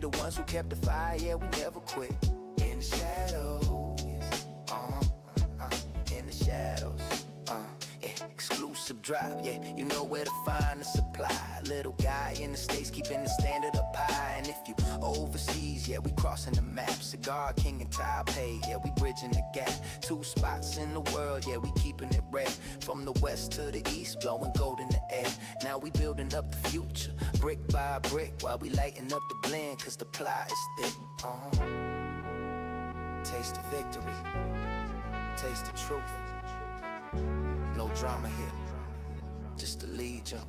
the ones who kept the fire, yeah, we never quit. In the shadows, in the shadows, yeah, exclusive drop, yeah, you know where to find the supply. Little guy in the States keeping the standard up high. And if you overseas, yeah, we crossing the map. Cigar King and Taipei, yeah, we bridging the gap. 2 spots in the world, yeah, we keeping it red. From the west to the east, blowing gold in the air. Now we building up the future, brick by brick, while we lighting up the blend, cause the plot is thick. Taste the victory, taste the truth. No drama here, just the lead jump.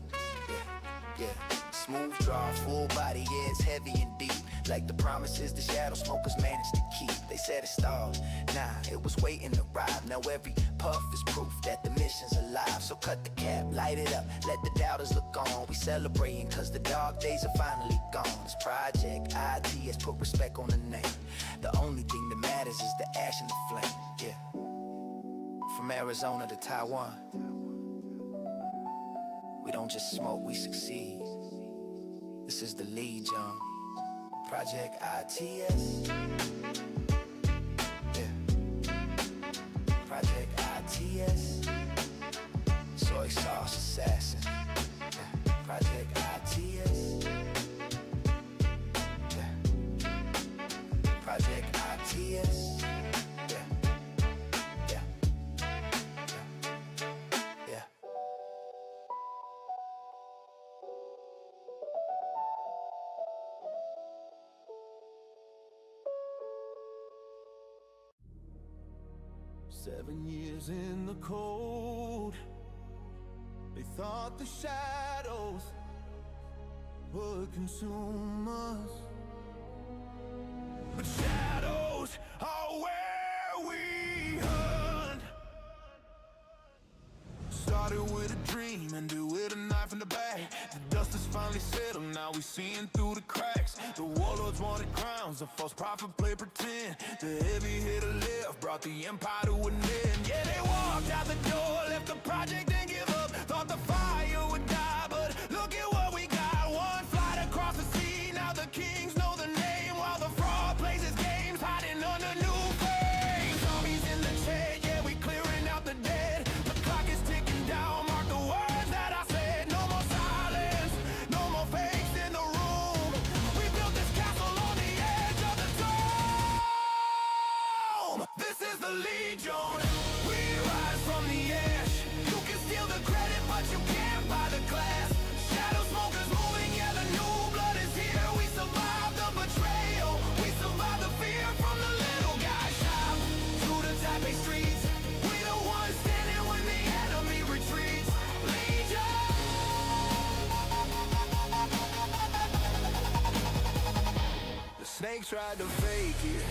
Yeah, smooth draw, full body, yeah, it's heavy and deep. Like the promises the shadow smokers managed to keep. They said it stalled, nah, it was waiting to arrive. Now every puff is proof that the mission's alive. So cut the cap, light it up, let the doubters look on. We celebrating cause the dark days are finally gone. This Project ITS, put respect on the name. The only thing that matters is the ash and the flame, yeah. From Arizona to Taiwan, we don't just smoke, we succeed. This is the lead, John. Project ITS. Yeah. Project ITS. Soy sauce assassin. Yeah. Project ITS. Yeah. Project ITS. Yeah. Yeah. Yeah. Yeah. 7 years in the cold. They thought the shadows would consume us, but shadows are where we hunt. Started with a dream, ended with a knife in the back. The dust has finally settled, now we seeing through the cracks. The warlords wanted crowns, the false prophet played pretend. The heavy hitter left, brought the empire to an end. Yeah, they walked out the door, left the project and give up. Thought the fire would die, but look at what we got. One flight across the sea, now the kings know the name. While the fraud plays his games, hiding under new frames. Zombies in the shed, yeah, we clearing out the dead. The clock is ticking down, mark the words that I said. No more silence, no more fakes in the room. We built this castle on the edge of the dome. This is the Legion, we rise from the ash. You can steal the credit, but you can't buy the glass. Shadow smokers moving, yeah, the new blood is here. We survived the betrayal, we survived the fear. From the little guy shop to the Taipei streets, we the ones standing when the enemy retreats. Legion. The snakes tried to fake it,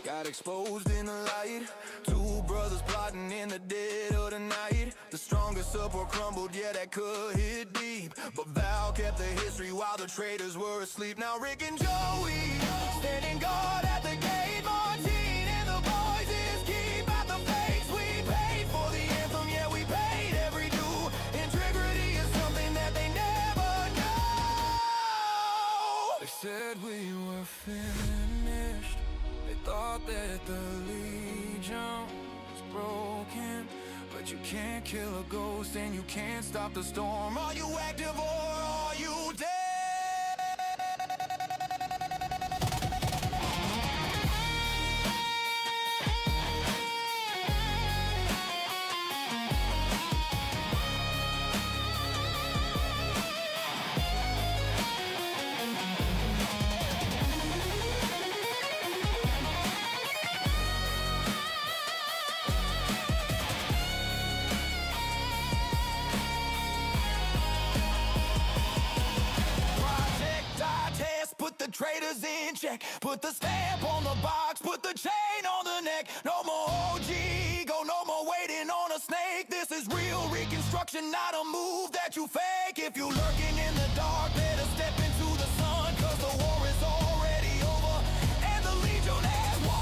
got exposed in the light. 2 brothers plotting in the dead of the night. The strongest support crumbled, yeah, that could hit deep. But Val kept the history while the traitors were asleep. Now Rick and Joey standing guard at the gate. Martin and the boys is keep out the fakes. We paid for the anthem, yeah, we paid every due. Integrity is something that they never know. They said we were finished. They thought that the Legion was broken, but you can't kill a ghost and you can't stop the storm. Are you active or are you dead? Traitors in check, put the stamp on the box, put the chain on the neck. No more OG, go no more waiting on a snake. This is real reconstruction, not a move that you fake. If you lurking in the dark, better step into the sun, cause the war is already over and the Legion has won.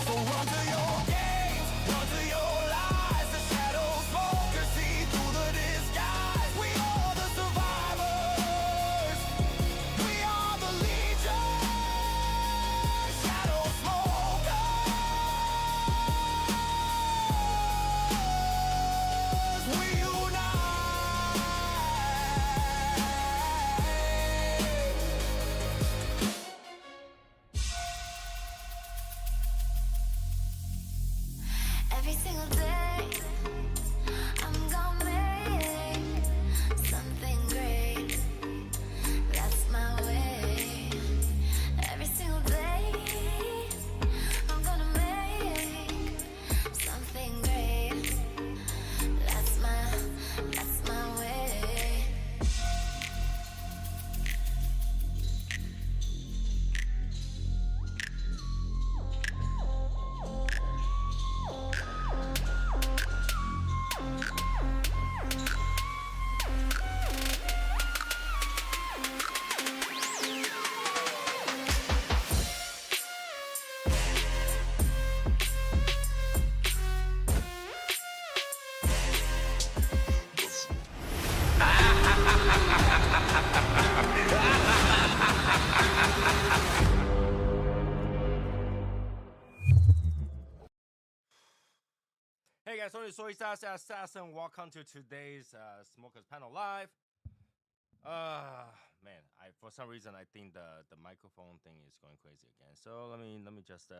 So run to your games, run to your lies. The shadow smokers see through the disguise. We are the survivors. again, Sony Soy Assassin. Welcome to today's Smokers Panel Live. Man, for some reason I think the microphone thing is going crazy again. So let me just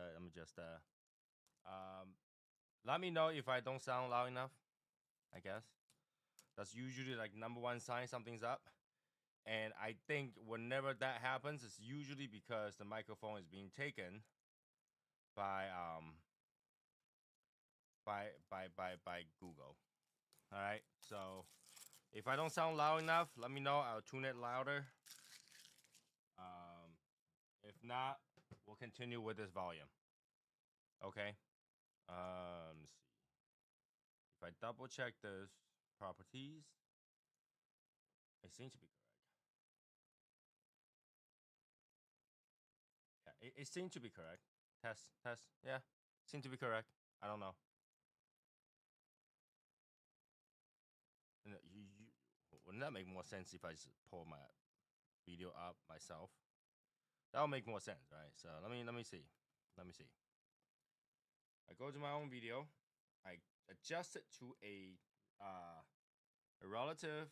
let me know if I don't sound loud enough. I guess that's usually like number one sign something's up. And I think whenever that happens, it's usually because the microphone is being taken by Google. All right, so if I don't sound loud enough, let me know. I'll tune it louder. If not, we'll continue with this volume. Okay. Let's see. If I double check this properties, it seems to be correct. Yeah, it seems to be correct. Test. Yeah, seems to be correct. I don't know. Wouldn't that make more sense if I just pull my video up myself? That'll make more sense, right? So let me see. I go to my own video. I adjust it to a relative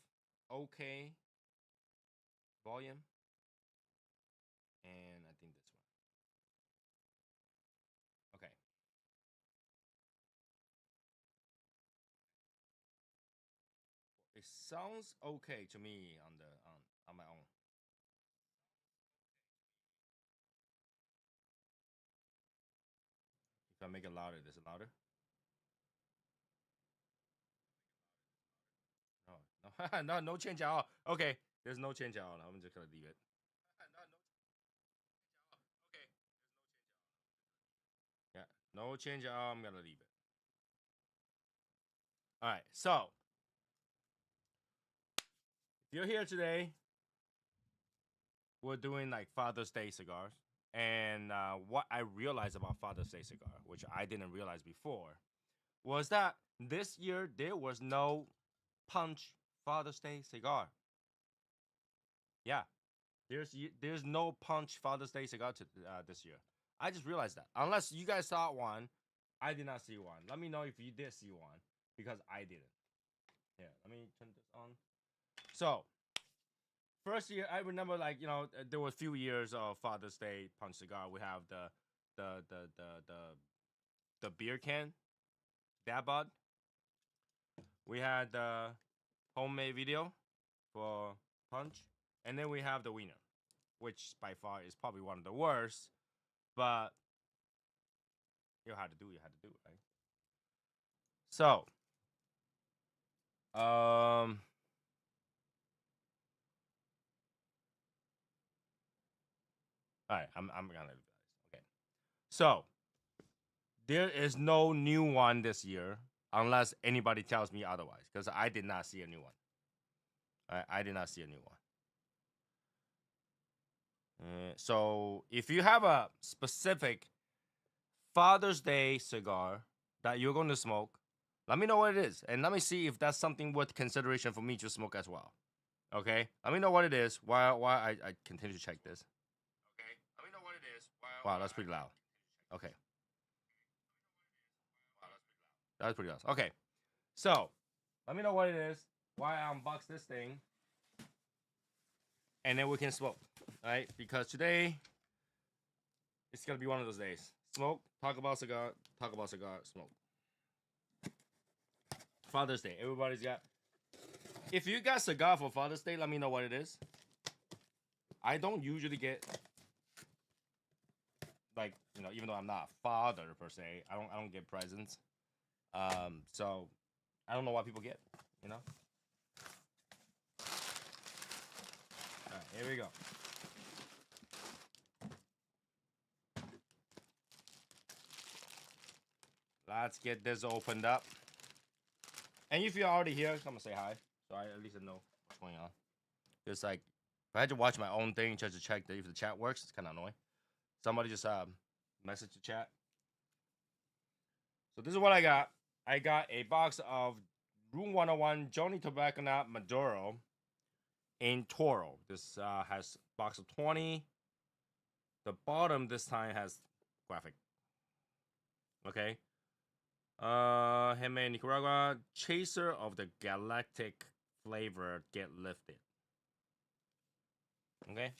okay volume, and I think this one. Okay. It sounds okay to me on my own. If I make it louder, is it louder? No, no change at all. Okay, there's no change at all. I'm just gonna leave it. Yeah, no change at all. I'm gonna leave it. All right, so if you're here today, we're doing like Father's Day cigars. And what I realized about Father's Day cigar, which I didn't realize before, was that this year there was no Punch Father's Day cigar. Yeah, there's no Punch Father's Day cigar this year. I just realized that. Unless you guys saw one, I did not see one. Let me know if you did see one, because I didn't. Yeah, let me turn this on. So, first year, I remember, like, there were a few years of Father's Day Punch cigar. We have the beer can, Dad Bod. We had the homemade video for Punch, and then we have the Wiener, which by far is probably one of the worst. But you had to do, right? So, all right, I'm gonna leave this. Okay, so there is no new one this year unless anybody tells me otherwise, because I did not see a new one. I did not see a new one. So if you have a specific Father's Day cigar that you're going to smoke, let me know what it is, and let me see if that's something worth consideration for me to smoke as well. Okay, let me know what it is while I continue to check this. Okay, let me know what it is. Wow, that's pretty loud. Okay, that's pretty loud. Okay, so let me know what it is while I unbox this thing, and then we can smoke. All right, because today it's gonna be one of those days. Smoke, talk about cigar, smoke. Father's Day, everybody's got. If you got cigar for Father's Day, let me know what it is. I don't usually get, like, even though I'm not a father per se, I don't get presents. So I don't know what people get. All right, here we go. Let's get this opened up. And if you're already here, come and say hi, so I at least know what's going on. It's like, if I had to watch my own thing just to check if the chat works, it's kind of annoying. Somebody just message the chat. So this is what I got. I got a box of Room 101 Johnny Tobacco Nut Maduro in Toro. This has box of 20. The bottom this time has graphic. Okay. Handmade Nicaragua. Chaser of the galactic flavor get lifted. Okay.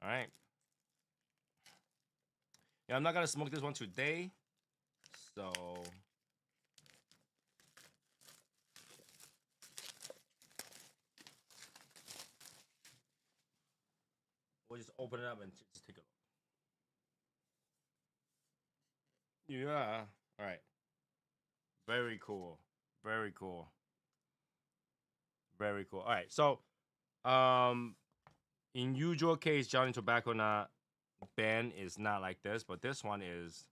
All right. Yeah, I'm not gonna smoke this one today, so we'll just open it up and just take a look. Yeah. All right. Very cool. Very cool. Very cool. All right. So, in usual case, Johnny Tobacco not band is not like this, but this one is.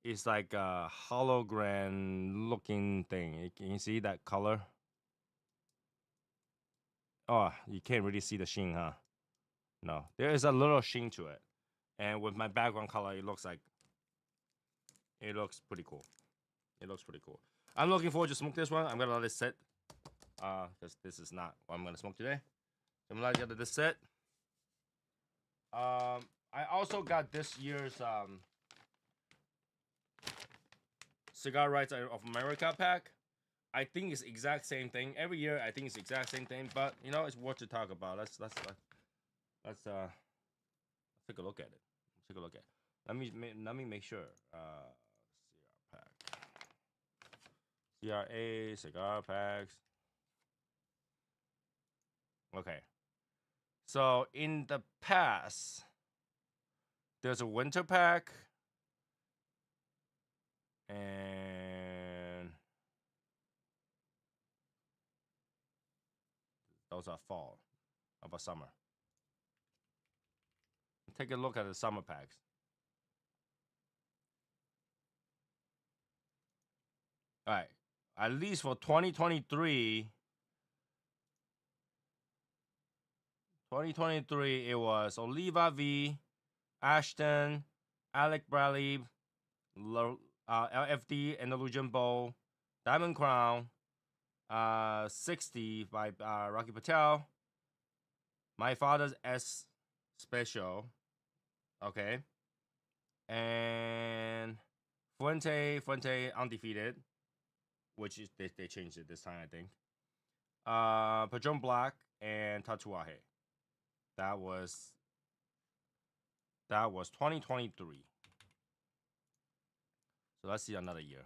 It's like a hologram looking thing. Can you see that color? Oh, you can't really see the sheen, huh? No, there is a little sheen to it, and with my background color, it looks pretty cool. It looks pretty cool. I'm looking forward to smoke this one. I'm gonna let it sit, because this is not what I'm gonna smoke today. I'm gonna let this sit. I also got this year's Cigar Rights of America pack. I think it's exact same thing every year. I think it's exact same thing, but you know it's worth to talk about. Let's take a look at it. Let's take a look at it. Let me make sure. Cigar pack. CRA cigar packs. Okay. So in the past, there's a winter pack, and those are fall, about summer. Take a look at the summer packs. All right. At least for 2023, it was Oliva V, Ashton, Alec Bradley, LFD, and Illusion Bowl, Diamond Crown, 60 by Rocky Patel, My Father's S Special, okay, and Fuente Undefeated, which is they changed it this time, I think. Padron Black and Tatuaje. That was 2023. So let's see another year.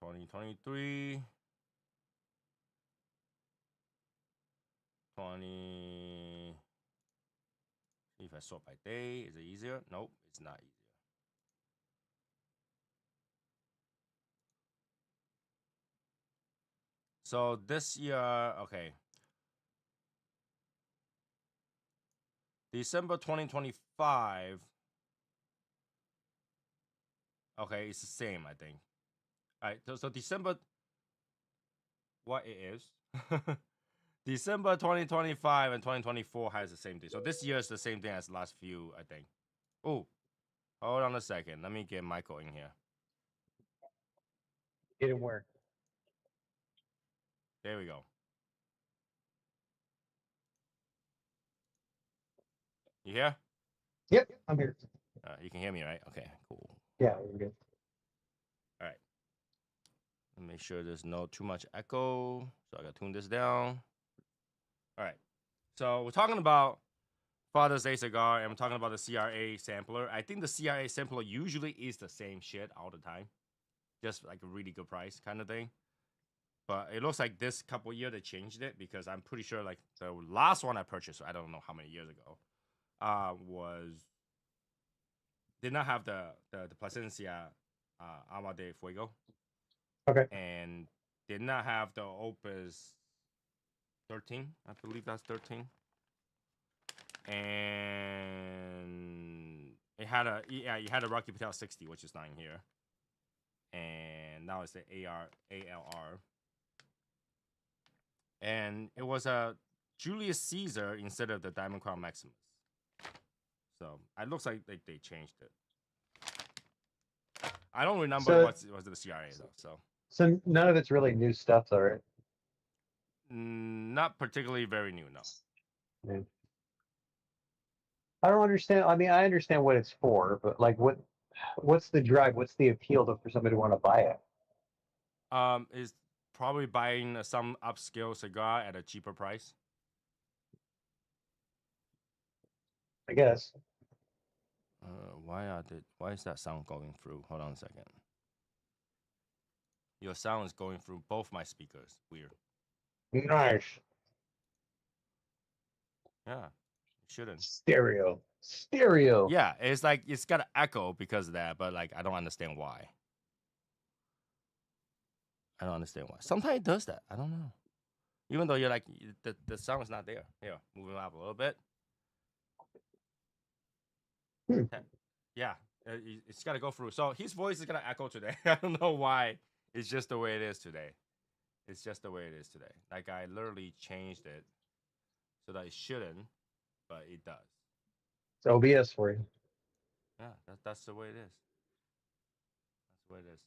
2023. 20. See if I sort by day. Is it easier? Nope, it's not easier. So this year, okay. December 2025. Okay, it's the same, I think. All right, so December, what it is. December 2025 and 2024 has the same thing. So this year is the same thing as the last few, I think. Oh, hold on a second. Let me get Michael in here. It didn't work. There we go. You here? Yep, I'm here. You can hear me, right? Okay, cool. Yeah, we're good. All right. Make sure there's no too much echo. So I gotta tune this down. All right. So we're talking about Father's Day cigar, and we're talking about the CRA sampler. I think the CRA sampler usually is the same shit all the time, just like a really good price kind of thing. But it looks like this couple years they changed it, because I'm pretty sure like the last one I purchased, I don't know how many years ago, was did not have the Plasencia Alma de Fuego. Okay. And did not have the Opus 13. I believe that's 13. And it had a Rocky Patel 60, which is not in here. And now it's the ALR. And it was a Julius Caesar instead of the Diamond Crown Maximus. So it looks like they changed it. I don't remember what was the CRA though. So none of it's really new stuff, though, right? Not particularly very new, no. Yeah. I don't understand. I mean, I understand what it's for, but like, what's the drive? What's the appeal for somebody to want to buy it? Is probably buying some upscale cigar at a cheaper price. I guess. Why is that sound going through? Hold on a second. Your sound is going through both my speakers. Weird. Nice. Yeah, it shouldn't. Stereo. Stereo. Yeah, it's like it's got an echo because of that, but like I don't understand why. I don't understand why. Sometimes it does that. I don't know. Even though you're like the sound is not there. Here, moving up a little bit. Hmm. Yeah, it's got to go through. So his voice is gonna echo today. I don't know why. It's just the way it is today. It's just the way it is today. Like I literally changed it so that it shouldn't, but it does. It's OBS for you. Yeah, that's the way it is. That's the way it is.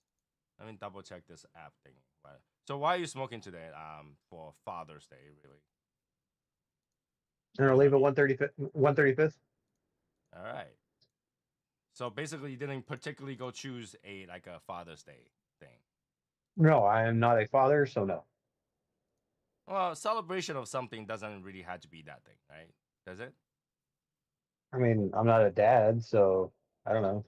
Let me double check this app thing. Right. So why are you smoking today? For Father's Day, really? I'm gonna leave it 135th. 135th. All right. So basically, you didn't particularly go choose a Father's Day thing. No, I am not a father, so no. Well, celebration of something doesn't really have to be that thing, right? Does it? I mean, I'm not a dad, so I don't know.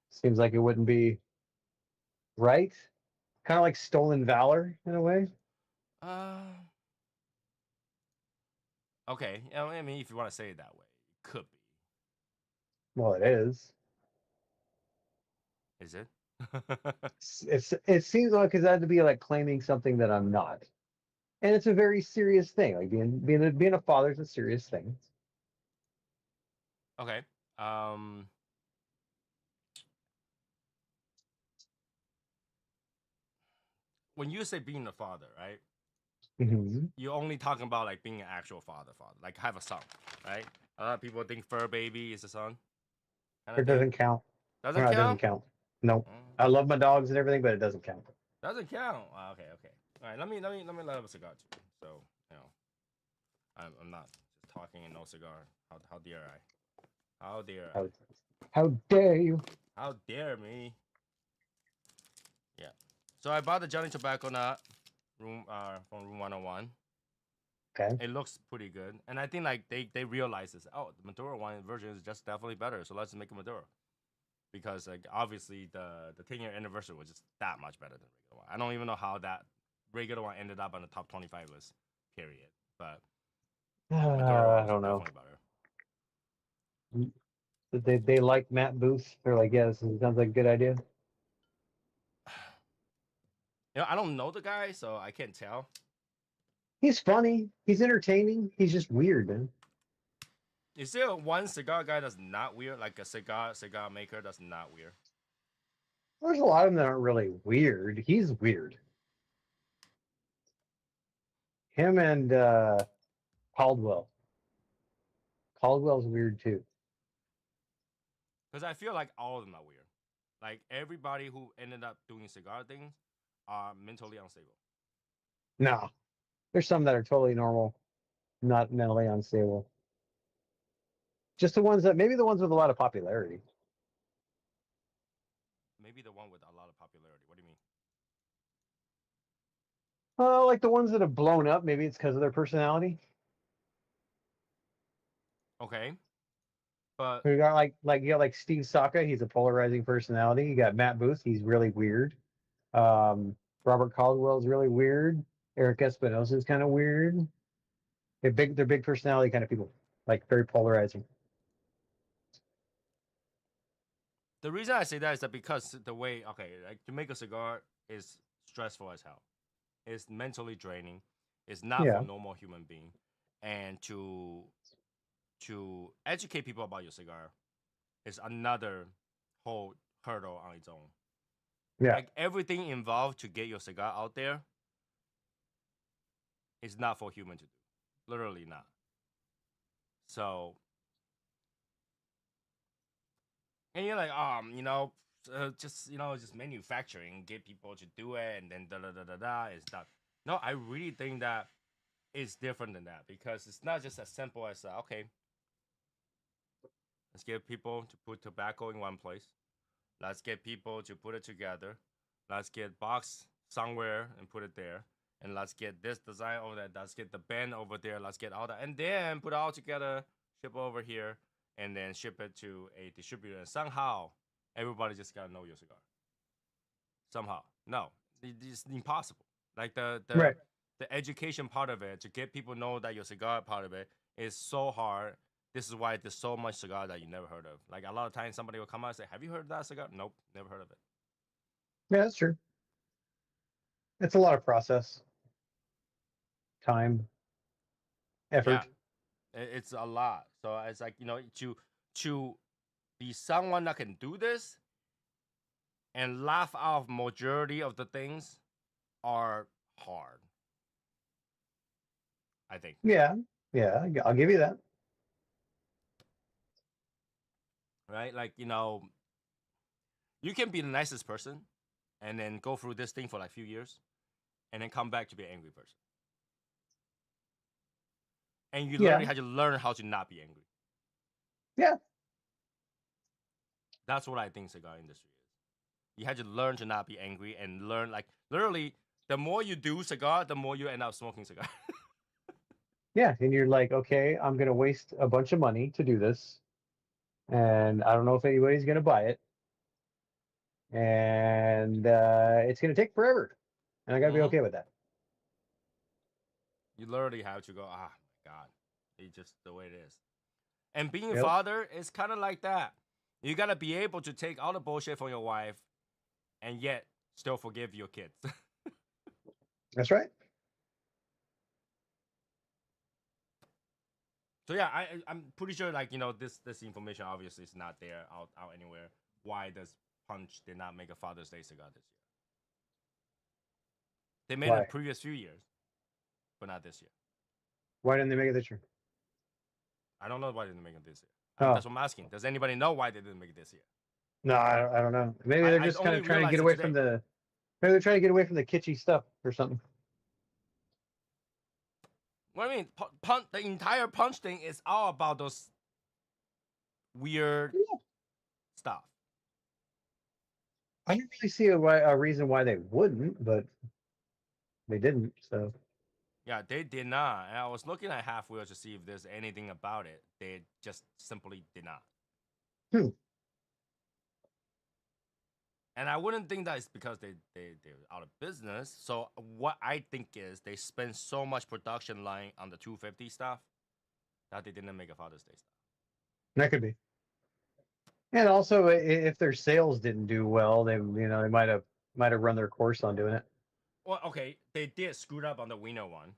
Seems like it wouldn't be right. Kind of like stolen valor in a way. uh, okay. I mean, if you want to say it that way, it could be. Well, it is. Is it? It seems like it's had to be like claiming something that I'm not, and it's a very serious thing. Like being a father is a serious thing. Okay. Um, when you say being a father, right? Hmm. You're only talking about like being an actual father, like have a son, right? A lot of people think fur baby is a son, kind of It thing. doesn't count. Doesn't No, it doesn't count. count. No, Mm, I love my dogs and everything, but it doesn't count. doesn't count. Okay, okay. All right, let me light up a cigar too. So you know, I'm not just talking and no cigar. How dare I? How dare I? How, how dare you? How dare me? Yeah. So I bought the Johnny Tobacco Nut from Room 101. Okay. It looks pretty good, and I think like they realize this. Oh, the Maduro one version is just definitely better. So let's make a Maduro because like obviously the 10-year anniversary was just that much better than regular one. I don't even know how that regular one ended up on the top 25 list. Period. But Maduro I was don't know. definitely better. They like Matt Booth. They're like, yeah, this sounds like a good idea. I don't know the guy, so I can't tell. He's funny. He's entertaining. He's just weird, man. Is there one cigar guy that's not weird, like a cigar maker that's not weird? There's a lot of them that aren't really weird. He's weird. Him and Caldwell. Caldwell's weird too. Because I feel like all of them are weird. Like everybody who ended up doing cigar things are mentally unstable. No, there's some that are totally normal, not mentally unstable. Just the ones that maybe the ones with a lot of popularity. Maybe the one with a lot of popularity. What do you mean? Like the ones that have blown up. Maybe it's because of their personality. Okay, but You got you got like Steve Saka. He's a polarizing personality. You got Matt Booth. He's really weird. Um, Robert Caldwell's really weird. Eric Espinosa's kind of weird. They're big personality kind of people, like very polarizing. the reason I say that is that because the way like to make a cigar is stressful as hell. It's mentally draining. It's not for Yeah, normal human being, and to educate people about your cigar is another whole hurdle on its own. yeah. Like everything involved to get your cigar out there is not for human to do. Literally not. So, and you're like, just manufacturing, get people to do it, and then da da da da da is not. No, I really think that it's different than that because it's not just as simple as okay, let's get people to put tobacco in one place. Let's get people to put it together. Let's get box somewhere and put it there. And let's get this design over there. Let's get the band over there. Let's get all that. And then put it all together, ship over here, and then ship it to a distributor. And somehow, everybody just got to know your cigar. Somehow. No, it's impossible. Like Right. the education part of it, to get people know that your cigar part of it is so hard. This is why there's so much cigar that you never heard of. Like a lot of times somebody will come out and say, have you heard of that cigar? Nope, never heard of it. Yeah, that's true. It's a lot of process, time, Yeah, effort. it's a lot. So it's like, to be someone that can do this and laugh off majority of the things are hard, I think. Yeah, yeah, I'll give you that. Right? Like, you can be the nicest person and then go through this thing for like a few years and then come back to be an angry person. And you Yeah, literally had to learn how to not be angry. yeah, That's what I think cigar industry is. You had to learn to not be angry and learn, like, literally, the more you do cigar, the more you end up smoking cigar. yeah. And you're like, okay, I'm gonna waste a bunch of money to do this, and I don't know if anybody's gonna buy it, and it's gonna take forever, and I gotta be Hmm. okay with that. You literally have to go, my God. It's just the way it is. And being a Yep, father is kind of like that. You got to be able to take all the bullshit from your wife and yet still forgive your kids. that's right. So yeah, I'm pretty sure, like, this information obviously is not there out anywhere. Why does Punch did not make a Father's Day cigar this year? They made it in the Why? previous few years, but not this year. Why didn't they make it this year? I don't know why they didn't make it this year. Oh That's what I'm asking. Does anybody know why they didn't make it this year? no, I don't know. Maybe they're I just kind only of trying to get realized it away today. from the. Maybe they're trying to get away from the kitschy stuff or something. What I mean, the entire Punch thing is all about those weird stuff. I didn't really see a reason why they wouldn't, but they didn't. So Yeah, they did not. And I was looking at Half Wheel to see if there's anything about it. They just simply did not. hmm. And I wouldn't think that it's because they're out of business. So what I think is they spend so much production line on the 250 stuff that they didn't make a Father's Day stuff. That could be. And also, if their sales didn't do well, they they might have run their course on doing it. Well, okay, they did screw up on the Wiener one.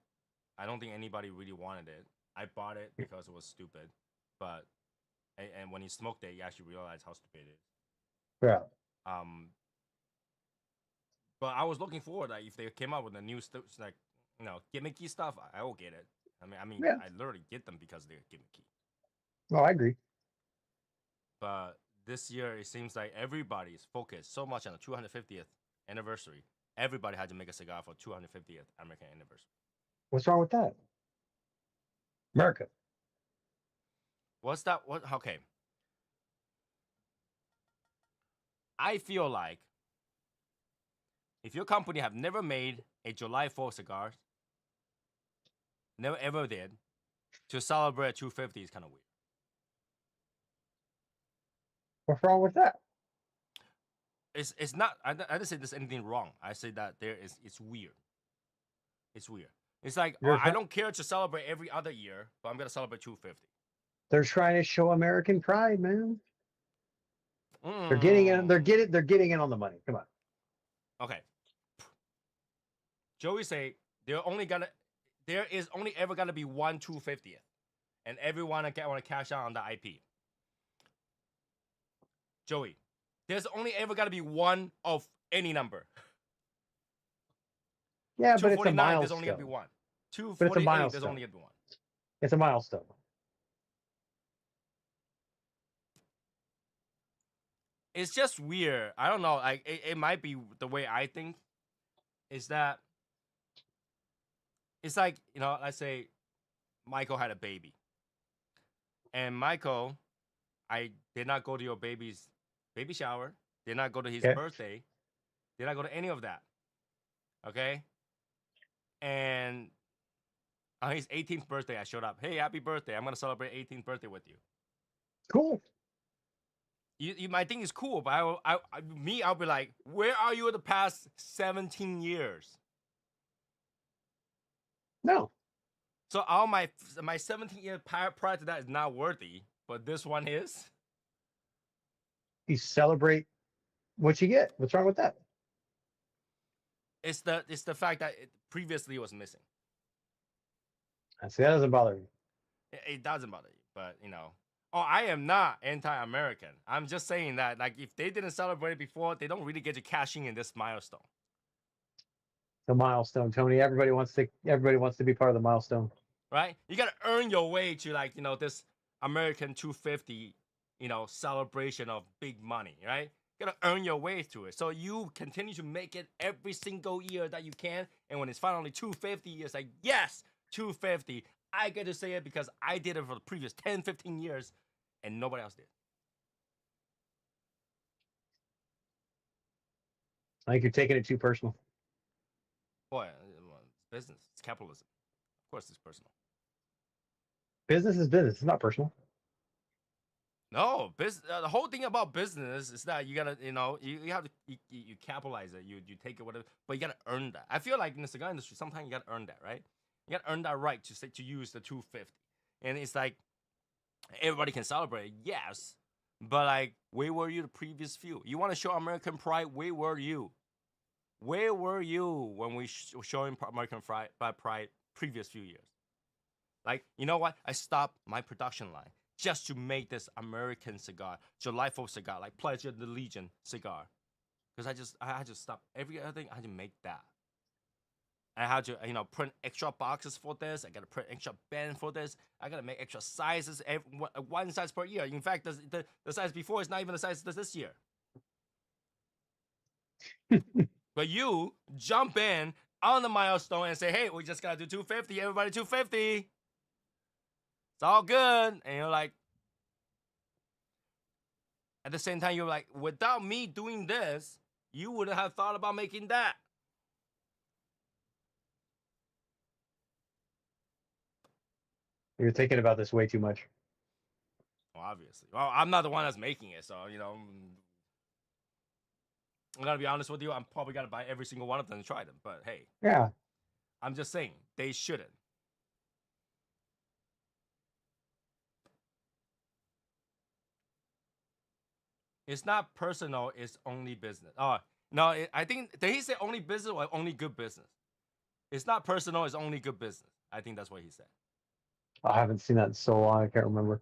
I don't think anybody really wanted it. I bought it because it was stupid, but and when you smoked it, you actually realize how stupid it is. Yeah. Um, but I was looking forward that if they came out with a new like gimmicky stuff, I will get it. Yeah. I literally get them because they're gimmicky. Oh, I agree. But this year, it seems like everybody's focused so much on the 250th anniversary. Everybody had to make a cigar for 250th American anniversary. What's wrong with that? America. What's that? What? Okay. I feel like if your company have never made a July 4th cigar, never ever did, to celebrate 250 is kind of weird. What's wrong with that? It's not. I didn't say there's anything wrong. I say that it's weird. It's weird. It's like I don't care to celebrate every other year, but I'm gonna celebrate 250. They're trying to show American pride, man. They're getting in. They're getting in on the money. Come on. Okay. Joey say there is only ever gonna be one 250th, and everyone want to cash out on the IP. Joey, there's only ever gonna be one of any number. Yeah, but it's a 249, there's only gonna be milestone. one. But it's a 248, there's milestone. only gonna be one. It's a milestone. It's just weird. I don't know. Like it might be the way I think. Is that It's like, let's say Michael had a baby, and Michael, I did not go to your baby's baby shower, did not go to his Okay. birthday, did not go to any of that. Okay, and on his 18th birthday, I showed up. Hey, happy birthday! I'm gonna celebrate 18th birthday with you. Cool. You might think it's cool, but I'll be like, where are you in the past 17 years? No, So all my 17 years prior to that is not worthy, but this one is. you celebrate what you get. What's wrong with that? It's the fact that previously it was missing. I see, that doesn't bother me. It doesn't bother you, but Oh, I am not anti-American. I'm just saying that, like, if they didn't celebrate it before, they don't really get to cashing in this milestone, The milestone, Tony. Everybody wants to be part of the milestone. right? You gotta earn your way to, like, this American 250, celebration of big money, right? You gotta earn your way to it. So you continue to make it every single year that you can, and when it's finally 250, it's like, yes, 250. I get to say it because I did it for the previous 10, 15 years, and nobody else did. I think you're taking it too personal. Boy, it's business. It's capitalism. Of course, it's personal. Business is business. It's not personal. No, the whole thing about business is that you gotta, you have to, you capitalize it, you take it, whatever, but you gotta earn that. I feel like in the cigar industry, sometimes you gotta earn that, right? You gotta earn that right to use the 250, and it's like everybody can celebrate, yes, but like, where were you the previous few? You want to show American pride? Where were you? Where were you when we showing American pride previous few years? Like, you know what? I stopped my production line just to make this American cigar, delightful cigar, like Pledge of the Legion cigar. Because I had to stop every other thing. I had to make that. I had to, print extra boxes for this. I got to print extra band for this. I got to make extra sizes, one size per year. In fact, the size before is not even the size this year. But you jump in on the milestone and say, hey, we just got to do 250. Everybody 250. It's all good. And you're like, at the same time, you're like, without me doing this, you wouldn't have thought about making that. You're thinking about this way too much. Well, obviously. Well, I'm not the one that's making it, so, I'm going to be honest with you. I'm probably going to buy every single one of them and try them. But hey, Yeah. I'm just saying, they shouldn't. It's not personal, it's only business. Oh, no, I think, did he say only business or only good business? It's not personal, it's only good business. I think that's what he said. I haven't seen that in so long. I can't remember.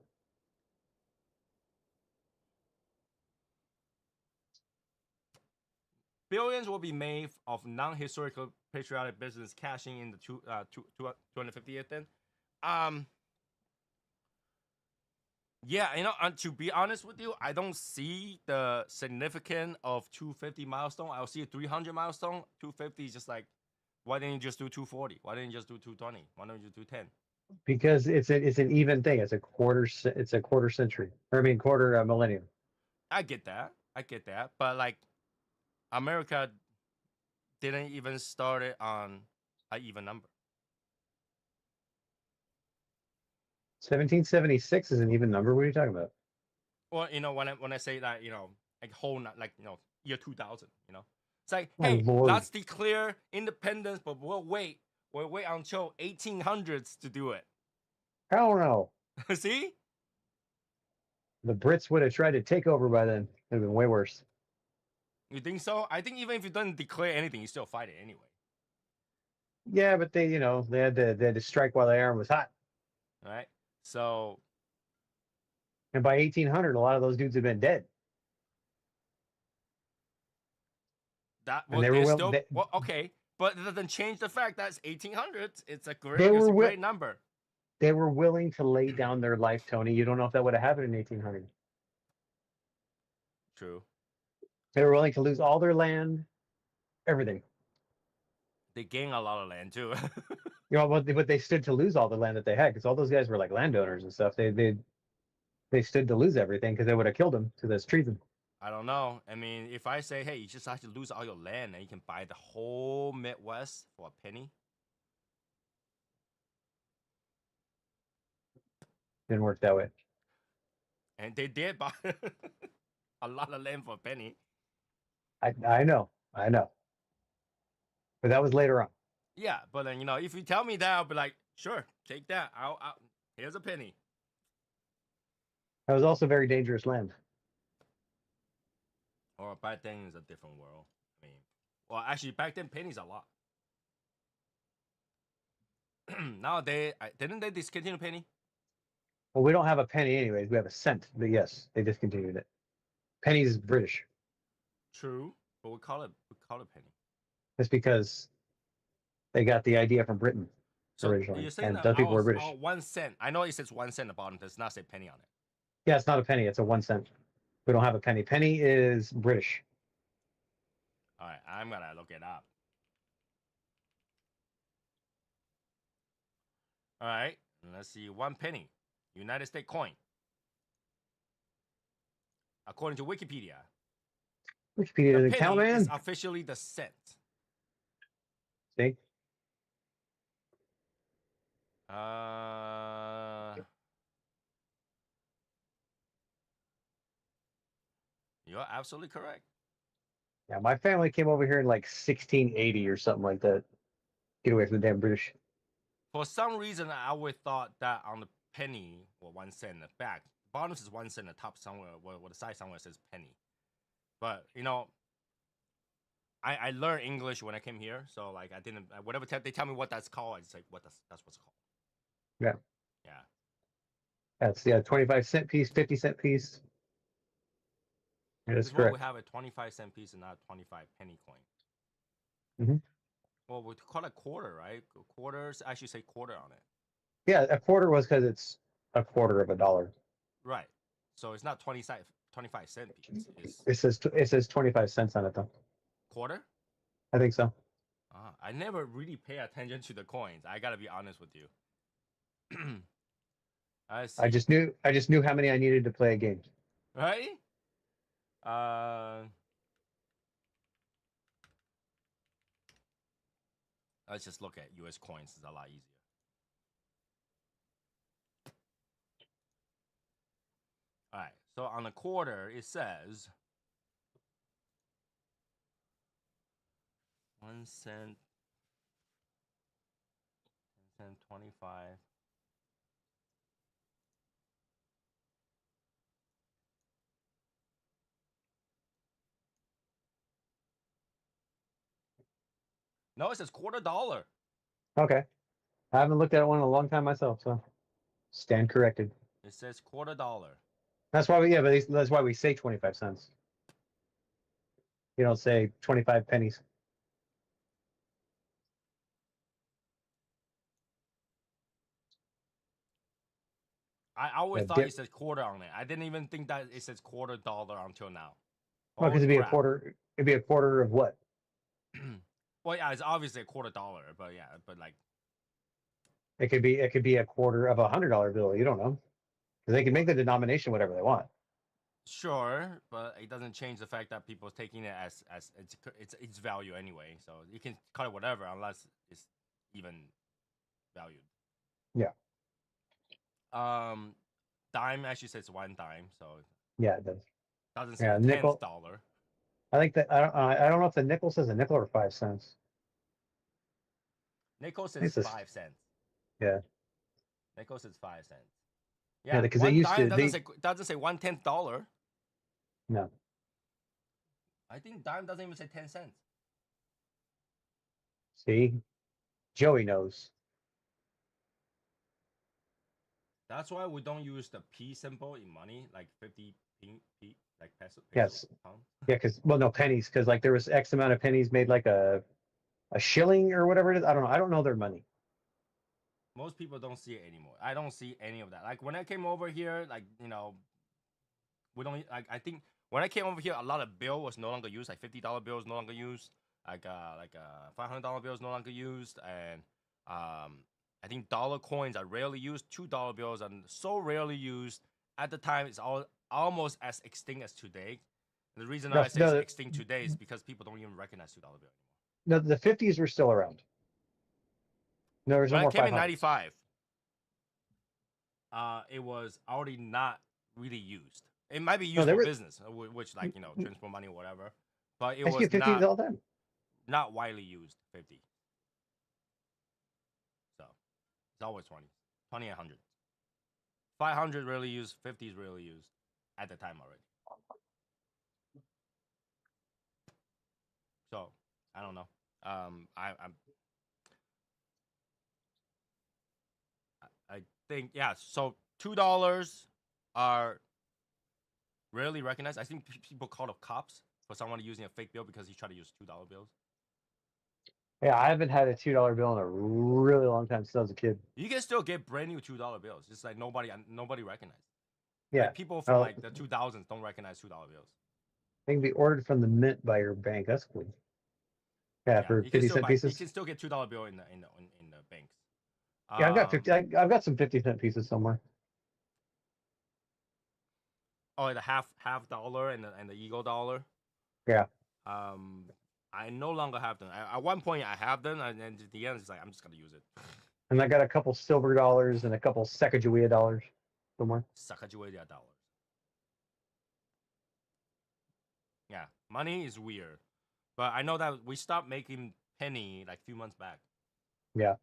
Billions will be made of non-historical patriotic business cashing in the 250th then. Yeah, to be honest with you, I don't see the significance of 250 milestone. I'll see a 300 milestone. 250 is just like, why didn't you just do 240? Why didn't you just do 220? Why don't you do 10? Because it's an even thing. It's a quarter century. Or I mean quarter millennium. I get that. But like, America didn't even start it on an even number. 1776 is an even number. What are you talking about? Or when I say that, like whole like year 2000, it's like, My hey, lord. let's declare independence, but we'll wait until 1800s to do it. Hell no. See? The Brits would have tried to take over by then. It would have been way worse. You think so? I think even if you don't declare anything, you still fight it anyway. Yeah, but they had to strike while the iron was hot. Right? So And by 1800, a lot of those dudes had been dead. that And they were well, okay, but it doesn't change the fact that it's 1800s. It's a They were great number. They were willing to lay down their life, Tony. You don't know if that would have happened in 1800. True. They were willing to lose all their land, everything. They gain a lot of land too. You know, but they stood to lose all the land that they had because all those guys were like landowners and stuff. They stood to lose everything because they would have killed them to this treason. I don't know. I mean, if I say, hey, you just have to lose all your land and you can buy the whole Midwest for a penny, Didn't work that way. and they did buy a lot of land for a penny. I know, I know. But that was later on. Yeah, but then if you tell me that, I'll be like, sure, take that. Here's a penny. That was also very dangerous land. Or back then is a different world. I mean, well, actually, back then pennies a lot. Nowadays, didn't they discontinue penny? Well, we don't have a penny anyways. We have a cent. But yes, they discontinued it. Penny's British. True, but we call it penny. It's because they got the idea from Britain So originally, you're saying and that those people were British. 1 cent? I know it says 1 cent at the bottom. Does not say penny on it. Yeah, it's not a penny. It's a 1 cent. We don't have a penny. Penny is British. All right, I'm gonna look it up. All right, let's see. 1 penny, United States coin. According to Wikipedia, Wikipedia the doesn't count, penny is man. officially the cent. See? You're absolutely correct. Yeah, my family came over here in like 1680 or something like that. Get away from the damn British. For some reason, I always thought that on the penny, or 1 cent, the back, bottom is 1 cent, the top somewhere, or the side somewhere says penny. But I learned English when I came here, so like I didn't whatever they tell me what that's called, I just like that's what's called. Yeah. Yeah. That's 25-cent piece, 50-cent piece. That's This is what we correct. have a 25-cent piece and not a 25 penny coin. Mhm. Well, we call it quarter, right? Quarters actually say quarter on it. Yeah, a quarter was because it's a quarter of a dollar. Right. So it's not 25-cent piece. It's It says 25 cents on it though. quarter. I think so. I never really pay attention to the coins. I gotta be honest with you. I see. I just knew how many I needed to play a game. Right? Let's just look at U.S. coins. It's a lot easier. All right. So on the quarter, it says 1 cent, 10 cent, 25. No, it says $quarter. Okay. I haven't looked at one in a long time myself, so stand corrected. It says $quarter. That's why that's why we say 25 cents. You don't say 25 pennies. I always Yeah, thought it says quarter on it. I didn't even think that it says $quarter until now. Well, because Holy it'd be a crap. quarter. It'd be a quarter of what? Well, yeah, it's obviously $quarter, but yeah, but like It could be a quarter of $100 bill. You don't know, because they can make the denomination whatever they want. sure, but it doesn't change the fact that people are taking it as its value anyway. So you can call it whatever unless it's even valued. Yeah. Dime actually says 1 dime, so Yeah, it does. it doesn't say Yeah, a nickel. tenth dollar. I think that I don't know if the nickel says a nickel or 5 cents. Nickel says It's a 5 cents. yeah. Nickel says 5 cents. Yeah, Yeah, because they 1 used dime to doesn't say 1/10 dollar. no. I think dime doesn't even say 10 cents. See, Joey knows. That's why we don't use the P symbol in money, like 50 P like peso. Yes. Pound. Yeah, because well, no pennies, because like there was X amount of pennies made like a shilling or whatever it is. I don't know. I don't know their money. Most people don't see it anymore. I don't see any of that. Like when I came over here, like we don't like. I think when I came over here, a lot of bill was no longer used. Like $50 bills no longer used. Like $500 bills no longer used, and I think dollar coins are rarely used. $2 bills are so rarely used. At the time, it's almost as extinct as today. And the reason No, I say it's no, extinct today is because people don't even recognize $2 bill anymore. no, the 50s were still around. No, there's no When I more came in 500s. '95, it was already not really used. It might be No, used they for were. business, which like transfer money or whatever, but it I used to was get 50s all the time. not widely used. 50, so it's always 20, 20 and 100. 500 really used, 50s really used at the time already. So I don't know. I think yeah. So $2 are rarely recognized. I think people call the cops for someone using a fake bill because he tried to use $2 bills. Yeah, I haven't had a $2 bill in a really long time since I was a kid. You can still get brand new $2 bills. Just like nobody recognized. Yeah, Like people from well, like the 2000s don't recognize $2 bills. they can be ordered from the mint by your bank. That's cool. Yeah, Yeah, for 50-cent you pieces. can still get $2 bill in the banks. Yeah, I've got Um 50. I've got some 50-cent pieces somewhere. oh, the half dollar and the eagle dollar. Yeah, Um, I no longer have them. At one point, I have them, and then at the end, it's like I'm just gonna use it. and I got a couple silver dollars and a couple Sacagawea dollars somewhere. Sacagawea dollars. Yeah, money is weird, but I know that we stopped making penny like a few months back. Yeah,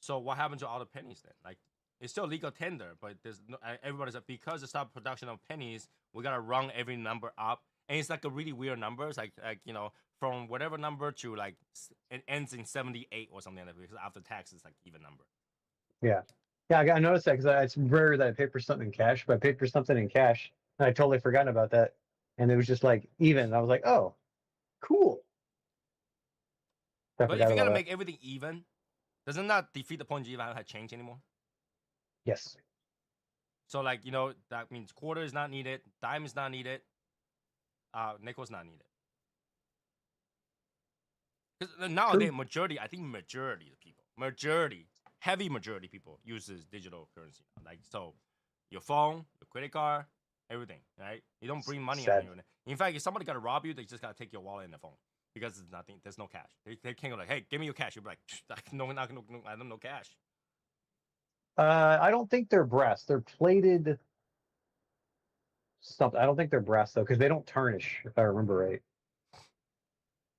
So what happened to all the pennies then? Like it's still legal tender, but there's no, everybody's like because they stopped production of pennies, we gotta run every number up, and it's like a really weird number. It's like from whatever number to like it ends in 78 or something like that because after tax it's like even number. yeah, yeah. I noticed that because it's rare that I pay for something in cash, but I paid for something in cash, and I totally forgotten about that, and it was just like even. I was like, oh, cool. I But if forgot you gotta about that. make everything even, doesn't that defeat the point? You haven't had change anymore. Yes, So like that means quarter is not needed, dime is not needed, nickel's not needed. Because nowadays, true. I think majority of people, heavy majority of people uses digital currency. Like so, your phone, your credit card, everything, right? You don't bring money on Sad. you. In fact, if somebody gotta rob you, they just gotta take your wallet and the phone because there's nothing, there's no cash. They can't go like, hey, give me your cash. You'll be like, no, I don't know cash. I don't think they're brass. They're plated something. I don't think they're brass though, because they don't tarnish, if I remember right.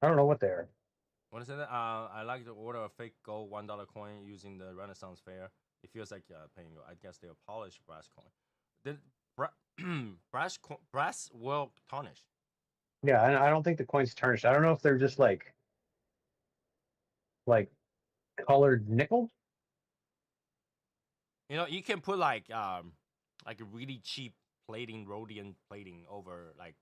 I don't know what they are. What is it? I like to order a fake gold $1 coin using the Renaissance Fair. It feels like paying you. I guess they're polished brass coin. The brass will tarnish. Yeah, I don't think the coin's tarnished. I don't know if they're just like colored nickel. You can put like a really cheap plating, rhodium plating over like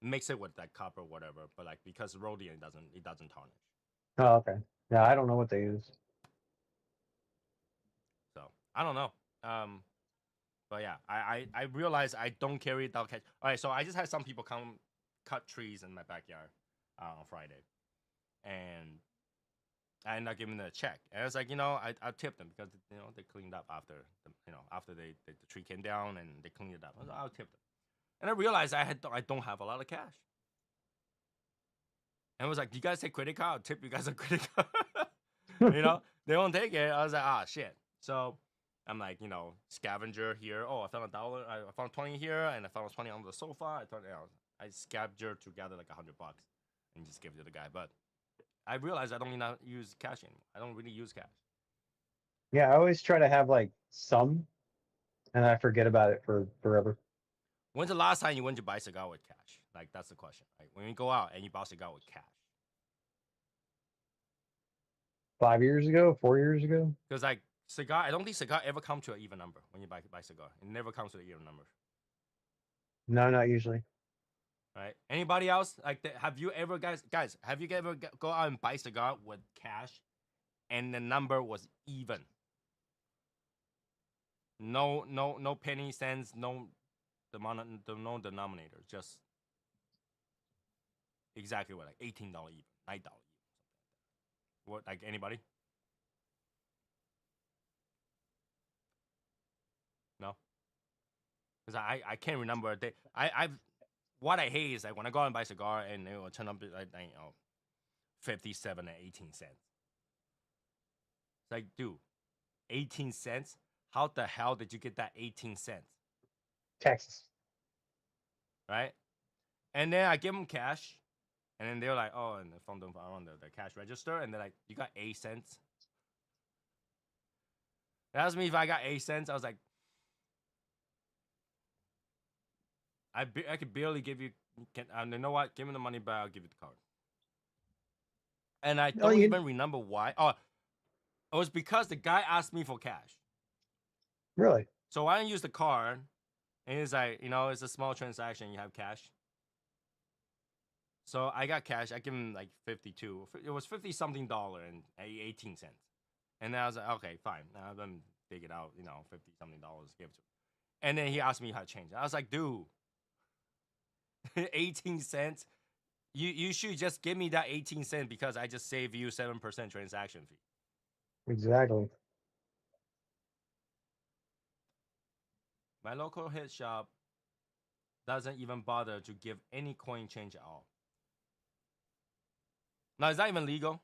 mix it with like copper or whatever. But like because rhodium it doesn't tarnish. Oh, okay. Yeah, I don't know what they use. So I don't know. But yeah, I realize I don't carry dog catch. All right, so I just had some people come cut trees in my backyard on Friday, and I ended up giving them a check. And I was like, I tipped them because they cleaned up after after the tree came down and they cleaned it up. I'll tip them. And I realized I don't have a lot of cash. And I was like, do you guys take credit card? I'll tip you guys a credit card. They don't take it. I was like, shit. So I'm like, scavenger here. Oh, I found $1. I found 20 here, and I found 20 on the sofa. I thought, I scavenger together like $100 and just give it to the guy. But I realized I don't even use cash anymore. I don't really use cash. Yeah, I always try to have like some, and I forget about it for forever. When's the last time you went to buy a cigar with cash? Like that's the question. Like when you go out and you buy a cigar with cash. 5 years ago, 4 years ago. Because like cigar, I don't think cigar ever come to an even number when you buy cigar. It never comes to an even number. No, not usually. Right? Anybody else like have you ever guys have you ever go out and buy cigar with cash, and the number was even? No penny cents, no denominator, just exactly what like $18 even, $9 even. What, like anybody? No, because I can't remember. I've what I hate is like when I go out and buy a cigar and it will turn up to like 57 and 18 cents. It's like, dude, 18 cents? How the hell did you get that 18 cents? Texas. Right? And then I give them cash. And then they're like, oh, and from them on the cash register. And they're like, you got 8 cents? They asked me if I got 8 cents. I was like, I could barely give you. You know what? Give me the money back. I'll give you the card. And I Oh, don't even remember why. Oh, it was because the guy asked me for cash. really? So I didn't use the card. And he's like, it's a small transaction. You have cash. So I got cash. I give him like 52. It was 50 something dollar and 18 cents. And then I was like, okay, fine. Now let me dig it out. 50 something dollars. Give it to him. And then he asked me how to change it. I was like, dude, 18 cents. You should just give me that 18 cents because I just saved you 7% transaction fee. Exactly. My local head shop doesn't even bother to give any coin change at all. Now, is that even legal?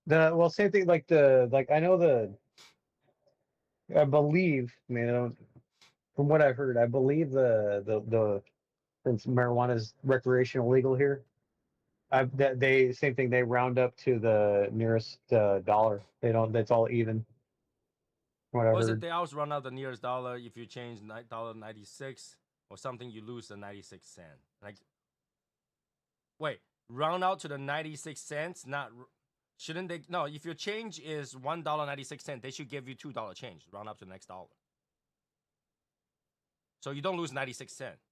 Same thing. I know I believe. I mean, from what I've heard, I believe since marijuana is recreational legal here, that they same thing. They round up to the nearest dollar. They don't. That's all even. What I Or is it heard. they always run out the nearest dollar if you change $96 or something, you lose the 96 cent. Like, wait, round out to the 96 cents? Shouldn't they? No, if your change is $1.96, they should give you $2 change. Round up to the next dollar. So you don't lose 96 cents.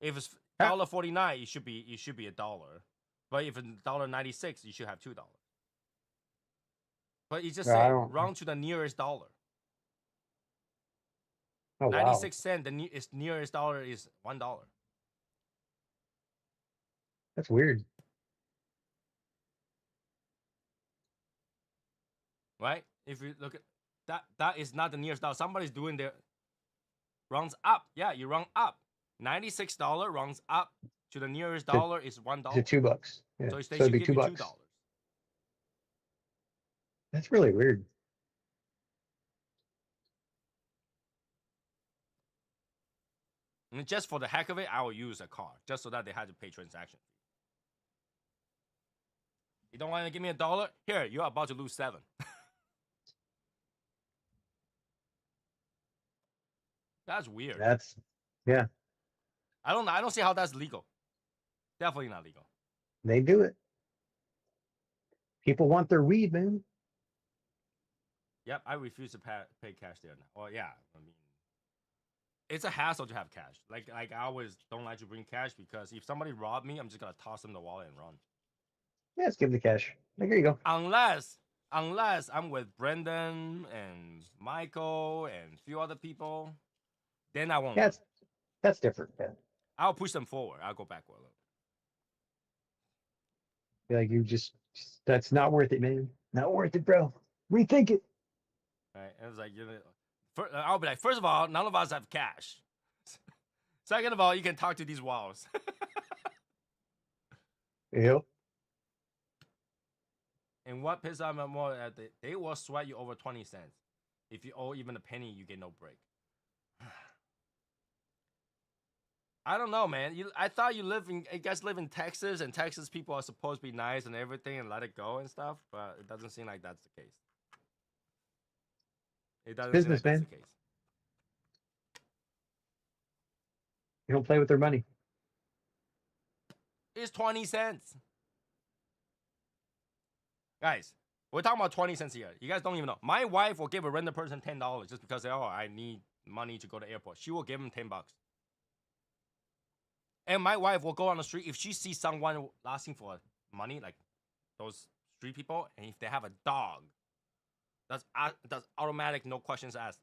If it's $1.49, it should be a dollar. But if it's $1.96, you should have $2. But it just I say don't. round to the nearest dollar. Oh, wow. 96 cents, the nearest dollar is $1. That's weird. Right? If you look at that is not the nearest dollar. Somebody's doing their rounds up. Yeah, you round up. $96 rounds up to the nearest dollar is $1. To $2. Yeah. So they So it'd should be give you $2. $2. That's really weird. And just for the heck of it, I will use a card just so that they had to pay transaction fee. You don't want to give me $1? Here, you're about to lose 7. That's weird. Yeah. I don't see how that's legal. Definitely not legal. They do it. People want their weed, man. Yep, I refuse to pay cash there now. Well, yeah, I mean, it's a hassle to have cash. Like I always don't like to bring cash because if somebody robbed me, I'm just gonna toss them the wallet and run. Yeah, let's give them the cash. Like, here you go. Unless I'm with Brendan and Michael and a few other people, then I won't Yeah, run. that's different. Yeah. I'll push them forward. I'll go backward a little. Be like, that's not worth it, man. Not worth it, bro. Rethink it. Right? And it's like, I'll be like, first of all, none of us have cash. Second of all, you can talk to these walls. Yep. And what pisses me more at they will sweat you over 20 cents. If you owe even a penny, you get no break. I don't know, man. I thought you guys live in Texas, and Texas people are supposed to be nice and everything and let it go and stuff, but it doesn't seem like that's the case. It doesn't seem like that's the case. You don't play with their money. It's 20 cents. Guys, we're talking about 20 cents here. You guys don't even know. My wife will give a random person $10 just because I need money to go to the airport. She will give him $10. And my wife will go on the street if she sees someone asking for money, like those street people, and if they have a dog, that's automatic, no questions asked.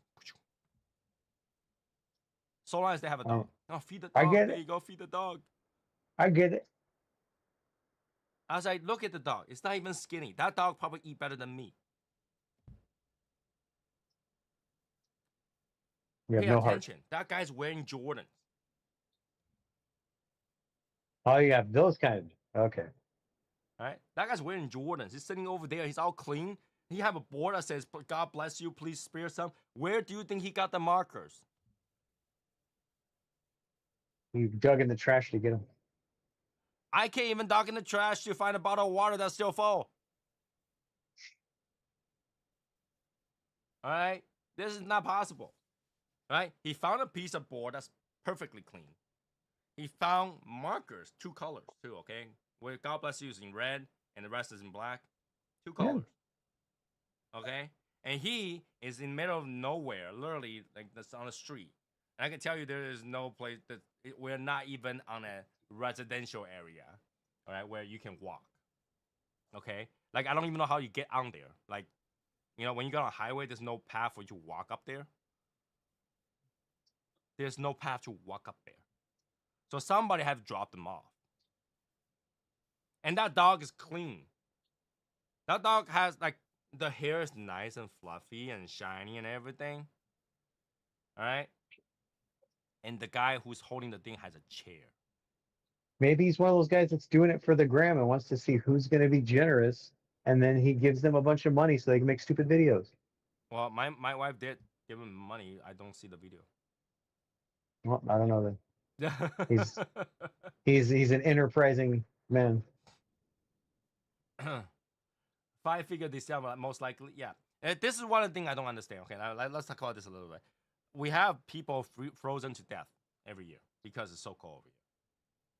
So long as they have a dog. Oh, feed the dog. I get there it. you go, feed the dog. I get it. I was like, look at the dog. It's not even skinny. That dog probably eat better than me. You have Pay no heart. attention. That guy's wearing Jordans. Oh, you have those kind. Okay. All right, that guy's wearing Jordans. He's sitting over there. He's all clean. He have a board that says, "God bless you. Please spare some." Where do you think he got the markers? You dug in the trash to get them. I can't even dog in the trash to find a bottle of water that's still full. All right, this is not possible. All right, he found a piece of board that's perfectly clean. He found markers, 2 colors too. Okay, where God bless you is in red and the rest is in black. 2 colors. Okay, and he is in the middle of nowhere, literally like that's on the street. And I can tell you there is no place that we're not even on a residential area, all right, where you can walk. Okay, like I don't even know how you get on there. Like, you know, when you go on a highway, there's no path for you to walk up there. There's no path to walk up there. So somebody had to drop them off. And that dog is clean. That dog has like the hair is nice and fluffy and shiny and everything. All right. And the guy who's holding the thing has a chair. Maybe he's one of those guys that's doing it for the gram and wants to see who's going to be generous, and then he gives them a bunch of money so they can make stupid videos. Well, my wife did give him money. I don't see the video. Well, I don't know then. He's an enterprising man. 5-figure December, most likely. Yeah. This is one of the things I don't understand. Okay, now, let's talk about this a little bit. We have people frozen to death every year because it's so cold over here.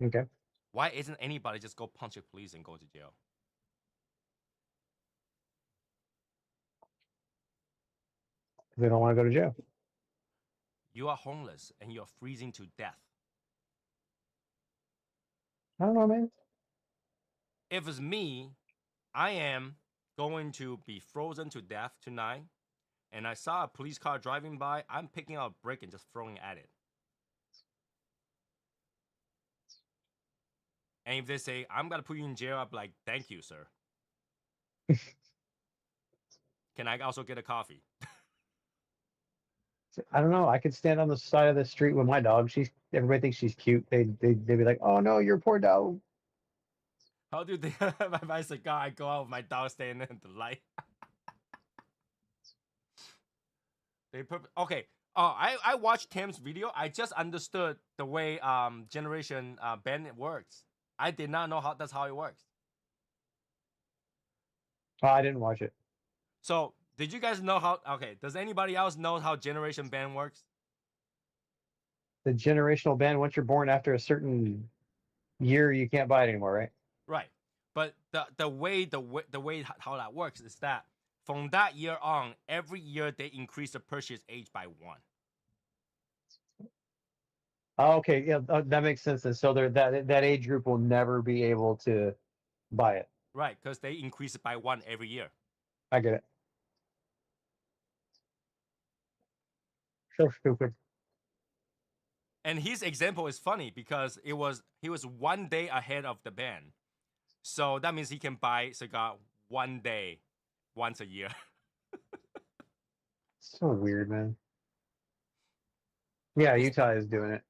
Okay. Why isn't anybody just go punch a police and go to jail? They don't want to go to jail. You are homeless and you're freezing to death. I don't know, man. If it's me, I am going to be frozen to death tonight, and I saw a police car driving by, I'm picking out a brick and just throwing at it. And if they say, I'm going to put you in jail, I'm like, thank you, sir. Can I also get a coffee? I don't know. I could stand on the side of the street with my dog. Everybody thinks she's cute. They'd be like, "Oh no, your poor dog." How do you think if I buy a cigar, I go out with my dog standing in the light? Okay. I watched Tim's video. I just understood the way generation band works. I did not know that's how it works. Oh, I didn't watch it. So did you guys know how? Okay. Does anybody else know how generation band works? The generational ban. Once you're born after a certain year, you can't buy it anymore, right? Right. But the way how that works is that from that year on, every year they increase the purchase age by 1. Oh, okay, yeah, that makes sense. And so that age group will never be able to buy it. Right, because they increase it by 1 every year. I get it. So stupid. And his example is funny because he was 1 day ahead of the ban. So that means he can buy cigar 1 day once a year. So weird, man. Yeah, Utah is doing it.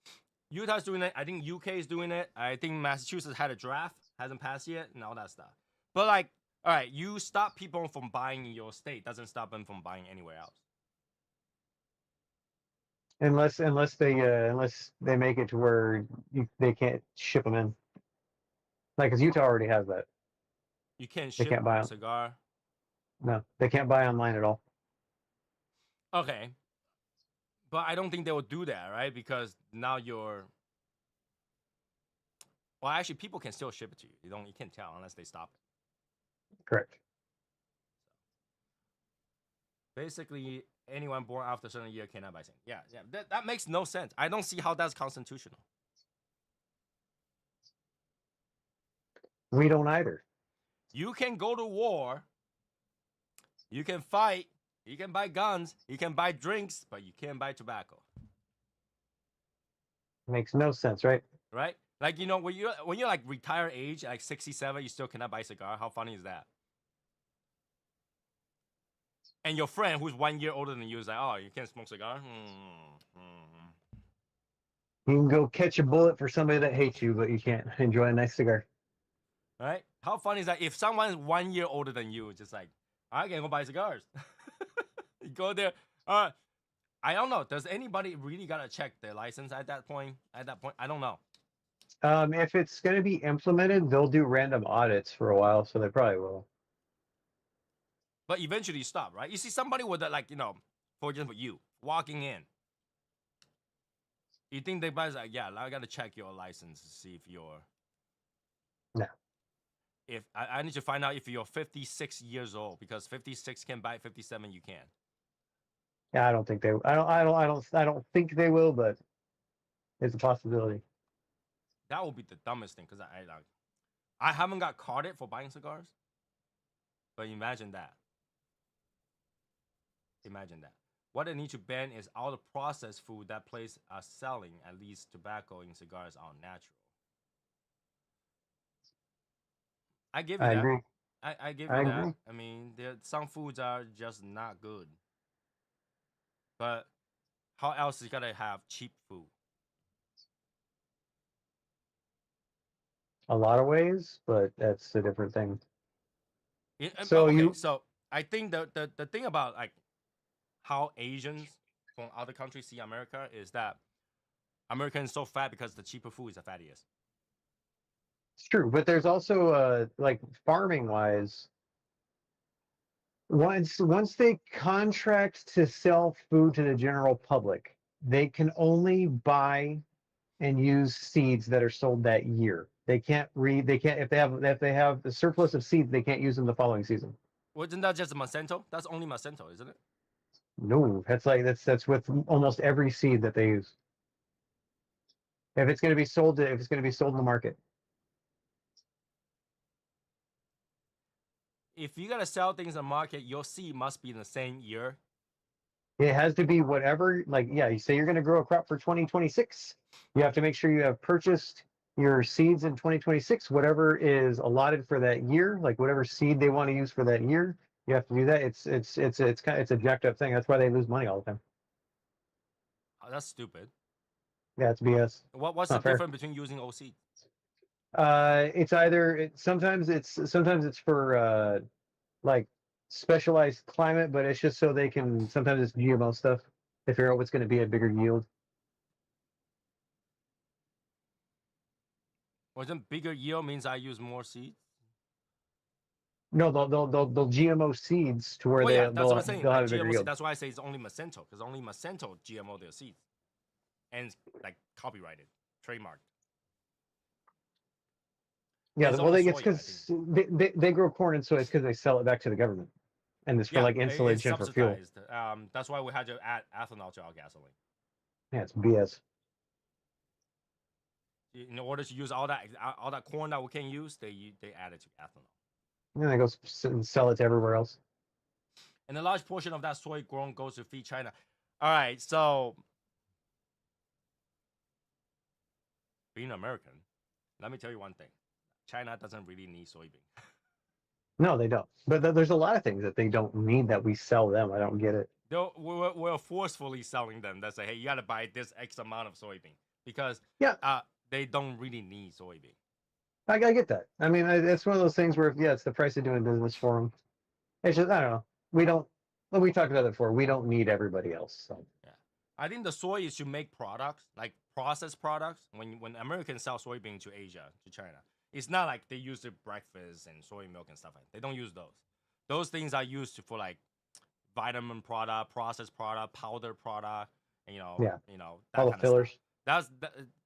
Utah's doing it. I think UK is doing it. I think Massachusetts had a draft, hasn't passed yet, and all that stuff. But like, all right, you stop people from buying in your state, doesn't stop them from buying anywhere else. Unless they make it to where they can't ship them in. Like, because Utah already has that. You can't They ship can't buy a 'em. cigar. No, they can't buy online at all. Okay. But I don't think they will do that, right? Because now you're... Well, actually, people can still ship it to you. You can't tell unless they stop it. Correct. Basically, anyone born after a certain year cannot buy cigar. Yeah. That makes no sense. I don't see how that's constitutional. We don't either. You can go to war. You can fight. You can buy guns. You can buy drinks, but you can't buy tobacco. Makes no sense, right? Right? Like when you're like retired age, like 67, you still cannot buy a cigar. How funny is that? And your friend who's 1 year older than you is like, oh, you can't smoke cigar. You can go catch a bullet for somebody that hates you, but you can't enjoy a nice cigar. Right? How funny is that? If someone's 1 year older than you, it's just like, I can go buy cigars. You go there. I don't know. Does anybody really gotta check their license at that point? I don't know. If it's going to be implemented, they'll do random audits for a while, so they probably will. But eventually you stop, right? You see somebody with that, like, for example, you walking in. You think they buy like, yeah, I gotta check your license to see if you're. No. If I need to find out if you're 56 years old, because 56 can buy, 57 you can. Yeah, I don't think they. I don't think they will, but it's a possibility. That would be the dumbest thing, because I haven't got carded for buying cigars. But imagine that. Imagine that. What they need to ban is all the processed food that place are selling at least tobacco in cigars are natural. I give you I that. agree. I give I you that. agree. I mean, some foods are just not good. But how else is gotta have cheap food? A lot of ways, but that's a different thing. But So okay, you, so I think the thing about like how Asians from other countries see America is that America is so fat because the cheaper food is the fattiest. it's true, but there's also like farming wise, once they contract to sell food to the general public, they can only buy and use seeds that are sold that year. They can't if they have the surplus of seeds, they can't use them the following season. Wasn't that just Monsanto? That's only Monsanto, isn't it? No, that's with almost every seed that they use. If it's going to be sold if it's going to be sold in the market. If you gotta sell things in the market, your seed must be in the same year. It has to be whatever, like, yeah, you say you're going to grow a crop for 2026. You have to make sure you have purchased your seeds in 2026, whatever is allotted for that year, like whatever seed they want to use for that year. You have to do that. It's a jacked up thing. That's why they lose money all the time. Oh, that's stupid. Yeah, it's BS. What's It's the not fair. difference between using old seeds? It's either sometimes it's for like specialized climate, but it's just so they can sometimes it's GMO stuff. They figure out what's going to be a bigger yield. Wasn't bigger yield means I use more seeds? No, they'll GMO seeds to where Well, yeah, that's what I'm saying. they'll Like have a bigger GMO seed. yield. That's why I say it's only Monsanto, because only Monsanto GMO their seeds, and it's, like copyrighted, trademarked. Yeah, And it's well, only it's soy, I think. because they grow corn and soy. It's because they sell it back to the government, and it's for Yeah, like it's insulation and for fuel. subsidized. That's why we had to add ethanol to our gasoline. Yeah, it's BS. In order to use all that corn that we can use, they add it to ethanol. And then they go and sell it to everywhere else. And a large portion of that soy grown goes to feed China. All right, so being American, let me tell you one thing: China doesn't really need soybean. No, they don't. But there's a lot of things that they don't need that we sell them. I don't get it. We're forcefully selling them. That say, hey, you got to buy this X amount of soybean because Yeah, they don't really need soybean. I get that. I mean, it's one of those things where yeah, it's the price of doing business for them. It's just I don't know. We don't. Well, we talked about it before. We don't need everybody else. So. Yeah, I think the soy is to make products like processed products. When Americans sell soybean to Asia, to China, it's not like they use it breakfast and soy milk and stuff like that. They don't use those. Those things are used for like vitamin product, processed product, powder product, and Yeah, that all the kind of fillers. stuff. That's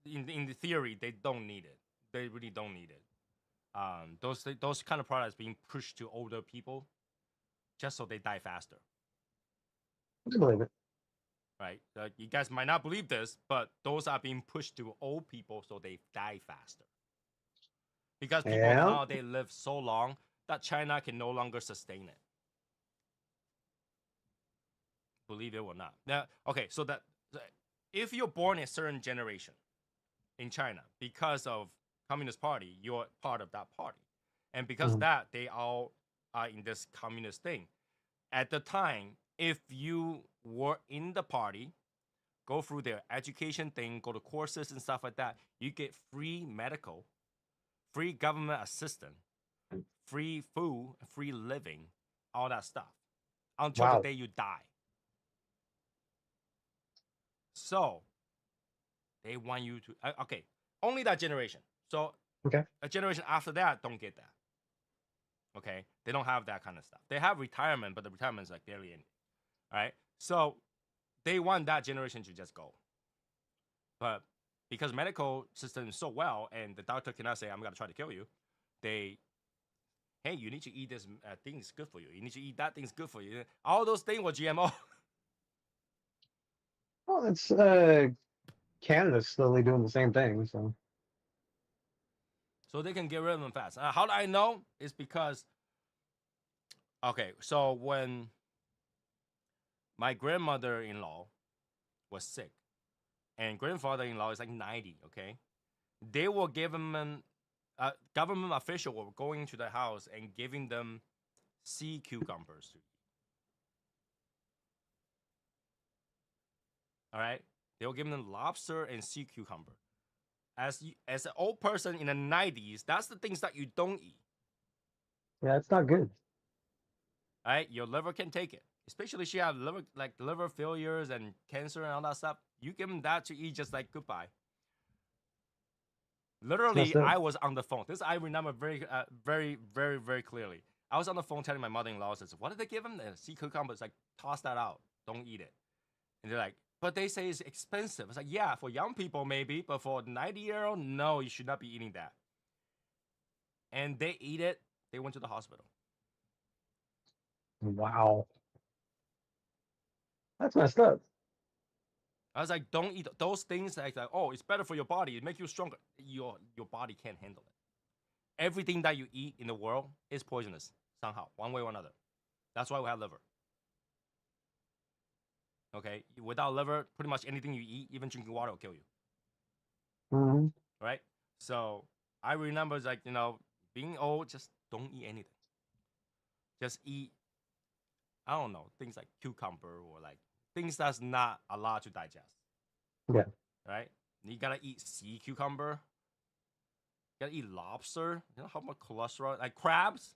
in the theory they don't need it. They really don't need it. Those kind of products being pushed to older people just so they die faster, I believe it. right? You guys might not believe this, but those are being pushed to old people so they die faster. Because people Yeah. nowadays live so long that China can no longer sustain it. Believe it or not. Now, okay, so that if you're born a certain generation, in China because of Communist Party. You're part of that party, and because of Mhm. that, they all are in this communist thing. At the time, if you were in the party, go through their education thing, go to courses and stuff like that, you get free medical, free government assistance, free food, free living, all that stuff until the Wow. day you die. So they want you to okay, only that generation. So Okay. a generation after that don't get that. Okay, they don't have that kind of stuff. They have retirement, but the retirement is like barely in. All right, so they want that generation to just go. But because medical system is so well, and the doctor cannot say I'm gonna try to kill you, they hey, you need to eat this thing is good for you. You need to eat that thing's good for you. All those things were GMO. Well, it's Canada's slowly doing the same thing. So So they can get rid of them fast. How do I know? It's because okay, so when my grandmother-in-law was sick, and grandfather-in-law is like 90, okay, they were giving them government official were going to the house and giving them sea cucumbers to eat. All right, they were giving them lobster and sea cucumber. As an old person in the 90s, that's the things that you don't eat. yeah, it's not good. All right, your liver can take it. Especially she have liver failures and cancer and all that stuff. You give them that to eat, just like goodbye. It's messed Literally, up. I was on the phone. This I remember very clearly. I was on the phone telling my mother-in-law, I says, "What did they give him? The sea cucumber." It's like, toss that out. Don't eat it. And they're like, "But they say it's expensive." It's like, yeah, for young people maybe, but for a 90-year-old, no, you should not be eating that. And they eat it. They went to the hospital. Wow, that's messed up. I was like, don't eat those things. Like, oh, it's better for your body. It makes you stronger. Your body can't handle it. Everything that you eat in the world is poisonous somehow, one way or another. That's why we have liver. Okay, without liver, pretty much anything you eat, even drinking water, will kill you. Hmm. Right? So I remember, like, being old, just don't eat anything. Just eat, I don't know, things like cucumber or like things that's not allowed to digest. Yeah. Right? You gotta eat sea cucumber. You gotta eat lobster. You know how much cholesterol? Like crabs.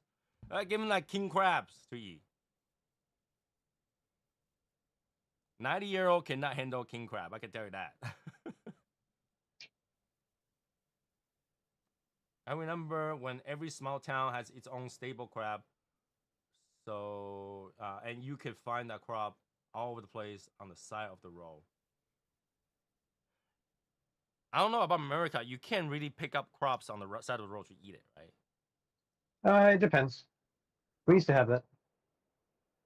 Give them like king crabs to eat. 90-year-old cannot handle king crab. I can tell you that. I remember when every small town has its own stable crab. So, and you can find that crab all over the place on the side of the road. I don't know about America. You can't really pick up crops on the side of the road to eat it, right? It depends. We used to have that.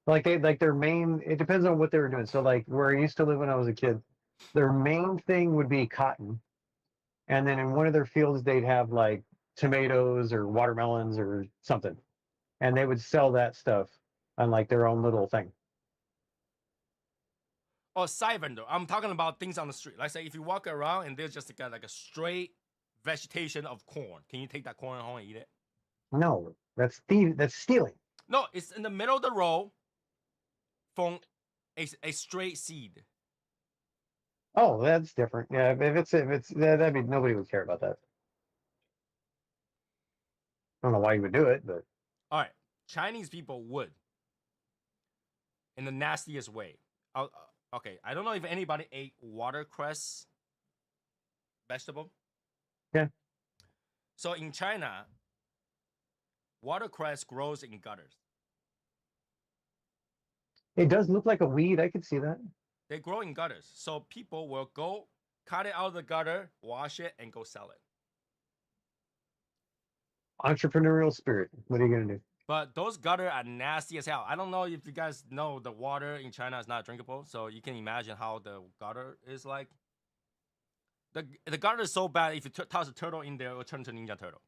Like they like their main. It depends on what they were doing. So like where I used to live when I was a kid, their main thing would be cotton, and then in one of their fields they'd have like tomatoes or watermelons or something, and they would sell that stuff on like their own little thing. Oh, side vendor. I'm talking about things on the street. Like say if you walk around and there's just like a straight vegetation of corn. Can you take that corn home and eat it? No, that's thief. That's stealing. No, it's in the middle of the road from a straight seed. Oh, that's different. Yeah, if it's that'd be nobody would care about that. I don't know why you would do it, but All right, Chinese people would in the nastiest way. Okay, I don't know if anybody ate watercress vegetable. yeah, So in China, watercress grows in gutters. it does look like a weed. I could see that. They grow in gutters. So people will go cut it out of the gutter, wash it, and go sell it. Entrepreneurial spirit. What are you gonna do? But those gutter are nasty as hell. I don't know if you guys know the water in China is not drinkable, so you can imagine how the gutter is like. The gutter is so bad. If you toss a turtle in there, it will turn into a Ninja Turtle.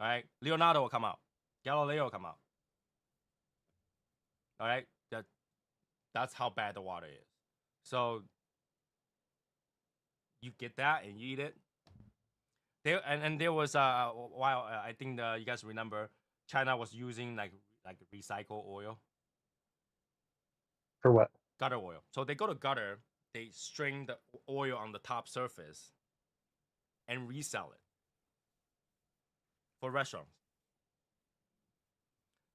All right, Leonardo will come out. Galileo will come out. All right, that's how bad the water is. So you get that and you eat it. And there was while I think you guys remember China was using like recycle oil, For what? gutter oil. So they go to gutter, they string the oil on the top surface and resell it for restaurants.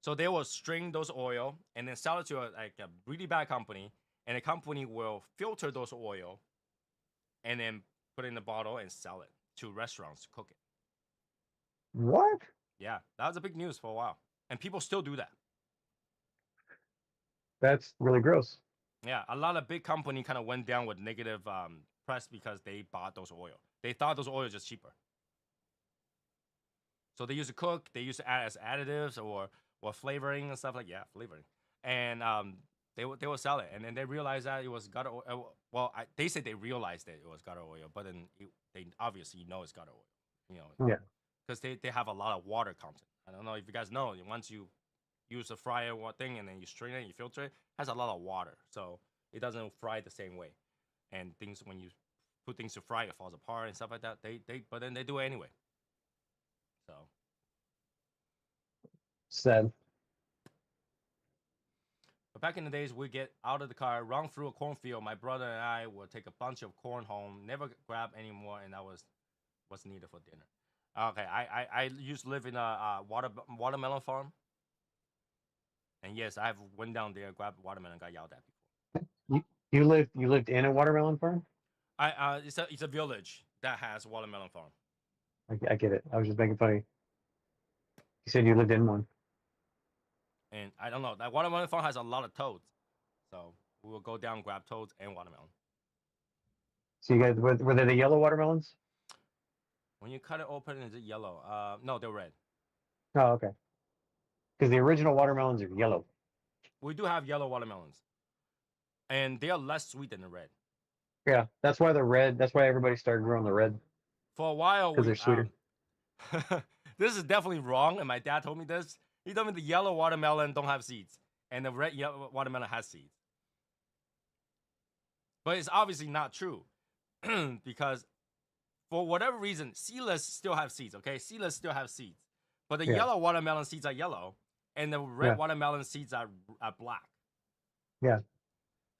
So they will string those oil and then sell it to like a really bad company, and the company will filter those oil and then put it in the bottle and sell it to restaurants to cook it. What? Yeah, that was a big news for a while, and people still do that. That's really gross. Yeah, a lot of big company kind of went down with negative press because they bought those oil. They thought those oil just cheaper. So they used to cook, they used to add as additives or flavoring and stuff like flavoring, and they will sell it, and then they realized that it was gutter oil. Well, they said they realized that it was gutter oil, but then they obviously know it's gutter oil, Yeah. because they have a lot of water content. I don't know if you guys know. Once you use the fryer thing and then you strain it, and you filter it, it has a lot of water, so it doesn't fry the same way. And things when you put things to fry, it falls apart and stuff like that. But then they do it anyway. So. Sad. But back in the days, we get out of the car, run through a cornfield. My brother and I would take a bunch of corn home, never grab any more, and that was what's needed for dinner. Okay, I used to live in a watermelon farm, and yes, I've went down there, grabbed watermelon, and got yelled at before. You lived in a watermelon farm? It's a village that has watermelon farm. I get it. I was just making funny. You said you lived in one. And I don't know, that watermelon farm has a lot of toads, so we will go down, grab toads and watermelon. So you guys were they the yellow watermelons? When you cut it open, is it yellow? No, they're red. Oh, okay. Because the original watermelons are yellow. We do have yellow watermelons, and they are less sweet than the red. Yeah, that's why they're red. That's why everybody started growing the red. For a while, because they're sweeter. This is definitely wrong, and my dad told me this. He told me the yellow watermelon don't have seeds, and the red watermelon has seeds. But it's obviously not true, because for whatever reason, seedless still have seeds. Okay, seedless still have seeds, but the yellow watermelon seeds are yellow, and the red watermelon seeds are black. Yeah.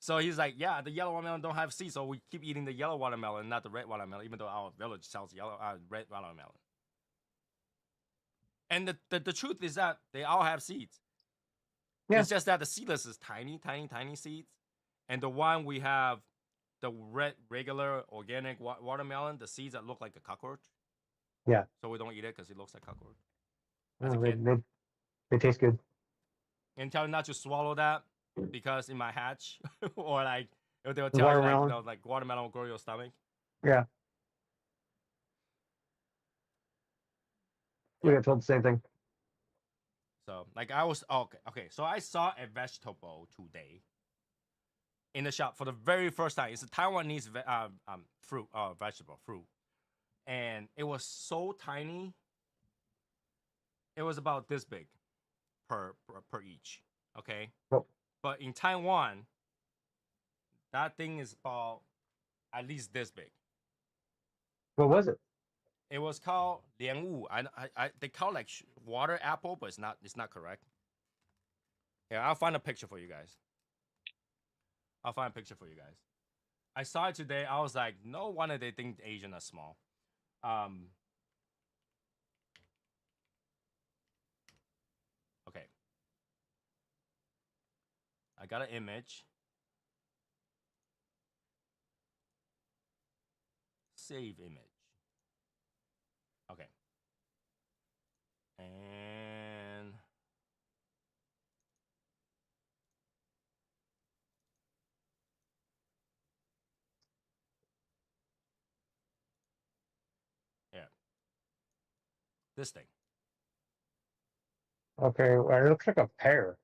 So he's like, yeah, the yellow watermelon don't have seeds, so we keep eating the yellow watermelon, not the red watermelon, even though our village sells red watermelon. And the truth is that they all have seeds. Yeah. It's just that the seedless is tiny, tiny, tiny seeds, and the one we have, the red regular organic watermelon, the seeds that look like a cockroach. Yeah. So we don't eat it because it looks like cockroach. They taste good. And tell you not to swallow that, because in my hatch or like if they will tell you like watermelon will grow your stomach. Yeah. We got told the same thing. So like I was okay. So I saw a vegetable today in the shop for the very first time. It's a Taiwanese vegetable fruit, and it was so tiny. It was about this big per each. Okay. Oh. But in Taiwan, that thing is about at least this big. What was it? It was called lianwu. They call it like water apple, but it's not. It's not correct. Yeah, I'll find a picture for you guys. I saw it today. I was like, no wonder they think Asian are small. Okay. I got an image. Save image. Okay. And yeah. This thing. Okay, well, it looks like a pear.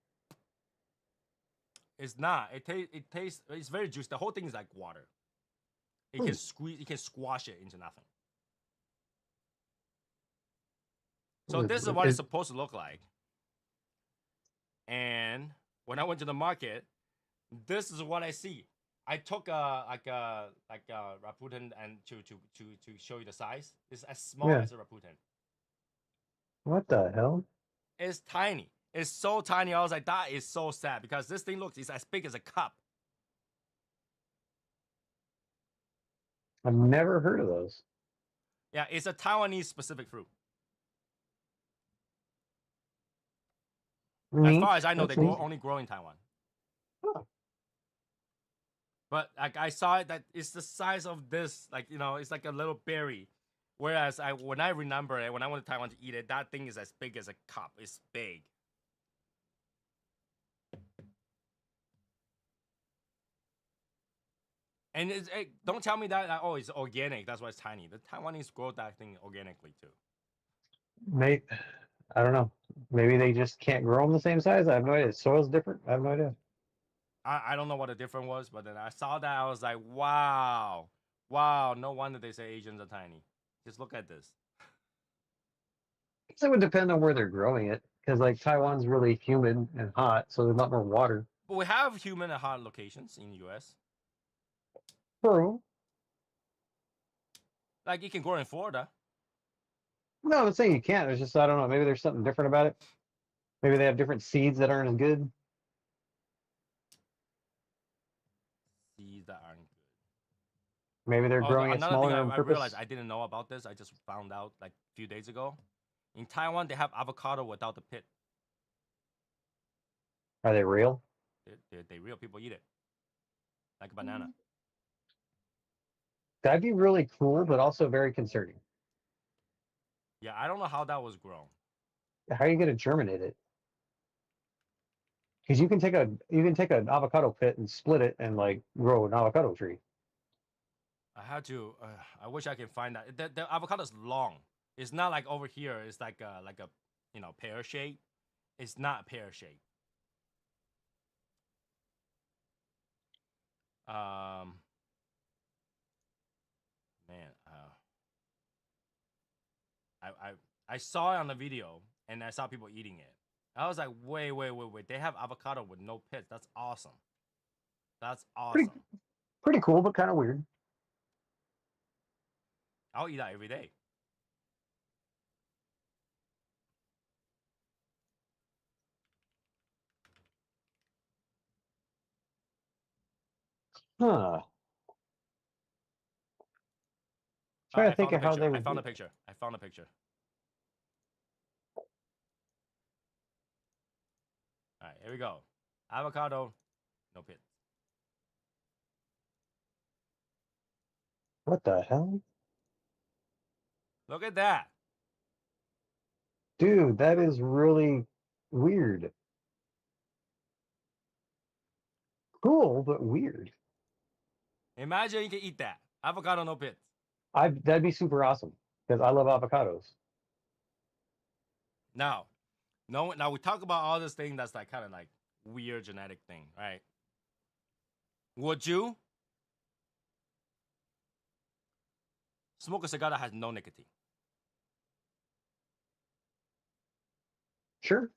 It's not. It tastes. It's very juicy. The whole thing is like water. It can squeeze. You can squash it into nothing. So this is what it's supposed to look like. And when I went to the market, this is what I see. I took like a Raputin and to show you the size. It's as small Yeah. as a Raputin. What the hell? It's tiny. It's so tiny. I was like, that is so sad because this thing looks it's as big as a cup. I've never heard of those. Yeah, it's a Taiwanese specific fruit. As Neat. far as I know, That's they neat. only grow in Taiwan. Huh. But like I saw it that it's the size of this, like it's like a little berry. Whereas when I remember it, when I went to Taiwan to eat it, that thing is as big as a cup. It's big. And don't tell me that oh it's organic. That's why it's tiny. The Taiwanese grow that thing organically too. Mate, I don't know. Maybe they just can't grow them the same size. I have no idea. Soil's different. I have no idea. I don't know what the difference was, but then I saw that I was like, wow, wow. No wonder they say Asians are tiny. Just look at this. Guess it would depend on where they're growing it, because like Taiwan's really humid and hot, so there's not more water. But we have human and hot locations in the U.S. True. Like you can grow in Florida. No, I'm not saying you can't. It's just I don't know. Maybe there's something different about it. Maybe they have different seeds that aren't as good. Seeds that aren't good. Maybe they're growing it Another thing smaller on I purpose. realized I didn't know about this. I just found out like a few days ago. In Taiwan, they have avocado without the pit. Are they real? They real people eat it like a banana. That'd be really cool, but also very concerning. Yeah, I don't know how that was grown. How are you going to germinate it? Because you can take an avocado pit and split it and like grow an avocado tree. I had to. I wish I can find that. The avocado is long. It's not like over here. It's like a pear shape. It's not pear shape. Man, I saw it on the video and I saw people eating it. I was like, wait. They have avocado with no pits. That's awesome. That's Pretty awesome. pretty cool, but kind of weird. I'll eat that every day. Huh. Trying to I think found a of how picture. they I would found do a it. picture. I found a picture. All right, here we go. Avocado, no pits. What the hell? Look at that. Dude, that is really weird. Cool, but weird. Imagine you can eat that. Avocado, no pits. That'd be super awesome because I love avocados. Now, no. Now we talk about all this thing that's like kind of like weird genetic thing, right? Would you smoke a cigar that has no nicotine? Sure.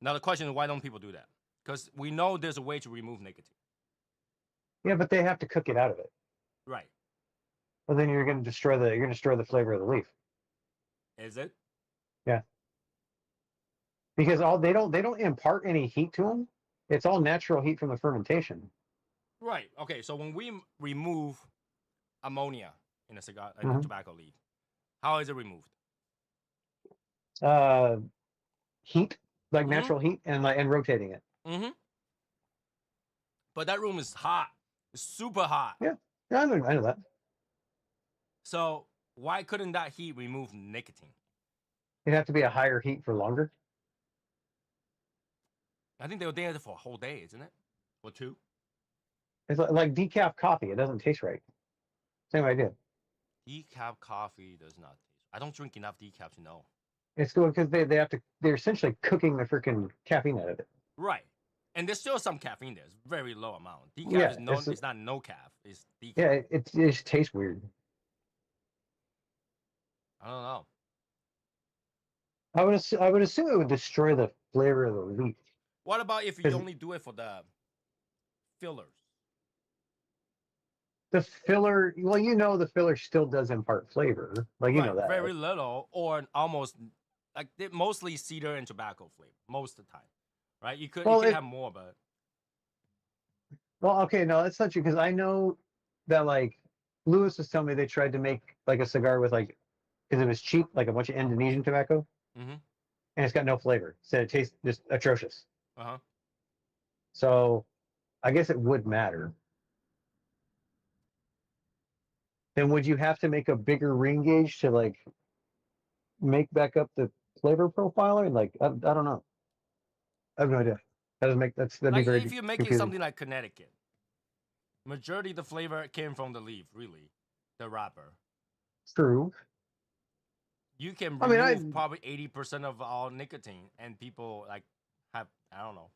Now the question is, why don't people do that? Because we know there's a way to remove nicotine. Yeah, but they have to cook it out of it. Right. Well, then you're going to destroy the flavor of the leaf. Is it? Yeah. Because they don't impart any heat to them. It's all natural heat from the fermentation. Right. Okay. So when we remove ammonia in a cigar, in a Mhm. tobacco leaf, how is it removed? Uh, Heat, like Mm-hmm. natural heat, and rotating it. Mm-hmm. But that room is hot. It's super hot. Yeah, I know that. So why couldn't that heat remove nicotine? It'd have to be a higher heat for longer. I think they were there for a whole day, isn't it? Or two? It's like decaf coffee. It doesn't taste right. Same idea. Decaf coffee does not taste. I don't drink enough decaf to know. It's good because they're essentially cooking the freaking caffeine out of it. Right. And there's still some caffeine there. It's very low amount. Decaf Yeah, is it's not no calf. It's decaf. Yeah, it just tastes weird. I don't know. I would assume it would destroy the flavor of the leaf. What about if you only do it for the fillers? The filler, well, the filler still does impart flavor. Like, you Right, know that. very little, or almost like mostly cedar and tobacco flavor most of the time. Right, you Well, could have more, but okay, no, that's not true because I know that like Lewis was telling me they tried to make like a cigar with like because it was cheap, like a bunch of Indonesian tobacco, mm-hmm. and it's got no flavor. So it tastes just atrocious. Uh-huh. So I guess it would matter. Then would you have to make a bigger ring gauge to like make back up the flavor profile? Or like I don't know. I have no idea. That'd be Like very if you're making confusing. something like Connecticut, majority of the flavor came from the leaf, really, the wrapper. True. You can I mean, remove probably 80% of all nicotine, and people like have I don't know.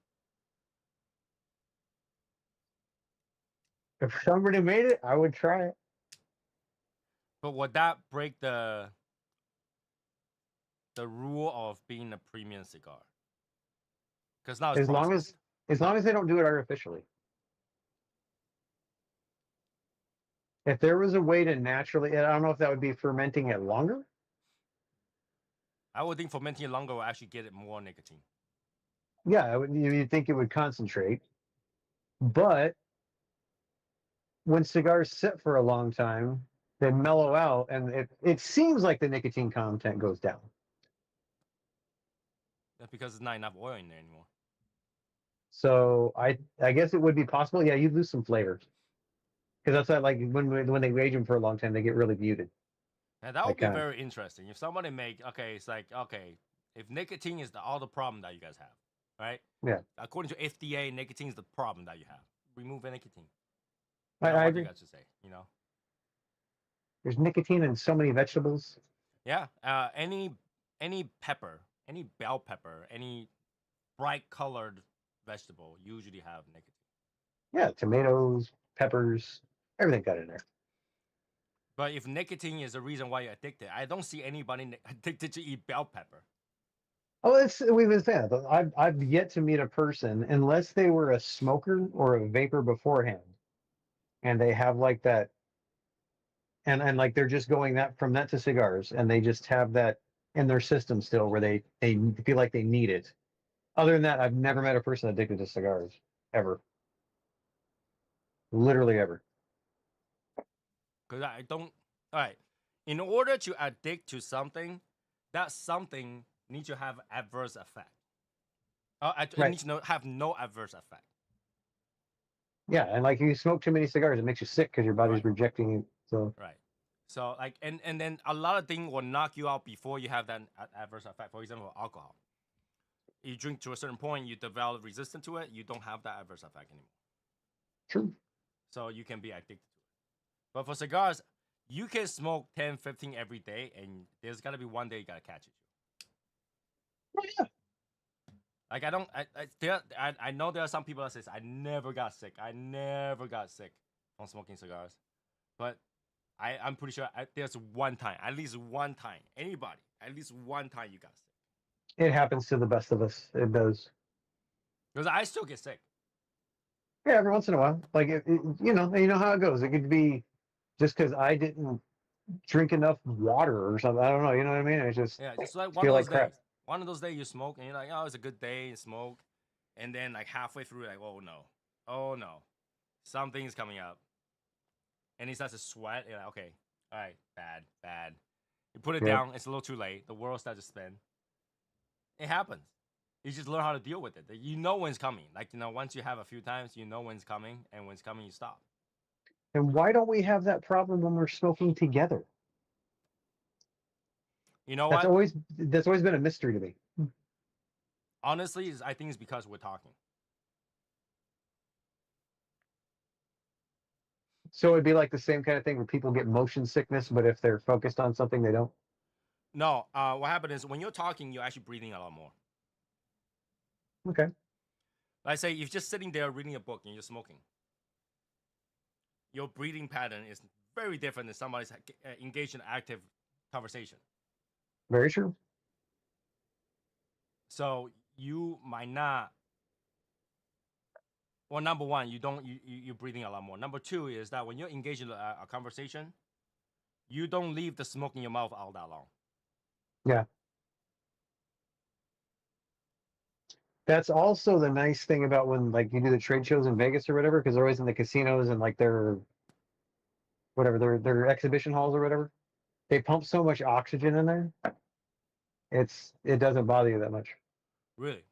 if somebody made it, I would try it. But would that break the rule of being a premium cigar? Because now it's As long processed. as they don't do it artificially. If there was a way to naturally, I don't know if that would be fermenting it longer. I would think fermenting it longer will actually get it more nicotine. Yeah, you'd think it would concentrate, but when cigars sit for a long time, they mellow out, and it seems like the nicotine content goes down. That's because there's not enough oil in there anymore. So I guess it would be possible. Yeah, you'd lose some flavor because that's why like when they age them for a long time, they get really muted. Now that would Like be kind of very interesting. If somebody make it's like if nicotine is all the problem that you guys have, right? yeah. According to FDA, nicotine is the problem that you have. Remove nicotine. I, Not I what you agree. guys should say, you know? There's nicotine in so many vegetables. Yeah. Any pepper, any bell pepper, any bright colored vegetable usually have nicotine. Yeah, tomatoes, peppers, everything got in there. But if nicotine is the reason why you're addicted, I don't see anybody addicted to eat bell pepper. Oh, we've been saying that. I've yet to meet a person unless they were a smoker or a vapor beforehand, and they have like that, and like they're just going that from that to cigars, and they just have that in their system still, where they feel like they need it. Other than that, I've never met a person addicted to cigars ever, literally ever. Because I don't. All right. In order to addict to something, that something needs to have adverse effect. It Right. needs to have no adverse effect. Yeah, and like you smoke too many cigars, it makes you sick because your body's Right. rejecting it. So Right. So like, and then a lot of things will knock you out before you have that adverse effect. For example, alcohol. You drink to a certain point, you develop resistance to it. You don't have that adverse effect anymore. true. So you can be addicted to it. But for cigars, you can smoke 10, 15 every day, and there's gotta be one day you gotta catch it. Oh, yeah. Like I know there are some people that says I never got sick. I never got sick from smoking cigars, but I'm pretty sure there's one time, at least one time, anybody, at least one time you got sick. It happens to the best of us. It does. Because I still get sick. Yeah, every once in a while. Like you know how it goes. It could be just because I didn't drink enough water or something. I don't know. You know what I mean? It's just Yeah, just like one feel of like those days. crap. One of those days you smoke and you're like, oh, it's a good day, you smoke, and then like halfway through, like, oh no, something's coming up, and he starts to sweat. You're like, okay, all right, bad. You put it Yep. down. It's a little too late. The world starts to spin. It happens. You just learn how to deal with it. You know when it's coming. Like once you have a few times, you know when it's coming, and when it's coming, you stop. And why don't we have that problem when we're smoking together? You know That's what? always that's always been a mystery to me. Honestly, I think it's because we're talking. So it'd be like the same kind of thing where people get motion sickness, but if they're focused on something, they don't. No, what happened is when you're talking, you're actually breathing a lot more. Okay. Like say, if you're just sitting there reading a book and you're smoking, your breathing pattern is very different than somebody's engaged in active conversation. Very true. So you might not. Well, number one, you don't you're breathing a lot more. Number two is that when you're engaged in a conversation, you don't leave the smoke in your mouth all that long. Yeah. That's also the nice thing about when like you do the trade shows in Vegas or whatever, because they're always in the casinos and like their whatever their exhibition halls or whatever. They pump so much oxygen in there. It doesn't bother you that much. Really,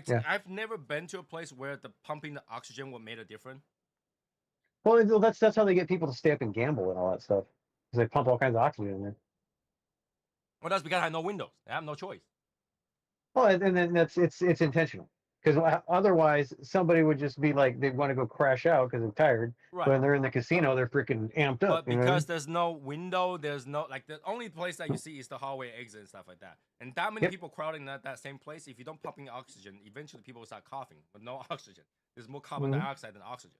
Yeah. I've never been to a place where the pumping the oxygen would made a difference. Well, that's how they get people to stay up and gamble and all that stuff. Because they pump all kinds of oxygen in there. Well, that's because I have no windows. I have no choice. Well, and then it's intentional. Because otherwise, somebody would just be like they want to go crash out because they're tired. Right. When they're in the casino, they're freaking amped up. But You know what I because mean? there's no window, there's no like the only place that you see is the hallway exit and stuff like that. And that many Yep. people crowding that same place, if you don't pump in oxygen, eventually people will start coughing with no oxygen. There's more carbon Mhm. dioxide than oxygen.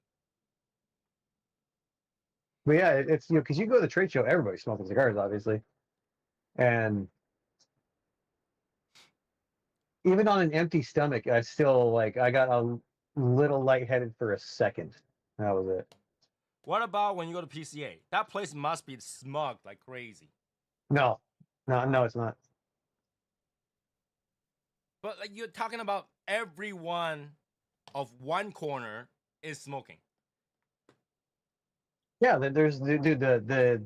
But yeah, it's because you go to the trade show, everybody's smoking cigars, obviously, and even on an empty stomach, I still like I got a little lightheaded for a second. That was it. What about when you go to PCA? That place must be smug like crazy. No, no, it's not. But like you're talking about everyone of one corner is smoking. Yeah, there's the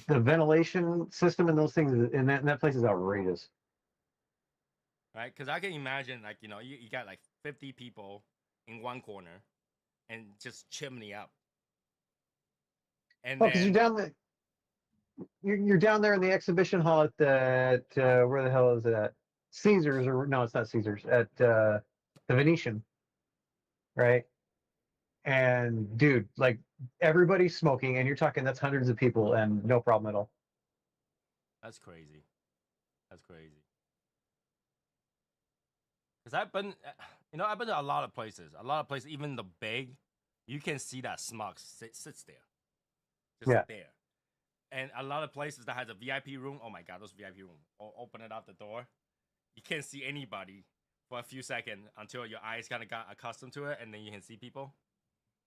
ventilation system and those things in that place is outrageous. Right? Because I can imagine, like, you got like 50 people in one corner and just chimney up. And Well, because then, you're down there in the exhibition hall at where the hell is it at? Caesars or no, it's not Caesars at the Venetian, right? And dude, like everybody's smoking, and you're talking that's hundreds of people, and no problem at all. that's crazy. That's crazy. Because I've been to a lot of places. A lot of places, even the big, you can see that smog sits there. Just Yeah. there. And a lot of places that has a VIP room, oh my God, those VIP rooms, open it up the door. You can't see anybody for a few seconds until your eyes kind of got accustomed to it, and then you can see people.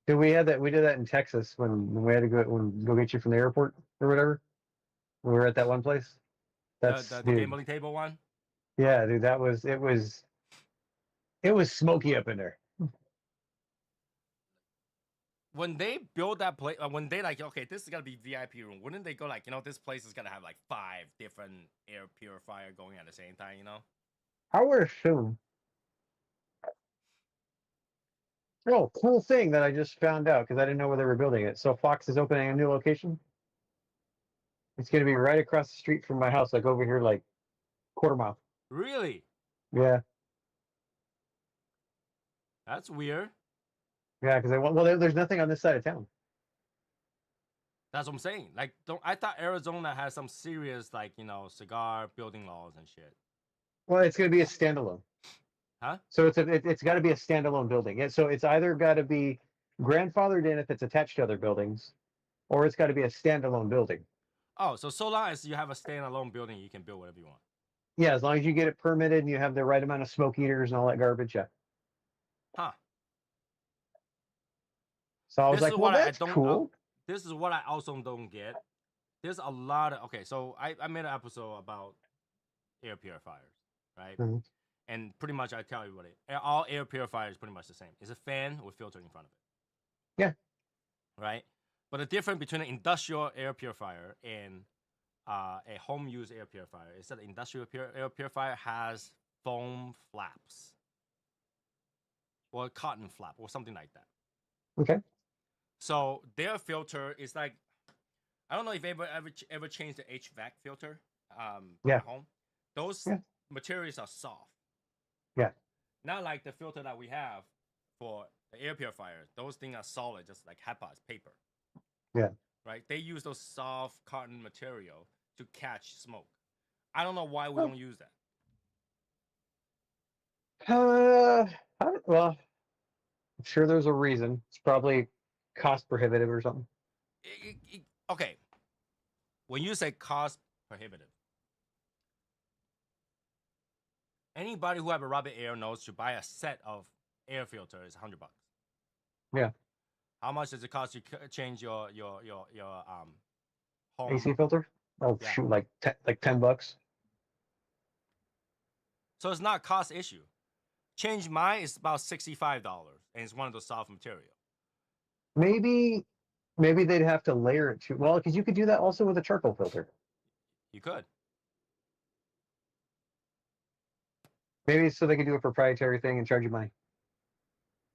Dude, we had that. We did that in Texas when we had to go get you from the airport or whatever. We were at that one place. The, That's the, the dude. gambling table one. Yeah, dude. It was smoky up in there. When they build that place, when they like, okay, this is gonna be VIP room, wouldn't they go like, this place is gonna have like 5 different air purifier going at the same time? I would assume. Oh, cool thing that I just found out because I didn't know where they were building it. So Fox is opening a new location. It's going to be right across the street from my house, like over here, like quarter mile. Really? Yeah, That's weird. yeah. Because there's nothing on this side of town. That's what I'm saying. Like, I thought Arizona has some serious like cigar building laws and shit. Well, it's going to be a standalone. Huh? So it's got to be a standalone building. So it's either got to be grandfathered in if it's attached to other buildings, or it's got to be a standalone building. Oh, so long as you have a standalone building, you can build whatever you want. Yeah, as long as you get it permitted and you have the right amount of smoke eaters and all that garbage. Yeah. Huh? So I was This like, is well, what I that's don't. cool. This is what I also don't get. There's a lot of So I made an episode about air purifiers, right? Mhm. And pretty much I tell you what all air purifiers pretty much the same. It's a fan with filter in front of it. Yeah. Right. But the difference between an industrial air purifier and a home use air purifier is that the industrial air purifier has foam flaps or cotton flap or something like that. Okay. So their filter is like, I don't know if you ever changed the HVAC filter Yeah. at home. Those Yeah. materials are soft. Yeah. Not like the filter that we have for the air purifier. Those things are solid, just like HEPA, paper. Yeah. Right? They use those soft cotton material to catch smoke. I don't know why we Oh. don't use that. Well, I'm sure there's a reason. It's probably cost prohibitive or something. Okay. When you say cost prohibitive, anybody who have a rabbit air knows to buy a set of air filter is $100. Yeah. How much does it cost you change your home? AC filter. Oh Yeah. shoot, like $10. So it's not a cost issue. Change mine is about $65, and it's one of those soft material. Maybe they'd have to layer it too well because you could do that also with a charcoal filter. You could. Maybe so they could do a proprietary thing and charge you money.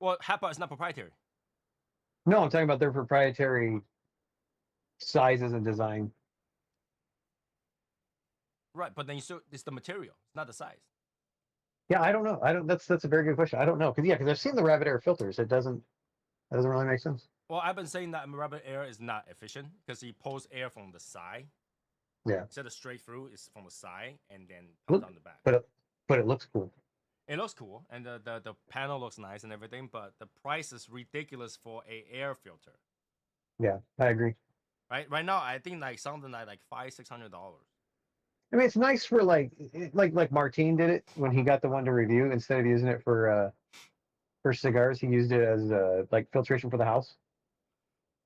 Well, HEPA is not proprietary. No, I'm talking about their proprietary sizes and design. Right, but then you still it's the material, it's not the size. Yeah, I don't know. I don't. That's a very good question. I don't know because I've seen the rabbit air filters. It doesn't really make sense. Well, I've been saying that rubber air is not efficient because he pulls air from the side. Yeah, Instead of straight through, it's from the side and then Look, down the back. but it looks cool. It looks cool, and the panel looks nice and everything, but the price is ridiculous for a air filter. Yeah, I agree. Right now, I think like something like $500-$600. I mean, it's nice for like Martine did it when he got the one to review. Instead of using it for cigars, he used it as like filtration for the house.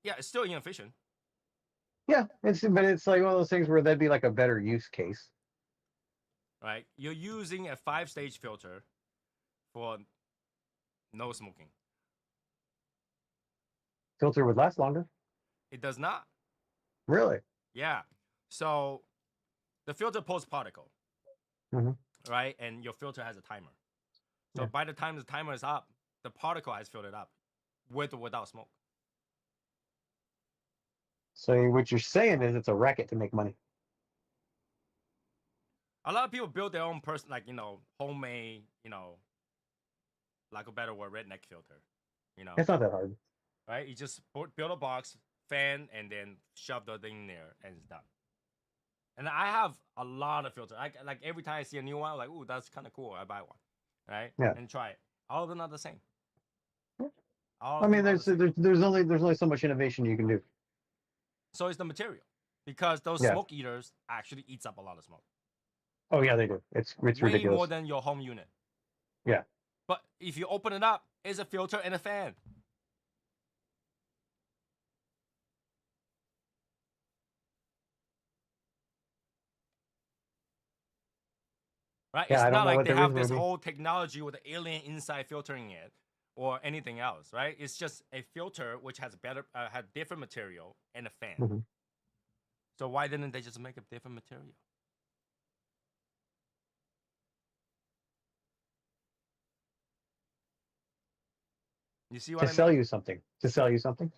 Yeah, it's still inefficient. Yeah, but it's like one of those things where that'd be like a better use case. Right, you're using a 5-stage filter for no smoking. Filter would last longer. It does not. Really? Yeah. So the filter pulls particle, Mhm. right? And your filter has a timer. So Yeah. by the time the timer is up, the particle has filled it up with or without smoke. So what you're saying is it's a racket to make money. A lot of people build their own like, homemade, like a better word, redneck filter, It's not that hard. right? You just build a box, fan, and then shove the thing in there, and it's done. And I have a lot of filters. Like every time I see a new one, I'm like, ooh, that's kind of cool. I buy one, right? Yeah. And try it. All of them are the same. I mean, there's only so much innovation you can do. So it's the material, because those Yeah. smoke eaters actually eats up a lot of smoke. Oh yeah, they do. It's Way ridiculous. more than your home unit. Yeah. But if you open it up, it's a filter and a fan. Right? Yeah, It's I don't not know like what they there have is, this maybe. whole technology with the alien inside filtering it or anything else, right? It's just a filter which has had different material and a fan. Mhm. So why didn't they just make a different material? You see what To I mean? sell you something. To sell you something.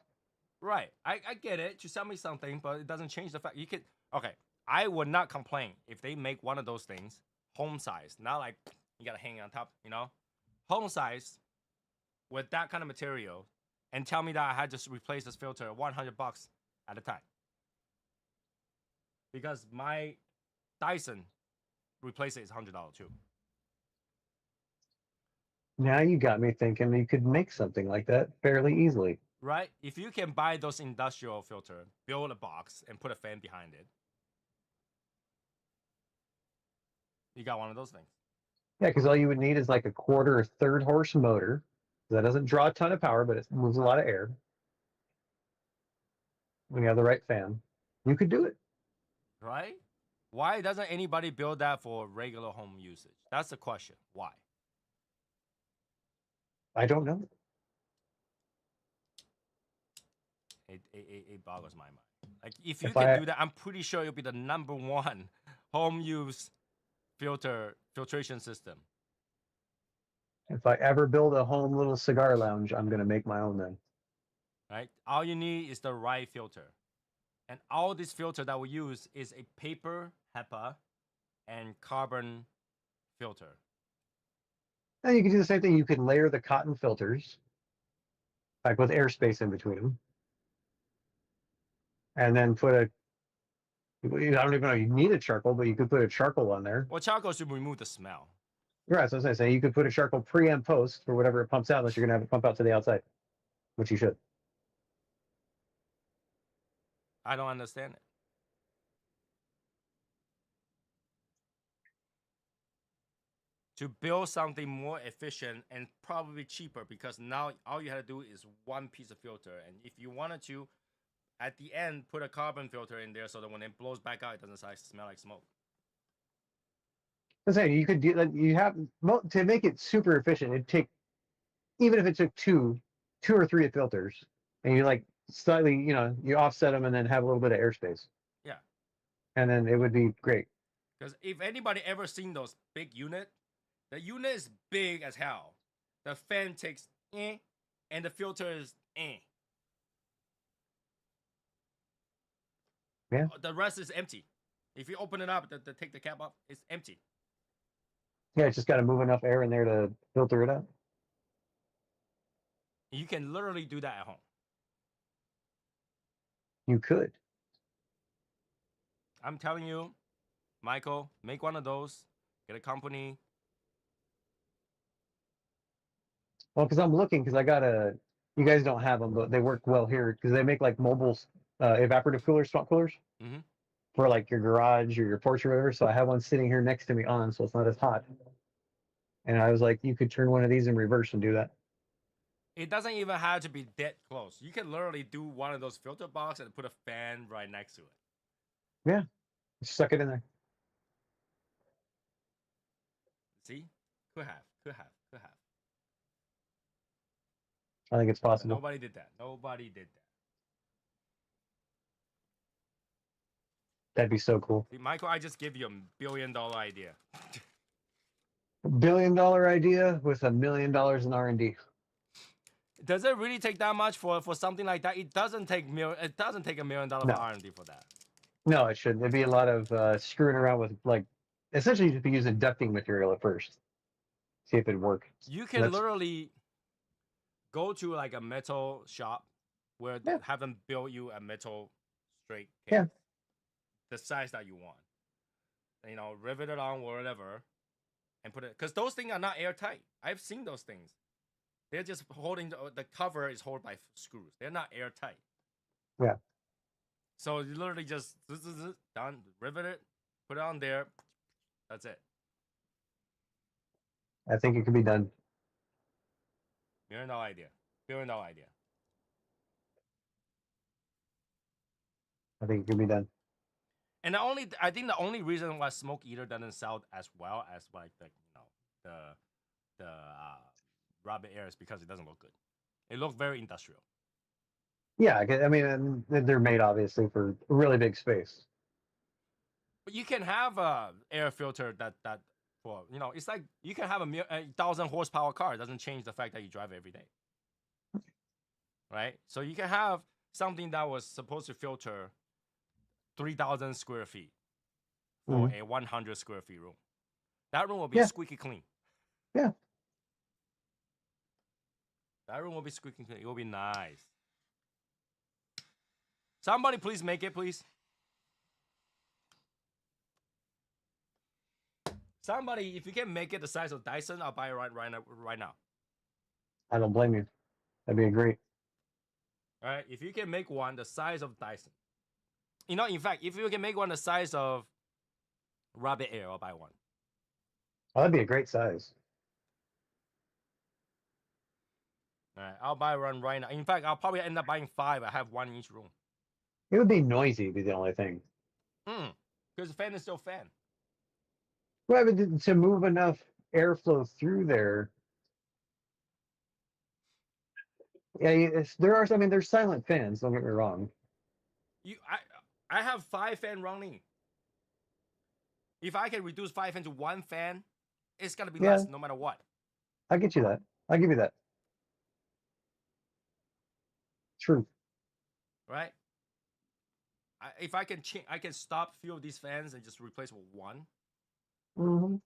Right. I get it. You sell me something, but it doesn't change the fact you could. Okay. I would not complain if they make one of those things home size, not like you gotta hang it on top, home size with that kind of material, and tell me that I had to replace this filter $100 at a time. Because my Dyson replace it is $100 too. Now you got me thinking you could make something like that fairly easily. Right? If you can buy those industrial filter, build a box, and put a fan behind it, you got one of those things. Yeah, because all you would need is like a quarter or third horse motor. That doesn't draw a ton of power, but it moves a lot of air. When you have the right fan, you could do it. Right? Why doesn't anybody build that for regular home usage? That's the question. Why? I don't know. It boggles my mind. Like if you If can I do that, I'm pretty sure it'll be the number one home use filtration system. if I ever build a home little cigar lounge, I'm gonna make my own then. Right? All you need is the right filter. And all this filter that we use is a paper HEPA and carbon filter. And you can do the same thing. You can layer the cotton filters, like with airspace in between them, and then put a. I don't even know you need a charcoal, but you could put a charcoal on there. Well, charcoal should remove the smell. Right. So I say you could put a charcoal pre and post for whatever it pumps out, unless you're gonna have it pump out to the outside, which you should. I don't understand it. to build something more efficient and probably cheaper, because now all you had to do is one piece of filter, and if you wanted to, at the end, put a carbon filter in there so that when it blows back out, it doesn't smell like smoke. I'm saying you could do that. You have to make it super efficient. It'd take, even if it took two or three filters, and you like slightly, you offset them and then have a little bit of airspace, Yeah, and then it would be great. because if anybody ever seen those big unit, the unit is big as hell. The fan takes and the filter is Yeah. The rest is empty. If you open it up, take the cap off, it's empty. Yeah, it's just got to move enough air in there to filter it out. You can literally do that at home. You could. I'm telling you, Michael, make one of those. Get a company. Well, because I'm looking, because I got a. You guys don't have them, but they work well here because they make like mobile evaporative coolers, swamp coolers, Mm-hmm. for like your garage or your porch or whatever. So I have one sitting here next to me on, so it's not as hot. And I was like, you could turn one of these in reverse and do that. It doesn't even have to be that close. You can literally do one of those filter boxes and put a fan right next to it. Yeah, just suck it in there. See? Could have. I think it's But possible. nobody did that. That'd be so cool. See, Michael, I just give you $1 billion idea. $1 billion idea with $1 million in R&D. Does it really take that much for something like that? It doesn't take $1 million No. for R&D for that. No, it shouldn't. It'd be a lot of screwing around with, like, essentially you'd be using ducting material at first. See if it'd work. You can literally go to like a metal shop where they have them build you a metal straight case. Yeah. The size that you want. Rivet it on or whatever and put it, because those things are not airtight. I've seen those things. They're just holding, the cover is held by screws. They're not airtight. Yeah. So you literally just done, rivet it, put it on there. That's it. I think it could be done. $1 million idea. $1 billion idea. I think it could be done. And I think the only reason why Smoke Eater doesn't sell as well as like the Rabbit Air is because it doesn't look good. It looks very industrial. Yeah, I mean, they're made obviously for a really big space. But you can have a air filter that for it's like you can have a 1,000 horsepower car. It doesn't change the fact that you drive it every day, right? So you can have something that was supposed to filter 3,000 square feet for a 100 square feet room. That room will be squeaky clean. Yeah. That room will be squeaky clean. It will be nice. Somebody please make it, please. Somebody, if you can make it the size of Dyson, I'll buy it right now. I don't blame you. That'd be great. All right, if you can make one the size of Dyson. In fact, if you can make one the size of Rabbit Air, I'll buy one. Oh, that'd be a great size. All right, I'll buy one right now. In fact, I'll probably end up buying 5. I have one in each room. It would be noisy, would be the only thing. Because the fan is still fan. Well, but to move enough airflow through there. Yeah, there's silent fans, don't get me wrong. I have 5 fan running. If I can reduce 5 fan to 1 fan, it's gonna be less no matter what. I get you that. I'll give you that. True. Right? If I can change, I can stop a few of these fans and just replace with one. Mm-hmm.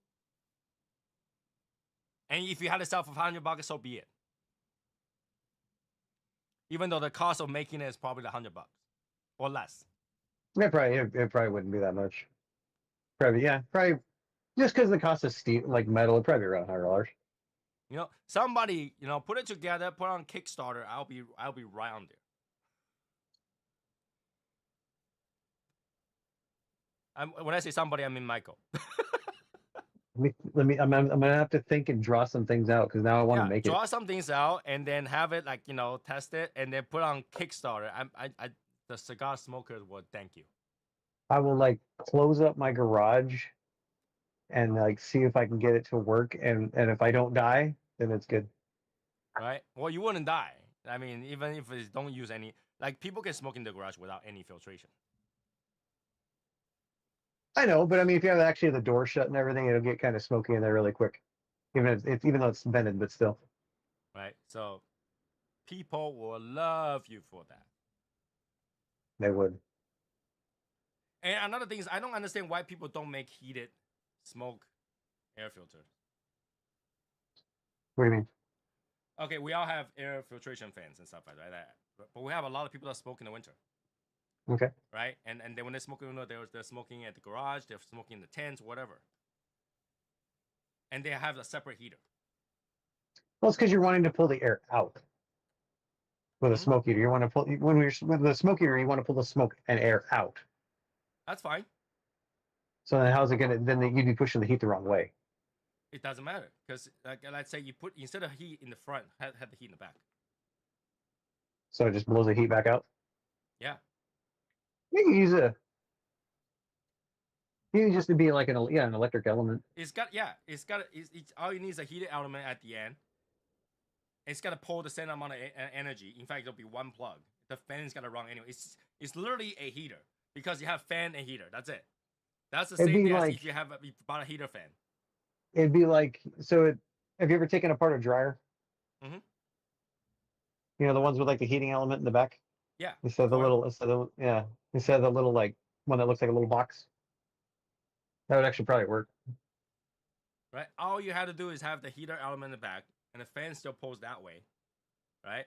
And if you had to sell for $500, so be it. Even though the cost of making it is probably $100 or less. It probably wouldn't be that much. Probably just because the cost of steel, like metal, it'd probably be around $100. Somebody, put it together, put it on Kickstarter. I'll be right on there. When I say somebody, I mean Michael. I'm gonna have to think and draw some things out because now I want to Yeah, make it. draw some things out and then have it like test it and then put on Kickstarter. The cigar smokers would thank you, I will like close up my garage and like see if I can get it to work, and if I don't die, then it's good. right? Well, you wouldn't die. I mean, even if it don't use any, like people can smoke in the garage without any filtration, I know, but I mean, if you have actually the door shut and everything, it'll get kind of smoky in there really quick. Even though it's vented, but still, right? So people will love you for that. they would. And another thing is, I don't understand why people don't make heated smoke air filters. What do you mean? Okay, we all have air filtration fans and stuff like that, but we have a lot of people that smoke in the winter, Okay. right? And then when they're smoking, they're smoking at the garage, they're smoking in the tents, whatever, and they have a separate heater. Well, it's because you're wanting to pull the air out with a Mhm. smoke heater. You want to pull when you're with the smoke heater, you want to pull the smoke and air out. That's fine. So then, how's it gonna? Then you'd be pushing the heat the wrong way. It doesn't matter because, like, let's say you put instead of heat in the front, have the heat in the back. So it just blows the heat back out. Yeah, You can use a. You can just be like an electric element. it's all you need is a heated element at the end. It's got to pull the same amount of energy. In fact, it'll be one plug. The fan's got to run anyway. It's literally a heater because you have fan and heater. That's it. That's the It'd same be thing as like if you bought a heater fan. it'd be like so. Have you ever taken apart a dryer? Mhm. You know the ones with like the heating element in the back. Yeah, Instead of the coil. little, instead of the little like one that looks like a little box. That would actually probably work. Right. All you have to do is have the heater element in the back, and the fan still pulls that way. Right.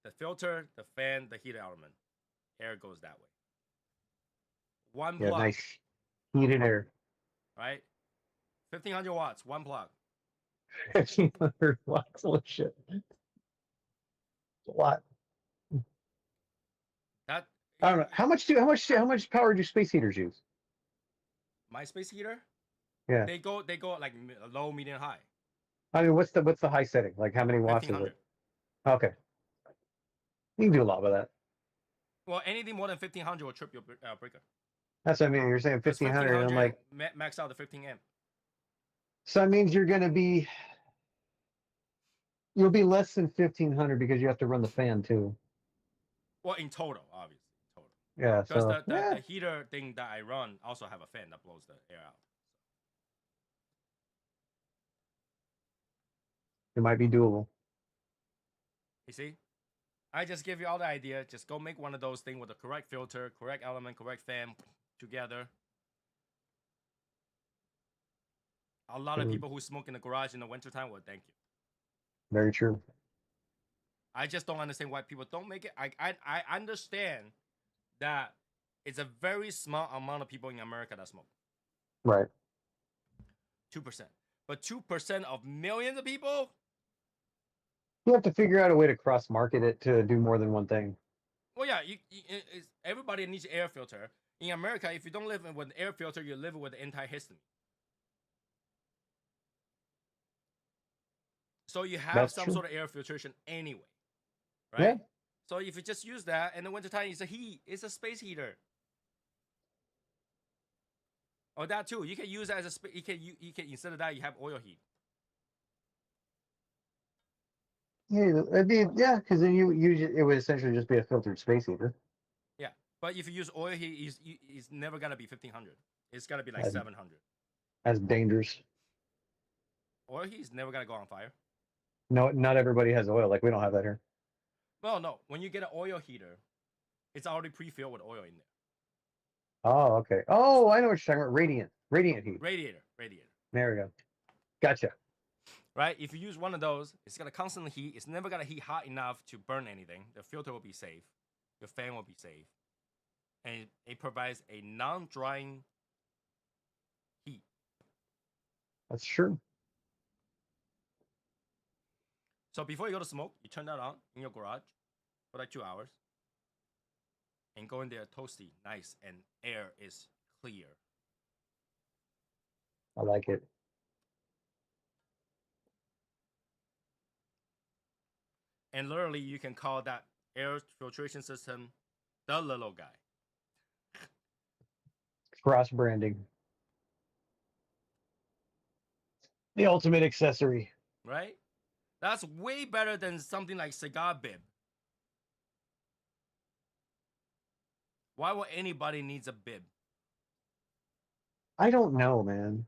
The filter, the fan, the heater element, air goes that way. One Yeah, plug. nice heated air. Right. 1500 watts. One plug. 1,500 watts. Holy shit. It's a lot. That I don't know. How much power do space heaters use? my space heater. Yeah. They go like low, medium, high. I mean, what's the high setting? Like how many watts is it? 1500. Okay. You can do a lot with that. Well, anything more than 1500 will trip your breaker. That's what I mean. You're saying Because 1,500, and I'm 1500 like, max out the 15 amp. so that means you'll be less than 1,500 because you have to run the fan too. Well, in total, obviously, total. Yeah. Because So yeah, the heater thing that I run also have a fan that blows the air out. it might be doable. You see, I just give you all the idea. Just go make one of those things with the correct filter, correct element, correct fan together. A lot of Mhm. people who smoke in the garage in the wintertime will thank you. Very true. I just don't understand why people don't make it. I understand that it's a very small amount of people in America that smoke. Right. 2%. But 2% of millions of people? You have to figure out a way to cross market it to do more than one thing. Well, yeah, everybody needs an air filter. In America, if you don't live with an air filter, you live with antihistamine. So you have That's some true. sort of air filtration anyway, right? Yeah. So if you just use that in the wintertime, it's a heat. It's a space heater. Or that too. You can use that as you can instead of that you have oil heat. Yeah, because then it would essentially just be a filtered space heater. Yeah, but if you use oil heat, it's never gonna be 1500. It's gotta be like As, 700. as dangerous. Oil heat is never gonna go on fire. No, not everybody has oil. Like we don't have that here. Well, no. When you get an oil heater, it's already pre-filled with oil in there. Oh, okay. Oh, I know what you're talking about. Radiant heat. Radiator. There we go. Gotcha. Right? If you use one of those, it's gonna constantly heat. It's never gonna heat hot enough to burn anything. The filter will be safe. Your fan will be safe, and it provides a non-drying heat. That's true. So before you go to smoke, you turn that on in your garage for like 2 hours, and go in there toasty, nice, and air is clear. I like it. And literally, you can call that air filtration system the little guy, Cross branding. The ultimate accessory. right? That's way better than something like cigar bib. Why would anybody needs a bib I don't know, man.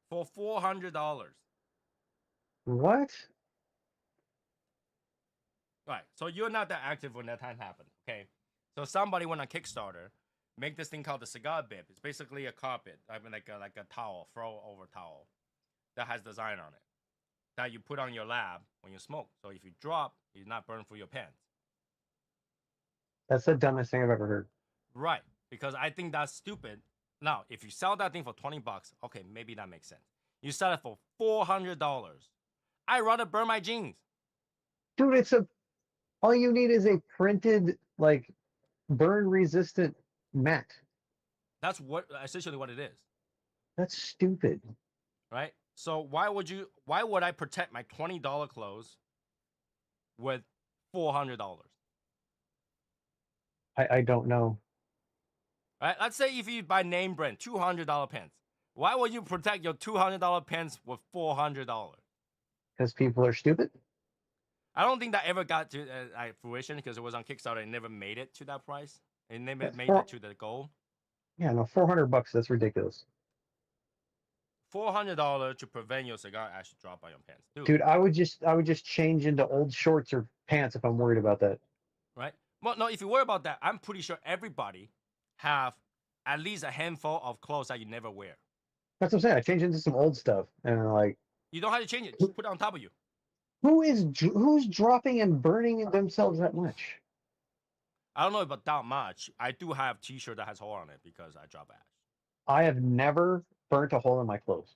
for $400? What? Right. So you're not that active when that time happened. Okay. So somebody went on Kickstarter, make this thing called the cigar bib. It's basically a carpet, I mean like a towel, throw over towel that has design on it that you put on your lab when you smoke. So if you drop, you're not burned through your pants. That's the dumbest thing I've ever heard. Right. Because I think that's stupid. Now, if you sell that thing for $20, okay, maybe that makes sense. You sell it for $400. I'd rather burn my jeans. Dude, it's a all you need is a printed like burn resistant mat. That's what essentially what it is. That's stupid. Right? So why would I protect my $20 clothes with $400? I don't know. Right? Let's say if you buy name brand $200 pants. Why would you protect your $200 pants with $400? Because people are stupid. I don't think that ever got to fruition because it was on Kickstarter and never made it to that price. It never made it to the goal. Yeah, no, $400. That's ridiculous. $400 to prevent your cigar ash to drop on your pants, Dude, I would just change into old shorts or pants if I'm worried about that. Right? Well, no, if you worry about that, I'm pretty sure everybody have at least a handful of clothes that you never wear. That's what I'm saying. I change into some old stuff, and like, you don't have to change it. Just put it on top of you. Who's dropping and burning themselves that much? I don't know about that much. I do have a T-shirt that has hole on it because I drop ash. I have never burnt a hole in my clothes.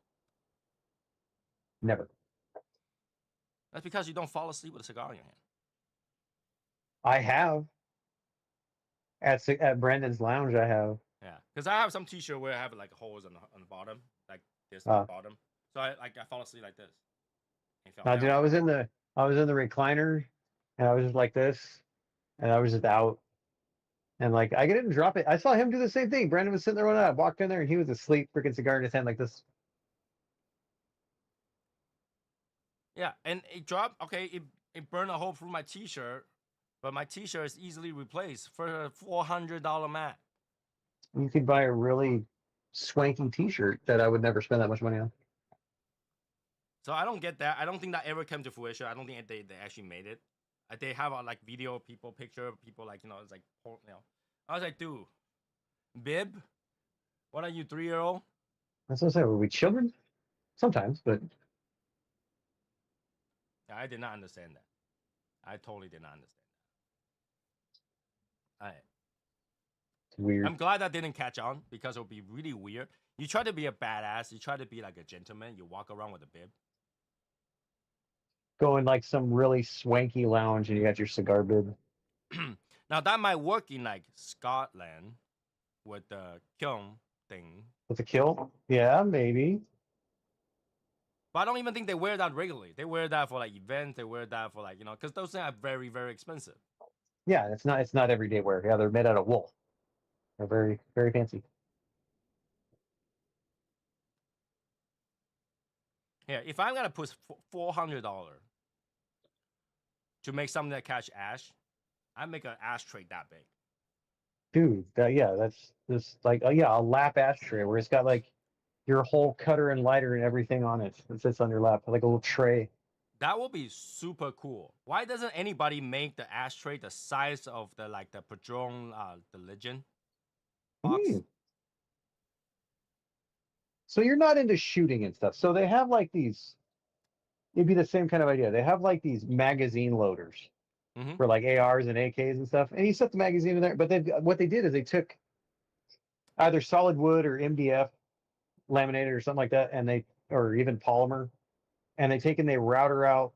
Never. That's because you don't fall asleep with a cigar in your hand. I have. At Brandon's Lounge, I have. Yeah, because I have some T-shirt where I have like holes on the bottom, like this on the bottom. So I fall asleep like this. No, dude, I was in the recliner, and I was just like this, and I was just out, and like I didn't drop it. I saw him do the same thing. Brandon was sitting there when I walked in there, and he was asleep, freaking cigar in his hand like this. Yeah, and it dropped. Okay, it burned a hole through my T-shirt, but my T-shirt is easily replaced for a $400 mat. You could buy a really swanky T-shirt that I would never spend that much money on. So I don't get that. I don't think that ever came to fruition. I don't think they actually made it. They have a like video people, picture people like it's like I was like, dude, bib, what are you 3-year-old? That's what I'm saying. Were we children? Sometimes, but yeah, I did not understand that. I totally did not understand that. It's weird. I'm glad that didn't catch on because it would be really weird. You try to be a badass. You try to be like a gentleman. You walk around with a bib. Go in like some really swanky lounge and you got your cigar bib. Now that might work in like Scotland with the kiln thing. With the kill? Yeah, maybe. But I don't even think they wear that regularly. They wear that for like events. They wear that for like because those things are very, very expensive. Yeah, it's not everyday wear. Yeah, they're made out of wool. They're very, very fancy. Yeah, if I'm gonna put $400 to make something that catch ash, I make an ashtray that big. Dude, that's this like a lap ashtray where it's got like your whole cutter and lighter and everything on it. It sits on your lap like a little tray. That would be super cool. Why doesn't anybody make the ashtray the size of the Padron the Legend box? So you're not into shooting and stuff. So they have like these. It'd be the same kind of idea. They have like these magazine loaders for like ARs and AKs and stuff. And you set the magazine in there. But what they did is they took either solid wood or MDF laminated or something like that, or even polymer, and they router out.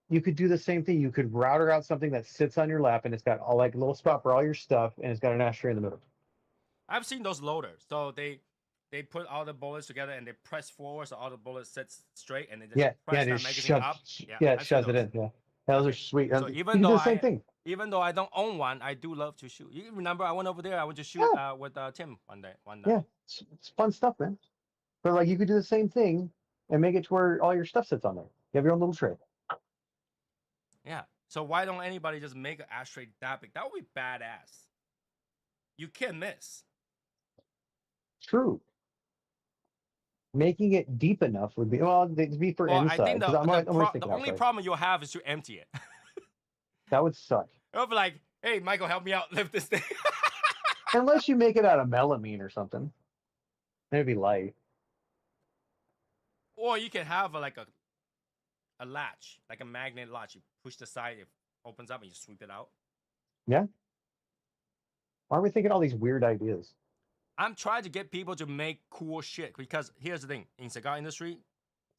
You could do the same thing. You could router out something that sits on your lap and it's got all like a little spot for all your stuff and it's got an ashtray in the middle. I've seen those loaders. So they put all the bullets together and they press forward so all the bullets sit straight and they just press that magazine up. Yeah, it shoves it in. Yeah. Yeah, those are Okay. sweet. So You can do the same thing. even though I don't own one, I do love to shoot. You remember I went over there. I went to shoot Yeah, with Tim one day, one yeah, night. it's fun stuff, man. But like, you could do the same thing and make it to where all your stuff sits on there. You have your own little tray. Yeah. So why don't anybody just make an ashtray that big? That would be badass. You can't miss. True. Making it deep enough would be well. It'd be for Well, I inside think because I'm always the thinking only outside. problem you'll have is to empty it. That would suck. It'll be like, hey, Michael, help me out, lift this thing. Unless you make it out of melamine or something. Then it'd be light. Or you can have a latch, like a magnet latch. You push the side, it opens up, and you sweep it out. Yeah. Why are we thinking all these weird ideas? I'm trying to get people to make cool shit because here's the thing: in cigar industry,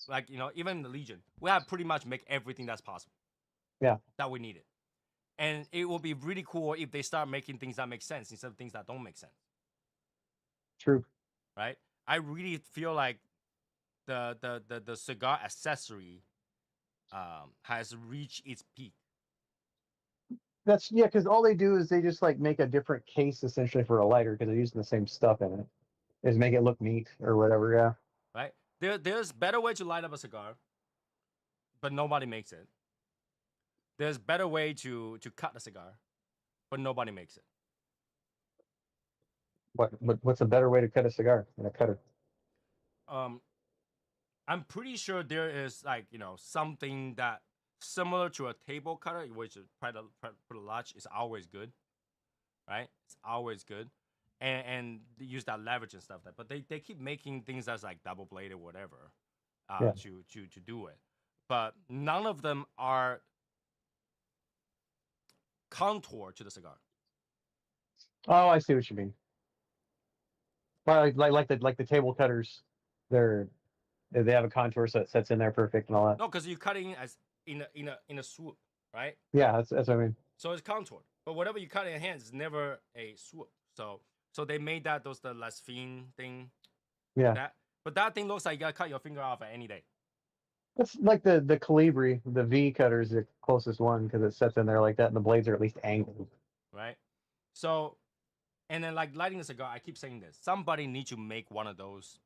like even in the Legion, we have pretty much make everything that's possible. Yeah. That we needed, and it will be really cool if they start making things that make sense instead of things that don't make sense. True. Right? I really feel like the cigar accessory has reached its peak. That's yeah, because all they do is they just like make a different case essentially for a lighter because they're using the same stuff in it. Is make it look neat or whatever. Yeah. Right? There's better way to light up a cigar, but nobody makes it. There's better way to cut a cigar, but nobody makes it. What's a better way to cut a cigar than a cutter? Um, I'm pretty sure there is like something that similar to a table cutter, which is pretty large, is always good, right? It's always good, and they use that leverage and stuff. But they keep making things that's like double bladed, whatever, Yeah. to do it. But none of them are contour to the cigar. Oh, I see what you mean. Well, like the table cutters, they're they have a contour so it sets in there perfect and all that. No, because you're cutting as in a swoop, right? Yeah, that's what I mean. So it's contoured. But whatever you cut in your hands is never a swoop. So they made those the less fiend thing. Yeah. But that thing looks like you gotta cut your finger off at any day. It's like the Calibri, the V cutter is the closest one because it sets in there like that, and the blades are at least angled. Right? So and then like lighting a cigar, I keep saying this. Somebody needs to make one of those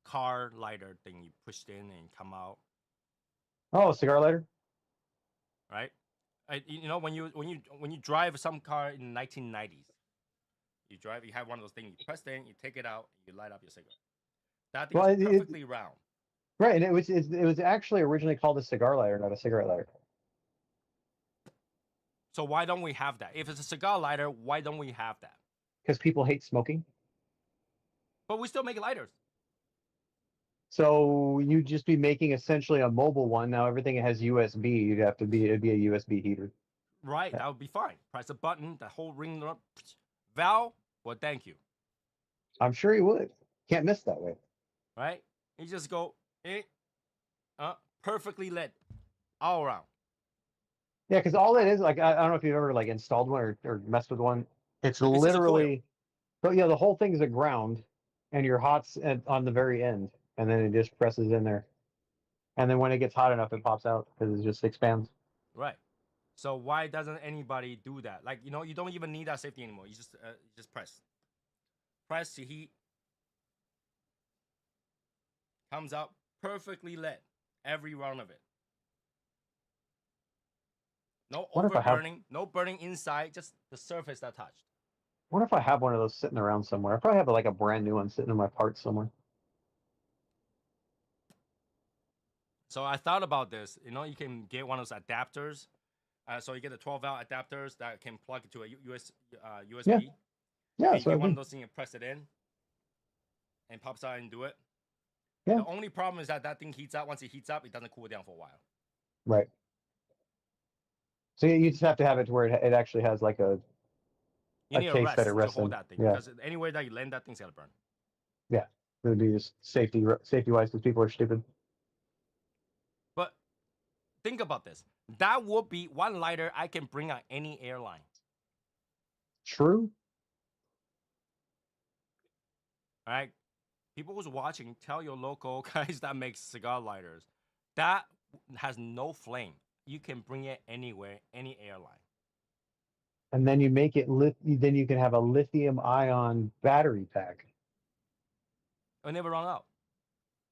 car lighter thing you pushed in and come out. Oh, a cigar lighter? Right? When you drive some car in the 1990s, you have one of those things, you press it in, you take it out, you light up your cigarette. That thing Well, is perfectly round. right, and it was actually originally called a cigar lighter, not a cigarette lighter. So why don't we have that? If it's a cigar lighter, why don't we have that? Because people hate smoking. But we still make lighters. So you'd just be making essentially a mobile one. Now everything has USB. It'd be a USB heater. Right, that would be fine. Press a button, the whole ring up. Val, well, thank you. I'm sure you would. Can't miss that way. Right? You just go, perfectly lit all around. Yeah, because all it is, like, I don't know if you've ever like installed one or messed with one. It's just a coil. literally, but yeah, the whole thing is a ground, and your hot's on the very end, and then it just presses in there, and then when it gets hot enough, it pops out because it just expands. Right. So why doesn't anybody do that? Like you don't even need that safety anymore. You just press to heat, comes out perfectly lit every round of it. No What if I have- overburning, no burning inside, just the surface that touched. What if I have one of those sitting around somewhere? I probably have like a brand new one sitting in my parts somewhere. So I thought about this. You can get one of those adapters. So you get the 12-volt adapters that can plug into a USB. Yeah, And that's you what I get one mean. of those things and press it in, and pops out and do it. Yeah. The only problem is that thing heats up. Once it heats up, it doesn't cool down for a while. Right. So you just have to have it to where it actually has like You a need a case rest that it to rests hold in. that thing Yeah. because anywhere that you land that thing's gonna burn. Yeah, it would be just safety wise because people are stupid. But think about this. That would be one lighter I can bring on any airline. True. All right, people who's watching, tell your local guys that make cigar lighters that has no flame. you can bring it anywhere, any airline. And then you make it then you can have a lithium ion battery pack. It'll never run out.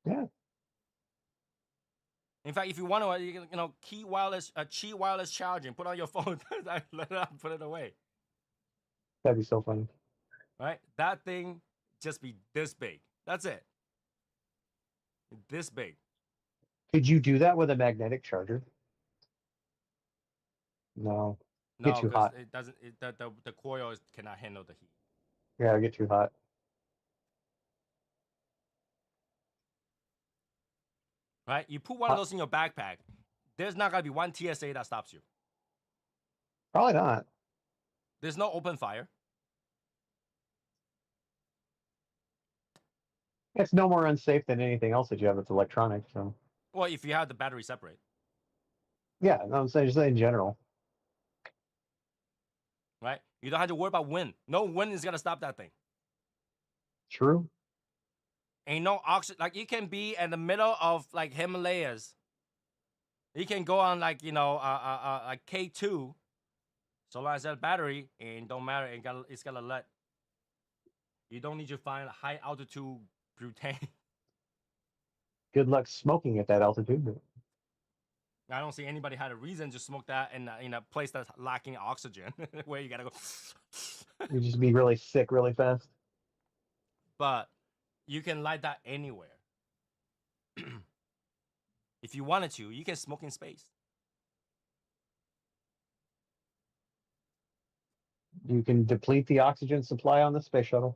Yeah, In fact, if you want to, you can, Qi wireless charging, put on your phone, let it out, put it away. that'd be so funny. Right? That thing just be this big. That's it. This big. Could you do that with a magnetic charger? No. Get No, too because hot. it doesn't. The coil cannot handle the heat. Yeah, it'll get too hot. Right? You put one of those in your backpack. There's not gonna be one TSA that stops you. Probably not. There's no open fire. It's no more unsafe than anything else that you have that's electronic. So Well, if you have the battery separate. yeah, no, I'm saying just in general. Right? You don't have to worry about wind. No wind is gonna stop that thing. True. Ain't no oxygen. Like you can be in the middle of like Himalayas. You can go on like like K2. So long as that battery and don't matter. It's gonna let. You don't need to find high altitude butane. Good luck smoking at that altitude. I don't see anybody had a reason to smoke that in a place that's lacking oxygen, where you gotta go. You just be really sick really fast. But you can light that anywhere. If you wanted to, you can smoke in space. You can deplete the oxygen supply on the space shuttle.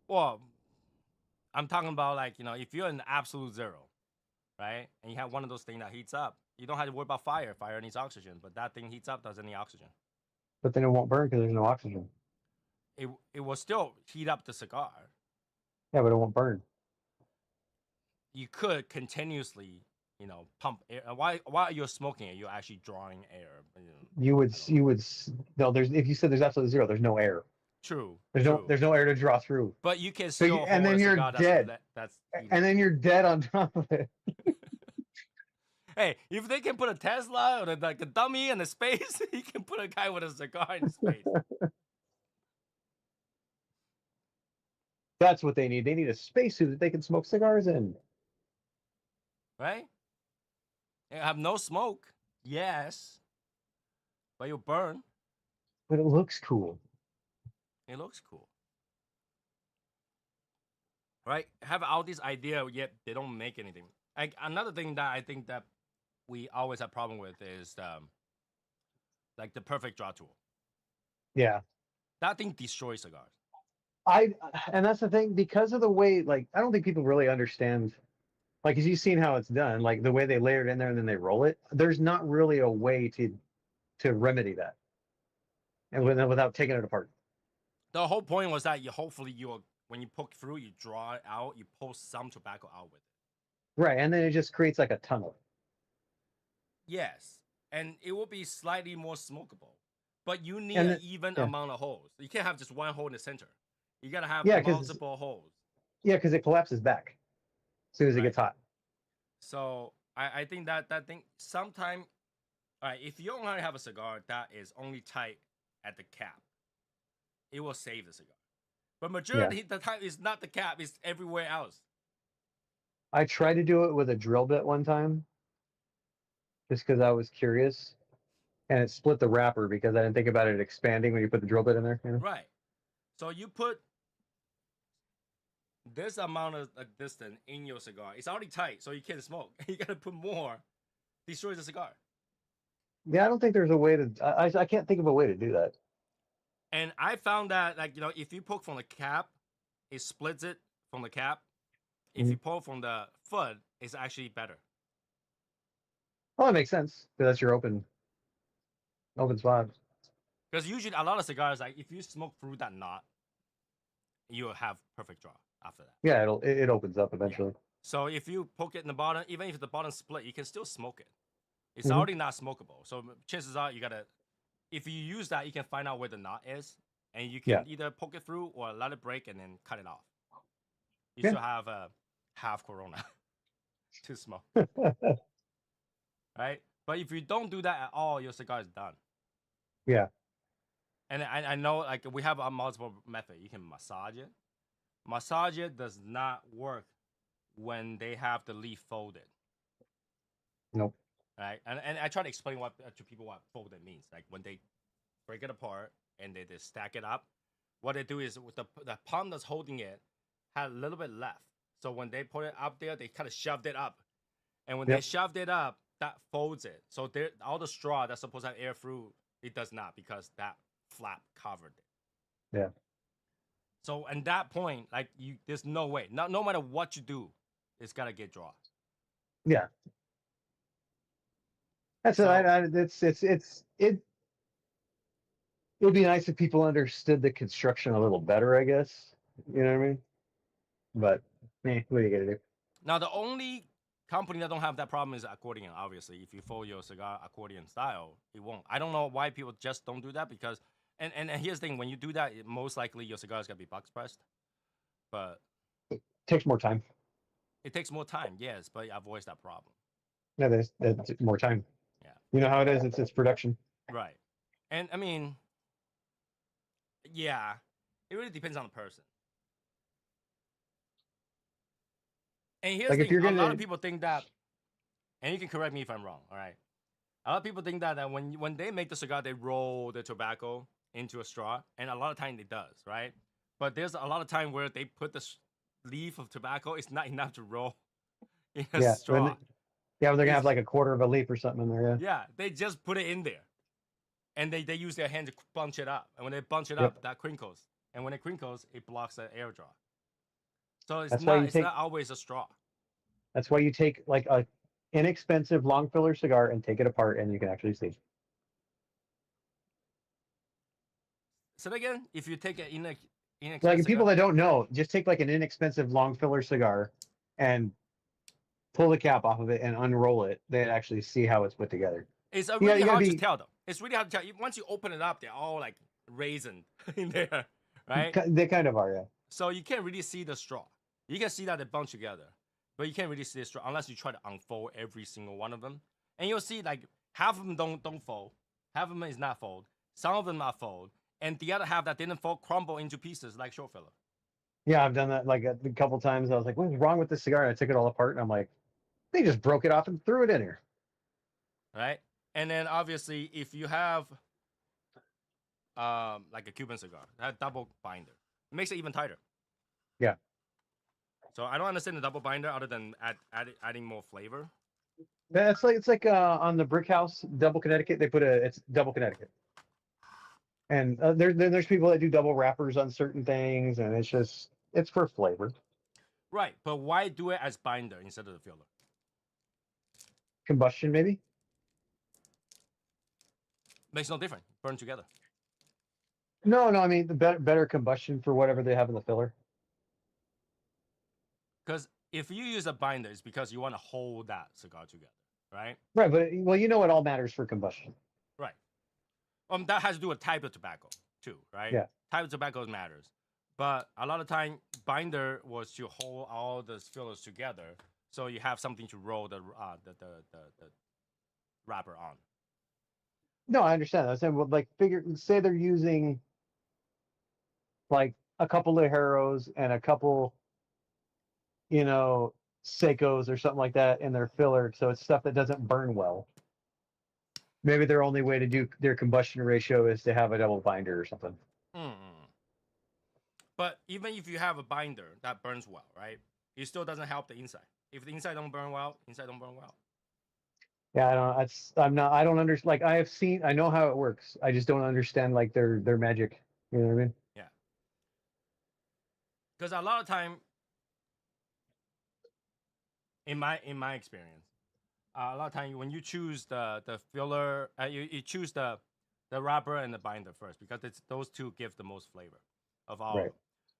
Well, I'm talking about like, if you're in absolute zero, right? And you have one of those things that heats up, you don't have to worry about fire. Fire needs oxygen, but that thing heats up, doesn't need oxygen. But then it won't burn because there's no oxygen. It will still heat up the cigar. Yeah, but it won't burn. You could continuously, pump air. While you're smoking it, you're actually drawing air. You would no. There's if you said there's absolutely zero, there's no air. True. There's no air to draw through. But you can So still and hold then a you're cigar dead. that's And then you're dead on top of it. Hey, if they can put a Tesla or like a dummy in the space, you can put a guy with a cigar in space. That's what they need. They need a spacesuit that they can smoke cigars in. Right? You have no smoke, yes, but you burn. But it looks cool. It looks cool. Right? Have all this idea, yet they don't make anything. Like another thing that I think that we always have problem with is like the perfect draw tool. Yeah. That thing destroys cigars. And that's the thing, because of the way, like, I don't think people really understand, like, as you've seen how it's done, like the way they layer it in there and then they roll it, there's not really a way to remedy that. And without taking it apart. The whole point was that when you poke through, you draw it out, you pull some tobacco out with it. Right. And then it just creates like a tunnel. Yes. And it will be slightly more smokable. But you need an even amount of holes. You can't have just one hole in the center. You gotta have multiple holes. Yeah, because it collapses back as soon as it gets hot. So I think that thing sometime, all right, if you only have a cigar that is only tight at the cap, it will save the cigar. But majority of the time it's not the cap, it's everywhere else. I tried to do it with a drill bit one time, just because I was curious, and it split the wrapper because I didn't think about it expanding when you put the drill bit in there. Right. So you put this amount of distance in your cigar. It's already tight, so you can't smoke. You gotta put more. Destroys the cigar. Yeah, I don't think there's a way to. I can't think of a way to do that. And I found that, like, if you poke from the cap, it splits it from the cap. If you poke from the foot, it's actually better. Well, that makes sense because that's your open spot. Because usually a lot of cigars, like if you smoke through that knot, you'll have perfect draw after that. Yeah, it opens up eventually. Yeah. So if you poke it in the bottom, even if the bottom split, you can still smoke it. It's already not smokable. So chances are if you use that, you can find out where the knot is, and you can either poke it through or let it break and then cut it off. You still have a half Corona to smoke. Right? But if you don't do that at all, your cigar is done. Yeah. And I know like we have a multiple method. You can massage it. Massage it does not work when they have the leaf folded, Nope. right? And I try to explain what to people what folded means. Like when they break it apart and they just stack it up, what they do is with the palm that's holding it had a little bit left. So when they put it up there, they kind of shoved it up, and when they Yep. shoved it up, that folds it. So there, all the straw that's supposed to have air through, it does not because that flap covered it. Yeah. So at that point, like there's no way. No matter what you do, it's gotta get dry. Yeah. That's So it. It would be nice if people understood the construction a little better, I guess. You know what I mean? But what are you gonna do? now the only company that don't have that problem is accordion. Obviously, if you fold your cigar accordion style, it won't. I don't know why people just don't do that because. And here's the thing: when you do that, most likely your cigar is gonna be box pressed. But Takes more time. it takes more time, yes, but it avoids that problem. Yeah, that's more time. Yeah, You know how it is. It's production. right. And I mean, yeah, it really depends on the person. And here's Like the if thing: you're a lot gonna, of people think that, and you can correct me if I'm wrong. All right, a lot of people think that when they make the cigar, they roll the tobacco into a straw, and a lot of time it does, right? But there's a lot of time where they put the leaf of tobacco. It's not enough to roll in a yeah, straw. when they're gonna have It's like a quarter of a leaf or something in there. Yeah. yeah, they just put it in there, and they use their hand to bunch it up, and when they bunch it Yep. up, that crinkles, and when it crinkles, it blocks the air draw. So That's why you it's take. not always a straw. That's why you take like a inexpensive long filler cigar and take it apart, and you can actually see. So again, if you take an Like inexpensive people cigar, that don't know, just take like an inexpensive long filler cigar and pull the cap off of it and unroll it. They'd actually see how it's put together. it's Yeah, really you gotta hard to be. tell though. It's really hard to tell. Once you open it up, they're all like raisin in there, right? They kind of are, yeah. So you can't really see the straw. You can see that they bunch together, but you can't really see the straw unless you try to unfold every single one of them. And you'll see like half of them don't fold, half of them is not fold, some of them are fold, and the other half that didn't fold crumble into pieces like short filler, Yeah, I've done that like a couple times. I was like, "What's wrong with this cigar?" And I took it all apart, and I'm like, "They just broke it off and threw it in here." right? And then obviously if you have like a Cuban cigar, that double binder, it makes it even tighter. Yeah, So I don't understand the double binder other than adding more flavor. that's like it's like on the Brick House Double Connecticut. They put it's Double Connecticut, and there's people that do double wrappers on certain things, and it's for flavor, Right, but why do it as binder instead of the filler? combustion maybe. Makes no difference. Burn together. No, no, I mean the better combustion for whatever they have in the filler. Because if you use a binder, it's because you want to hold that cigar together, right? Right, but well, you know what all matters for combustion. Right. That has to do with type of tobacco too, right? Yeah. Type of tobacco matters, but a lot of time binder was to hold all the fillers together, so you have something to roll the wrapper on. No, I understand. I said, well, like, say they're using like a couple of Harrows and a couple, Seikos or something like that in their filler, so it's stuff that doesn't burn well. Maybe their only way to do their combustion ratio is to have a double binder or something. Mm-hmm. But even if you have a binder that burns well, right? It still doesn't help the inside. If the inside don't burn well, inside don't burn well. Yeah, I don't. I'm not. I don't understand. Like I know how it works. I just don't understand like their magic. You know what I mean? Yeah. Because a lot of time, in my experience, a lot of time when you choose the filler, you choose the wrapper and the binder first because it's those two give the most flavor of all of Right. them.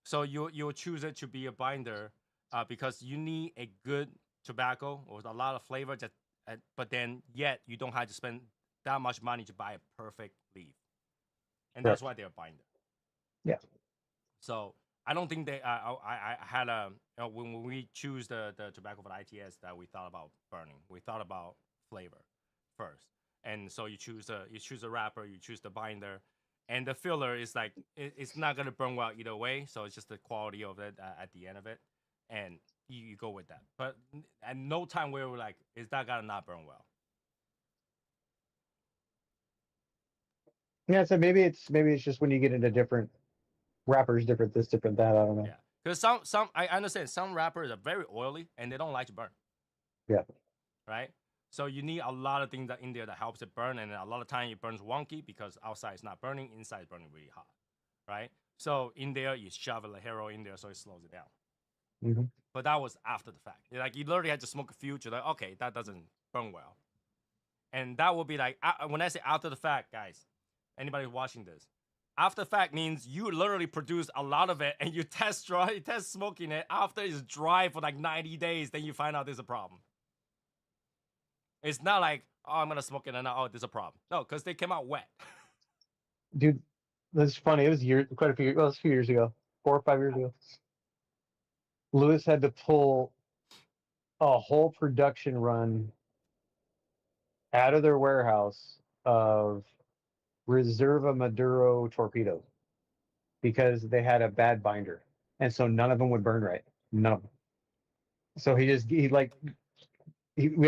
So you'll choose it to be a binder because you need a good tobacco with a lot of flavor. But then yet you don't have to spend that much money to buy a perfect leaf, and that's why they're a binder. Yeah. So I don't think they. I had a when we choose the tobacco for the ITS that we thought about burning. We thought about flavor. first. And so you choose a wrapper, you choose the binder, and the filler is like it's not gonna burn well either way. So it's just the quality of it at the end of it, and you go with that. But at no time where we're like, is that gonna not burn well? Yeah, so maybe it's just when you get into different wrappers, different this, different that. I don't know. Yeah, because some I understand some wrappers are very oily and they don't like to burn, Yeah. right? So you need a lot of things that in there that helps it burn, and a lot of time it burns wonky because outside is not burning, inside is burning really hot, right? So in there you shove a hero in there so it slows it down. Hmm. But that was after the fact. Like you literally had to smoke a few to like, okay, that doesn't burn well, and that would be like when I say after the fact, guys, anybody watching this, after the fact means you literally produce a lot of it and you test smoking it after it's dry for like 90 days, then you find out there's a problem. It's not like, oh, I'm gonna smoke it and oh, there's a problem. No, because they came out wet. Dude, that's funny. It was quite a few, well, it was a few years ago, 4 or 5 years ago. Lewis had to pull a whole production run out of their warehouse of Reserva Maduro torpedoes because they had a bad binder, and so none of them would burn right. None of them. So we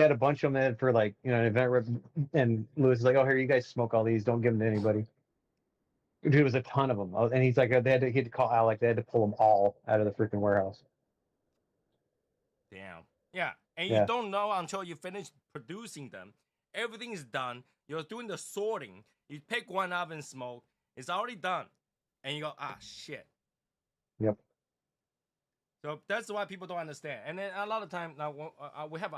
had a bunch of them for like an event, and Lewis is like, "Oh, here, you guys smoke all these. Don't give them to anybody." Dude, it was a ton of them, and he's like, he had to call Alec. They had to pull them all out of the freaking warehouse. Damn. Yeah. And you Yeah, don't know until you finish producing them. Everything is done. You're doing the sorting. You pick one up and smoke. It's already done. And you go, ah, shit. yep, So that's why people don't understand. And then a lot of time now we have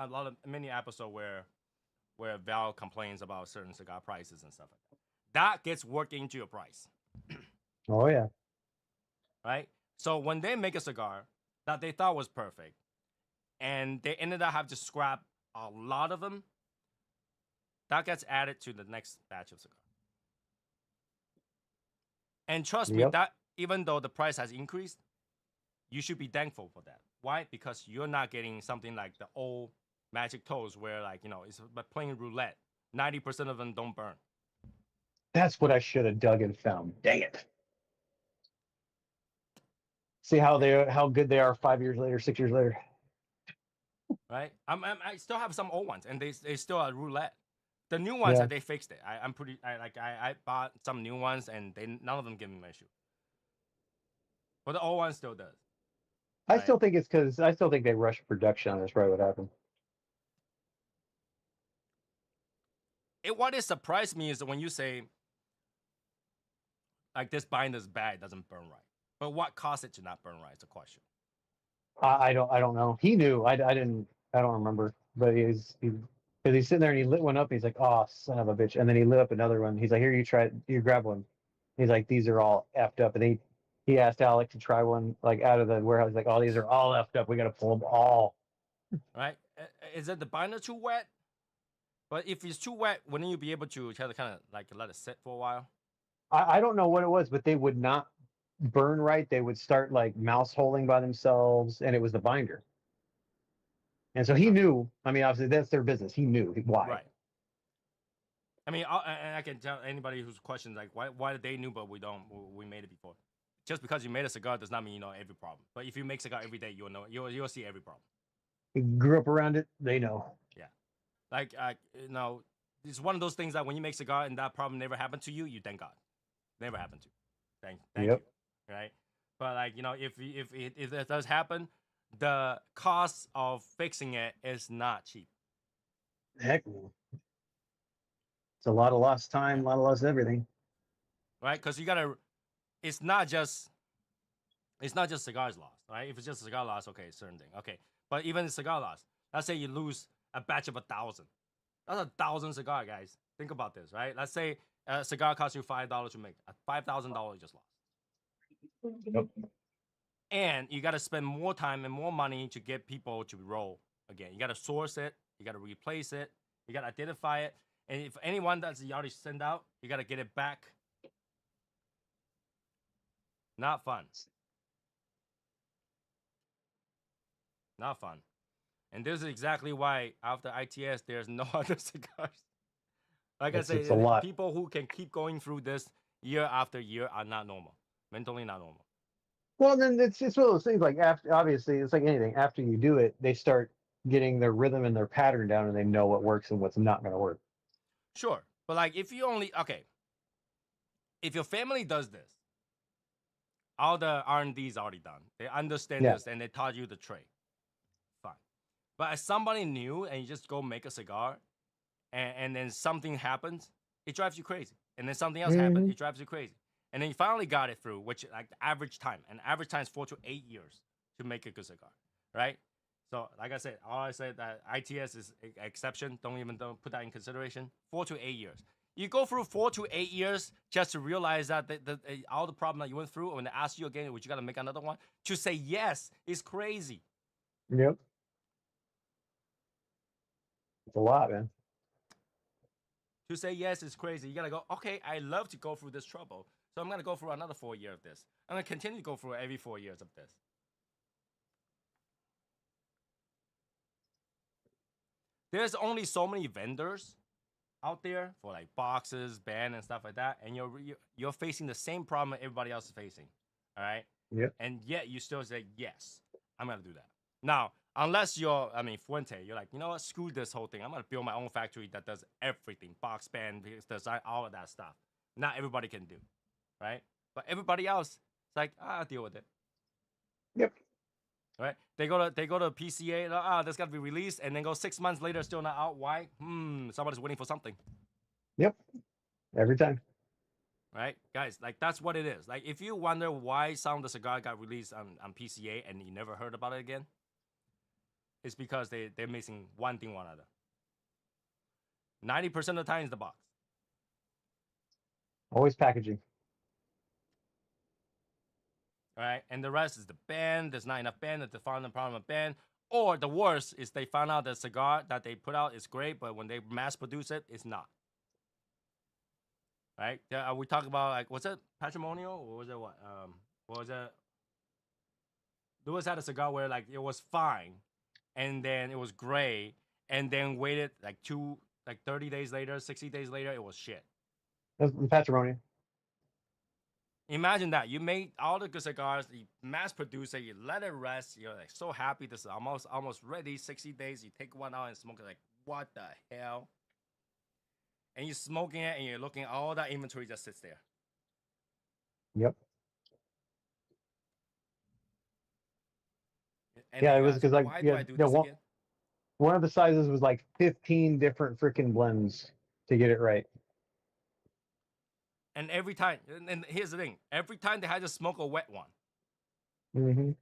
many episodes where Val complains about certain cigar prices and stuff like that. That gets worked into your price, oh yeah, right? So when they make a cigar that they thought was perfect, and they ended up having to scrap a lot of them, that gets added to the next batch of cigar. And trust me, yep. that even though the price has increased, you should be thankful for that. Why? Because you're not getting something like the old Magic Toast where it's playing roulette. 90% of them don't burn. That's what I should have dug and found. Dang it! See how good they are 5 years later, 6 years later. Right? I still have some old ones, and they still are roulette. The new ones Yeah. they fixed it. I bought some new ones, and none of them give me an issue. But the old one still does. I Right? still think it's because I still think they rushed production on this. Probably what happened. What it surprised me is when you say like this binder's bad, it doesn't burn right. But what caused it to not burn right is the question. I don't know. He knew. I don't remember. But because he's sitting there and he lit one up. And he's like, "Oh, son of a bitch!" And then he lit up another one. He's like, "Here, you try it. You grab one." He's like, "These are all effed up." And he asked Alec to try one like out of the warehouse. He's like, "Oh, these are all effed up. We got to pull them all." Right? Is it the binder too wet? But if it's too wet, wouldn't you be able to kind of like let it sit for a while? I don't know what it was, but they would not burn right. They would start like mouse holing by themselves, and it was the binder. And so he knew. I mean, obviously that's their business. He knew why. Right. I mean, and I can tell anybody who's questions like why did they knew but we don't we made it before. Just because you made a cigar does not mean you know every problem. But if you make cigar every day, you'll know you'll see every problem. He grew up around it. They know. Yeah, like it's one of those things that when you make cigar and that problem never happened to you, you thank God, never happened to you. Thank Yep. you, right? But like if it does happen, the cost of fixing it is not cheap. Heck, it's a lot of lost time, Yeah. a lot of lost everything. Right? Because you gotta. It's not just cigars lost, right? If it's just a cigar loss, okay, certain thing, okay. But even the cigar loss, let's say you lose a batch of 1,000. That's 1,000 cigar, guys. Think about this, right? Let's say a cigar costs you $5 to make. $5,000 you just lost, Yep. and you got to spend more time and more money to get people to roll again. You got to source it, you got to replace it, you got to identify it, and if anyone that's you already send out, you got to get it back. Not fun. Not fun. And this is exactly why after ITS, there's no other cigars. Like I say, It's a lot. people who can keep going through this year after year are not normal, mentally not normal. Well, then it's one of those things. Like after, obviously, it's like anything. After you do it, they start getting their rhythm and their pattern down, and they know what works and what's not going to work. Sure, but like if you only okay, if your family does this, all the R&D is already done. They understand Yeah. this and they taught you the trade. Fine. But as somebody new and you just go make a cigar and then something happens, it drives you crazy. And then something else happens, Hmm. it drives you crazy. And then you finally got it through, which like the average time. And average time is 4 to 8 years to make a good cigar, right? So like I said, all I said that ITS is an exception. Don't put that in consideration. 4 to 8 years. You go through 4 to 8 years just to realize that all the problem that you went through, when they ask you again, would you got to make another one? To say yes is crazy. Yep. It's a lot, man. To say yes is crazy. You gotta go, okay, I love to go through this trouble. So I'm gonna go through another 4 years of this. I'm gonna continue to go through every 4 years of this. There's only so many vendors out there for like boxes, band, and stuff like that, and you're facing the same problem everybody else is facing. All right, Yep. and yet you still say yes, I'm gonna do that. Now, unless you're, I mean, Fuente, you're like, you know what, screw this whole thing. I'm gonna build my own factory that does everything, box, band, design, all of that stuff. Not everybody can do, right? But everybody else, it's like, I'll deal with it. Yep. Right? They go to PCA. That's got to be released, and then go 6 months later, still not out. Why? Somebody's waiting for something. Yep. Every time. Right, guys? Like that's what it is. Like if you wonder why Sound of the Cigar got released on PCA and you never heard about it again, it's because they're missing one thing or another. 90% of the time is the box. Always packaging. All right, and the rest is the band. There's not enough band. That they found the problem with band. Or the worst is they found out the cigar that they put out is great, but when they mass produce it, it's not. Right? Yeah, we talk about like what's it, patrimonial, or was it what was it? Lewis had a cigar where like it was fine, and then it was gray, and then waited like 30 days later, 60 days later, it was shit. That's patrimony. Imagine that you made all the good cigars, you mass produce it, you let it rest, you're like so happy this is almost ready. 60 days, you take one out and smoke it. Like what the hell? And you're smoking it, and you're looking at all that inventory just sits there. Yep. And Yeah, then it you was ask, because like why do I do this one, again? one of the sizes was like 15 different freaking blends to get it right. And every time, and here's the thing: every time they had to smoke a wet one, Hmm.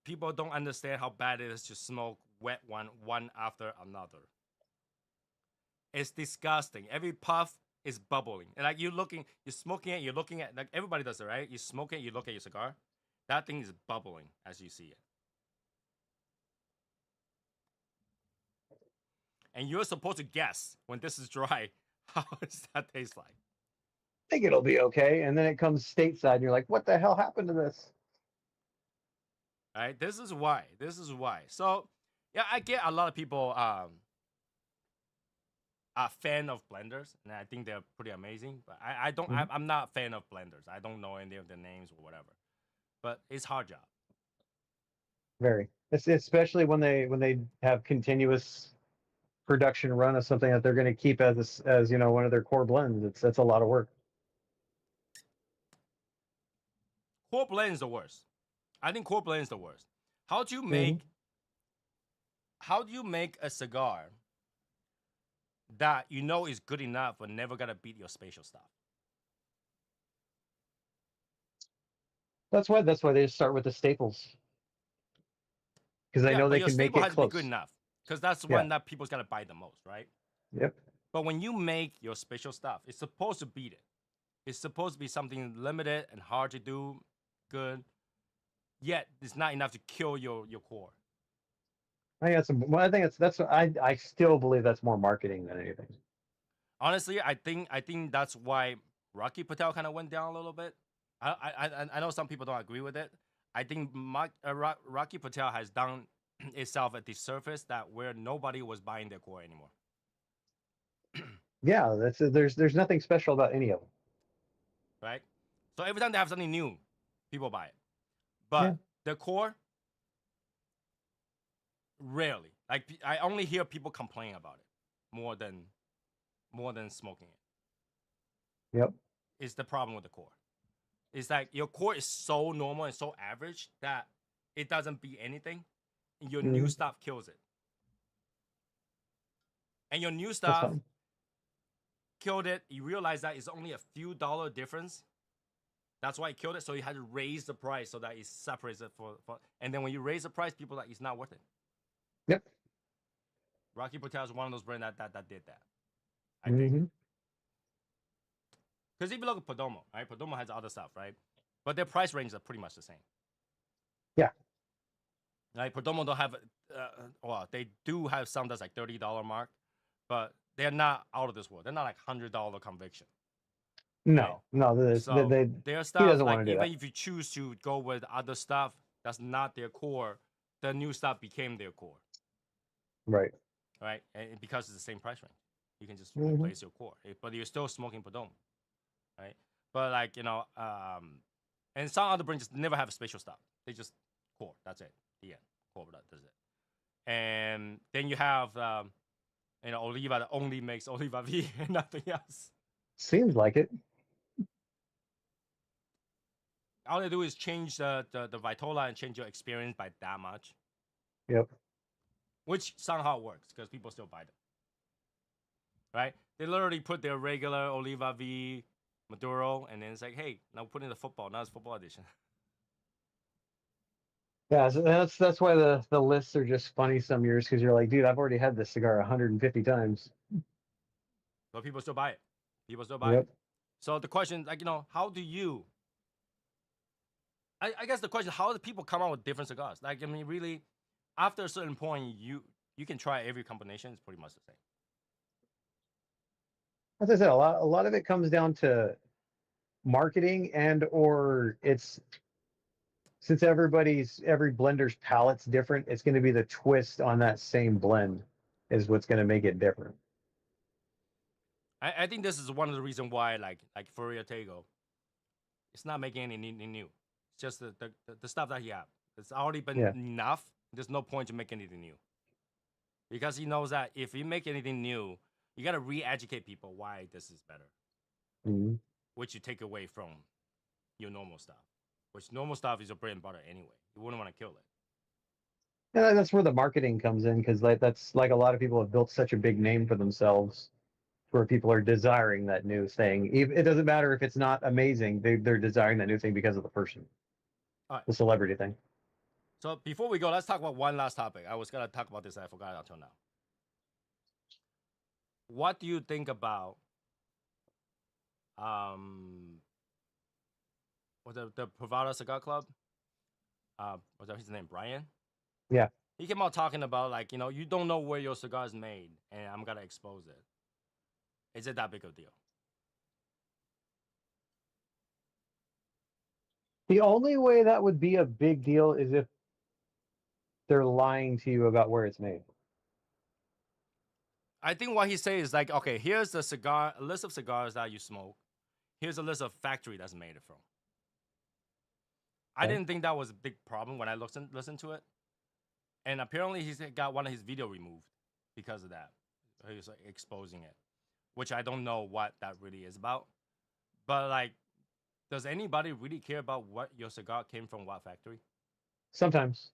people don't understand how bad it is to smoke wet one after another. It's disgusting. Every puff is bubbling, and like you're smoking it, you're looking at like everybody does it, right? You smoke it, you look at your cigar, that thing is bubbling as you see it, and you're supposed to guess when this is dry how does that taste like. I think it'll be okay. And then it comes stateside, and you're like, what the hell happened to this? All right, this is why. This is why. So, yeah, I get a lot of people are fan of blenders, and I think they're pretty amazing. But I don't. Mhm. I'm not a fan of blenders. I don't know any of their names or whatever. But it's hard job. Very. It's especially when they have continuous production run of something that they're going to keep as one of their core blends. That's a lot of work. Core blend is the worst. I think core blend is the worst. How do you Mhm. make? How do you make a cigar that you know is good enough but never gonna beat your spatial stuff? That's why they just start with the staples because they Yeah, know but they your can make staple it has to be good close. enough because that's the Yeah. one that people's gonna buy the most, right? Yep. But when you make your special stuff, it's supposed to beat it. It's supposed to be something limited and hard to do, good. Yet it's not enough to kill your core. I think that's I still believe that's more marketing than anything. Honestly, I think that's why Rocky Patel kind of went down a little bit. I know some people don't agree with it. I think Rocky Patel has done itself a disservice that where nobody was buying their core anymore. Yeah, there's nothing special about any of them. right? So every time they have something new, people buy it. Yeah. But the core, rarely. Like I only hear people complain about it more than smoking it. Yep. It's the problem with the core. It's like your core is so normal and so average that it doesn't beat anything. And your new Hmm. stuff kills it. And your new That's stuff fine. killed it. You realize that it's only a few dollar difference. That's why it killed it. So you had to raise the price so that it separates it for and then when you raise the price, people are like it's not worth it. Yep. Rocky Patel is one of those brands that did that. I think. Hmm. Because if you look at Perdomo, right? Perdomo has other stuff, right? But their price ranges are pretty much the same. Yeah. Right? Perdomo don't have, well, they do have some that's like $30 mark, but they're not out of this world. They're not like $100 conviction. Right? No, no, So they their he stuff, doesn't like want to do even that. if you choose to go with other stuff that's not their core, the new stuff became their core, Right. right? And because it's the same price range, you can just Hmm. replace your core, but you're still smoking Perdomo, right? But like and some other brands just never have a special stuff. They just core. That's it. The end. Core. That's it. And then you have Oliva that only makes Oliva V and nothing else. Seems like it. All they do is change the Vitola and change your experience by that much, Yep. which somehow works because people still buy them, right? They literally put their regular Oliva V Maduro, and then it's like, hey, now put in the football. Now it's football edition. Yeah, so that's why the lists are just funny some years because you're like, dude, I've already had this cigar 150 times. But people still buy it. People still buy it. Yep. So the question, like, how do you? I guess the question, how do people come out with different cigars? Like, I mean, really, after a certain point, you can try every combination. It's pretty much the same. As I said, a lot of it comes down to marketing and or it's since every blender's palate's different, it's going to be the twist on that same blend is what's going to make it different. I think this is one of the reasons why, like Furia Tego, it's not making anything new. It's just the stuff that he have. It's already been Yeah. enough. There's no point to make anything new because he knows that if you make anything new, you got to re-educate people why this is better, Mhm. which you take away from your normal stuff. Which normal stuff is your bread and butter anyway. You wouldn't want to kill it. And that's where the marketing comes in because like that's like a lot of people have built such a big name for themselves where people are desiring that new thing. It doesn't matter if it's not amazing; they're desiring that new thing because of the person, All right. the celebrity thing. So before we go, let's talk about one last topic. I was gonna talk about this, I forgot until now. What do you think about um was the Privada Cigar Club? Was that his name? Brian? Yeah. He came out talking about like, you don't know where your cigar is made and I'm gonna expose it. Is it that big of a deal? The only way that would be a big deal is if they're lying to you about where it's made. I think what he says is like, okay, here's the a list of cigars that you smoke. Here's a list of factory that's made it from. I Okay. didn't think that was a big problem when I listened to it. And apparently he's got one of his video removed because of that. He was like exposing it, which I don't know what that really is about. But like, does anybody really care about what your cigar came from, what factory? Sometimes,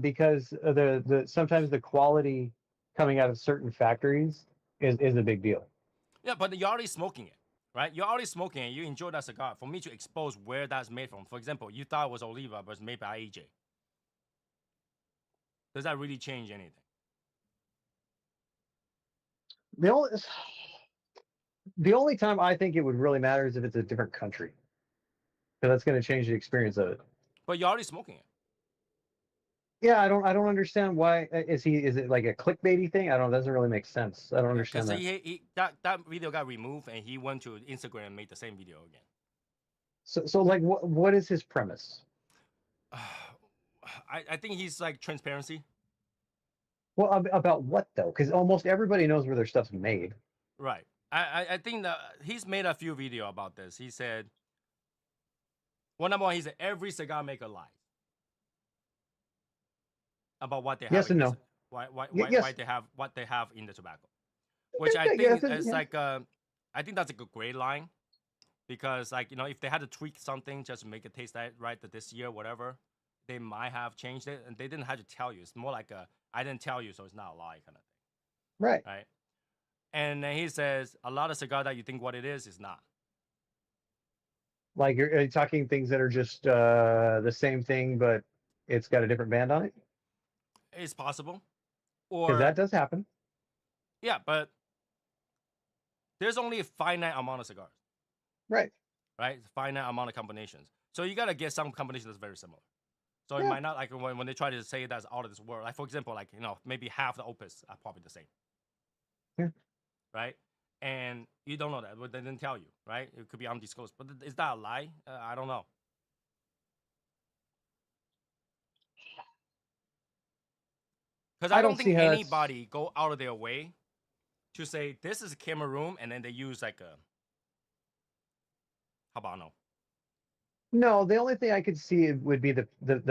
because the sometimes the quality coming out of certain factories is a big deal. Yeah, but you're already smoking it, right? You're already smoking it. You enjoy that cigar. For me to expose where that's made from, for example, you thought it was Oliva, but it's made by AJ. Does that really change anything? The only the only time I think it would really matter is if it's a different country, because that's going to change the experience of it. But you're already smoking it. Yeah, I don't understand why is it like a clickbaity thing? I don't. It doesn't really make sense. I don't Yeah, understand because that. that video got removed and he went to Instagram and made the same video again. So like what is his premise? I think he's like transparency. Well, about what though? Because almost everybody knows where their stuff's made. Right. I think that he's made a few video about this. He said, well, number one, he said every cigar maker lies about what they have Yes in and this, no. Y- why yes. they have what they have in the tobacco, which I Yes. think is Yeah. like I think that's a good great line because like if they had to tweak something just to make it taste right that this year whatever, they might have changed it and they didn't have to tell you. It's more like a I didn't tell you, so it's not a lie kind of Right. thing, right? And then he says a lot of cigar that you think what it is not. Like are you talking things that are just the same thing, but it's got a different band on it? It's possible, Because that or does happen. yeah, but there's only a finite amount of cigars, Right. right? Finite amount of combinations. So you gotta get some combination that's very similar. So it Yeah. might not like when they try to say that's out of this world. Like for example, like maybe half the opus are probably the same, Yeah. right? And you don't know that, but they didn't tell you, right? It could be undisclosed. But is that a lie? I don't know. Because I I don't don't see think how that's anybody go out of their way to say this is a camera room, and then they use like a habano. no. The only thing I could see would be the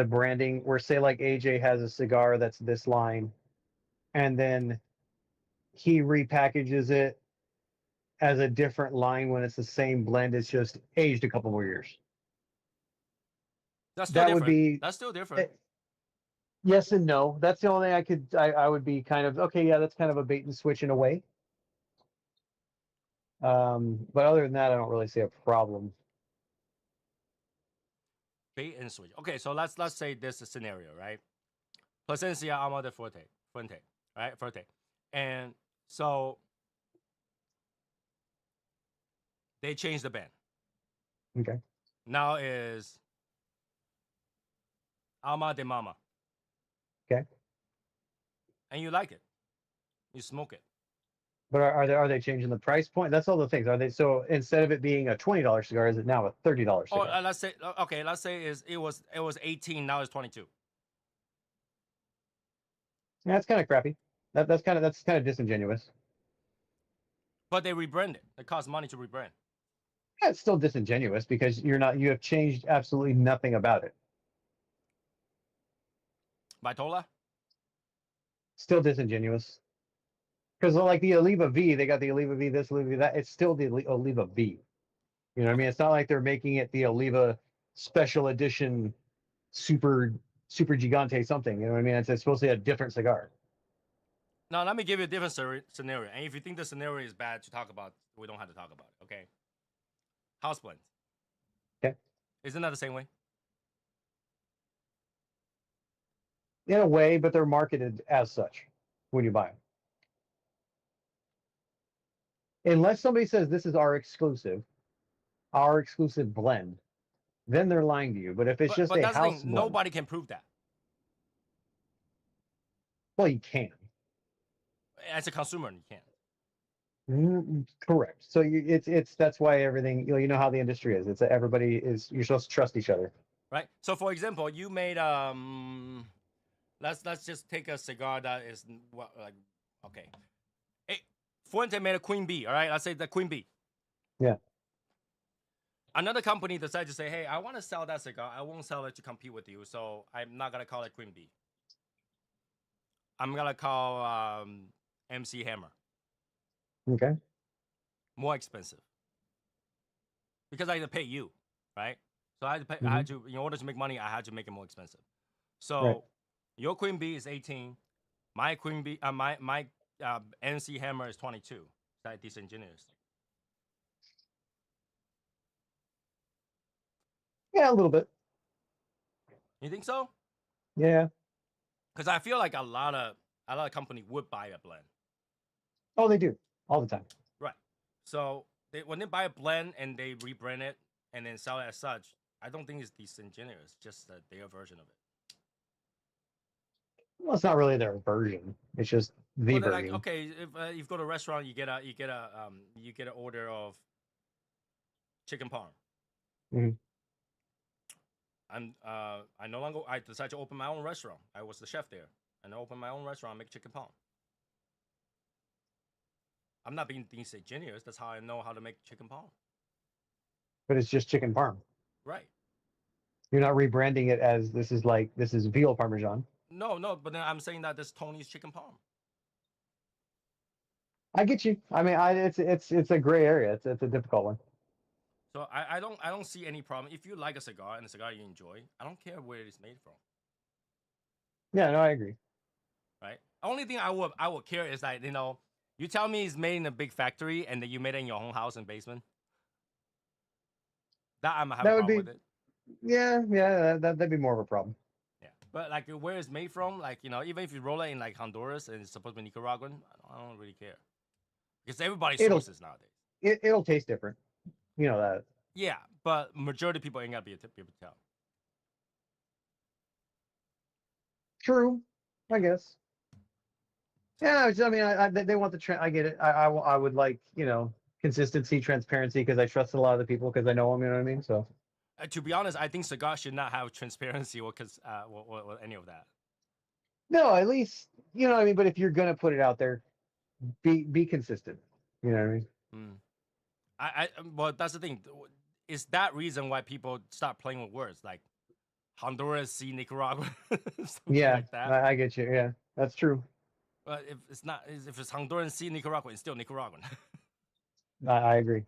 branding, where say like AJ has a cigar that's this line, and then he repackages it as a different line when it's the same blend. It's just aged a couple more years. That's still That would different. be That's still eh, different. yes and no. That's the only thing I would be kind of okay. Yeah, that's kind of a bait and switch in a way. But other than that, I don't really see a problem. Bait and switch. Okay, so let's say this is a scenario, right? Placencia Alma de Fuente, right? Fuerte. And so they changed the band. Okay. Now is Alma de Mama. Okay. And you like it. You smoke it. But are they changing the price point? That's all the things. Are they so instead of it being a $20 cigar, is it now a $30 Or cigar? let's say okay, let's say it was 18, now it's 22. Yeah, that's kind of crappy. That's kind of disingenuous. But they rebrand it. It costs money to rebrand. Yeah, it's still disingenuous because you have changed absolutely nothing about it. Vitola? Still disingenuous. Because like the Oliva V, they got the Oliva V this, Oliva V that. It's still the Oliva V. You know what I mean? Okay. It's not like they're making it the Oliva special edition super gigante something. You know what I mean? It's supposed to be a different cigar. Now let me give you a different scenario. And if you think the scenario is bad to talk about, we don't have to talk about it. Okay. House blends. Okay. Isn't that the same way? In a way, but they're marketed as such when you buy them. Unless somebody says this is our exclusive blend, then they're lying to you. But if it's just But a that's the house thing. blend, Nobody can prove that well, you can. as a consumer. You can't. Correct. So it's that's why everything you know how the industry is. It's everybody is you're supposed to trust each other. Right. So for example, you made let's just take a cigar that is like okay. Hey, Fuente made a Queen Bee. All right. Let's say the Queen Bee. Yeah. Another company decided to say, hey, I want to sell that cigar. I won't sell it to compete with you, so I'm not gonna call it Queen Bee. I'm gonna call MC Hammer. Okay. More expensive because I had to pay you, right? So I had to pay. I Hmm. had to, in order to make money, I had to make it more expensive. Right. So your Queen Bee is 18. My Queen Bee, my NC Hammer is 22. That disingenuous. Yeah, a little bit. You think so? Yeah. Because I feel like a lot of company would buy a blend, Oh, they do all the time. right? So when they buy a blend and they rebrand it and then sell it as such, I don't think it's disingenuous. Just their version of it. Well, it's not really their version. It's just the Well, they're like, version. okay, if you go to a restaurant, you get an order of chicken parm. Mhm. I no longer I decided to open my own restaurant. I was the chef there, and I opened my own restaurant, make chicken parm. I'm not being disingenuous. That's how I know how to make chicken parm. but it's just chicken parm. Right. You're not rebranding it as this is veal parmesan. No, no, but then I'm saying that this Tony's chicken parm. I get you. I mean, it's a gray area. It's a difficult one. So I don't see any problem. If you like a cigar and a cigar you enjoy, I don't care where it's made from. Yeah, no, I agree. Right. Only thing I would care is that you tell me it's made in a big factory and that you made it in your own house and basement. That I'm gonna have a That would problem be with it. yeah, that'd be more of a problem. Yeah. But like where it's made from, like even if you roll it in like Honduras and it's supposed to be Nicaraguan, I don't really care because everybody It'll sources nowadays. it'll taste different. You know that. Yeah, but majority of people ain't gonna be able to tell. True, I guess. So, Yeah, I mean, they want I get it. I would like consistency, transparency because I trust a lot of the people because I know them. You know what I mean? So to be honest, I think cigar should not have transparency or any of that. no, at least you know what I mean. But if you're gonna put it out there, be consistent. You know what I mean? Mm. Well, that's the thing. Is that reason why people start playing with words like Honduras see Nicaragua, something Yeah, like that? I get you. Yeah, that's true. But if it's not, if it's Honduran see Nicaragua, it's still Nicaraguan. I agree.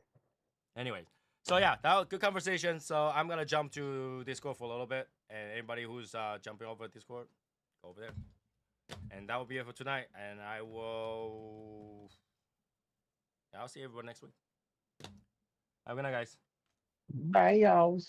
Anyway, so yeah, that was good conversation. So I'm gonna jump to Discord for a little bit, and anybody who's jumping over Discord, go over there. And that will be it for tonight. And I'll see everyone next week. Have a good night, guys. Bye, y'all.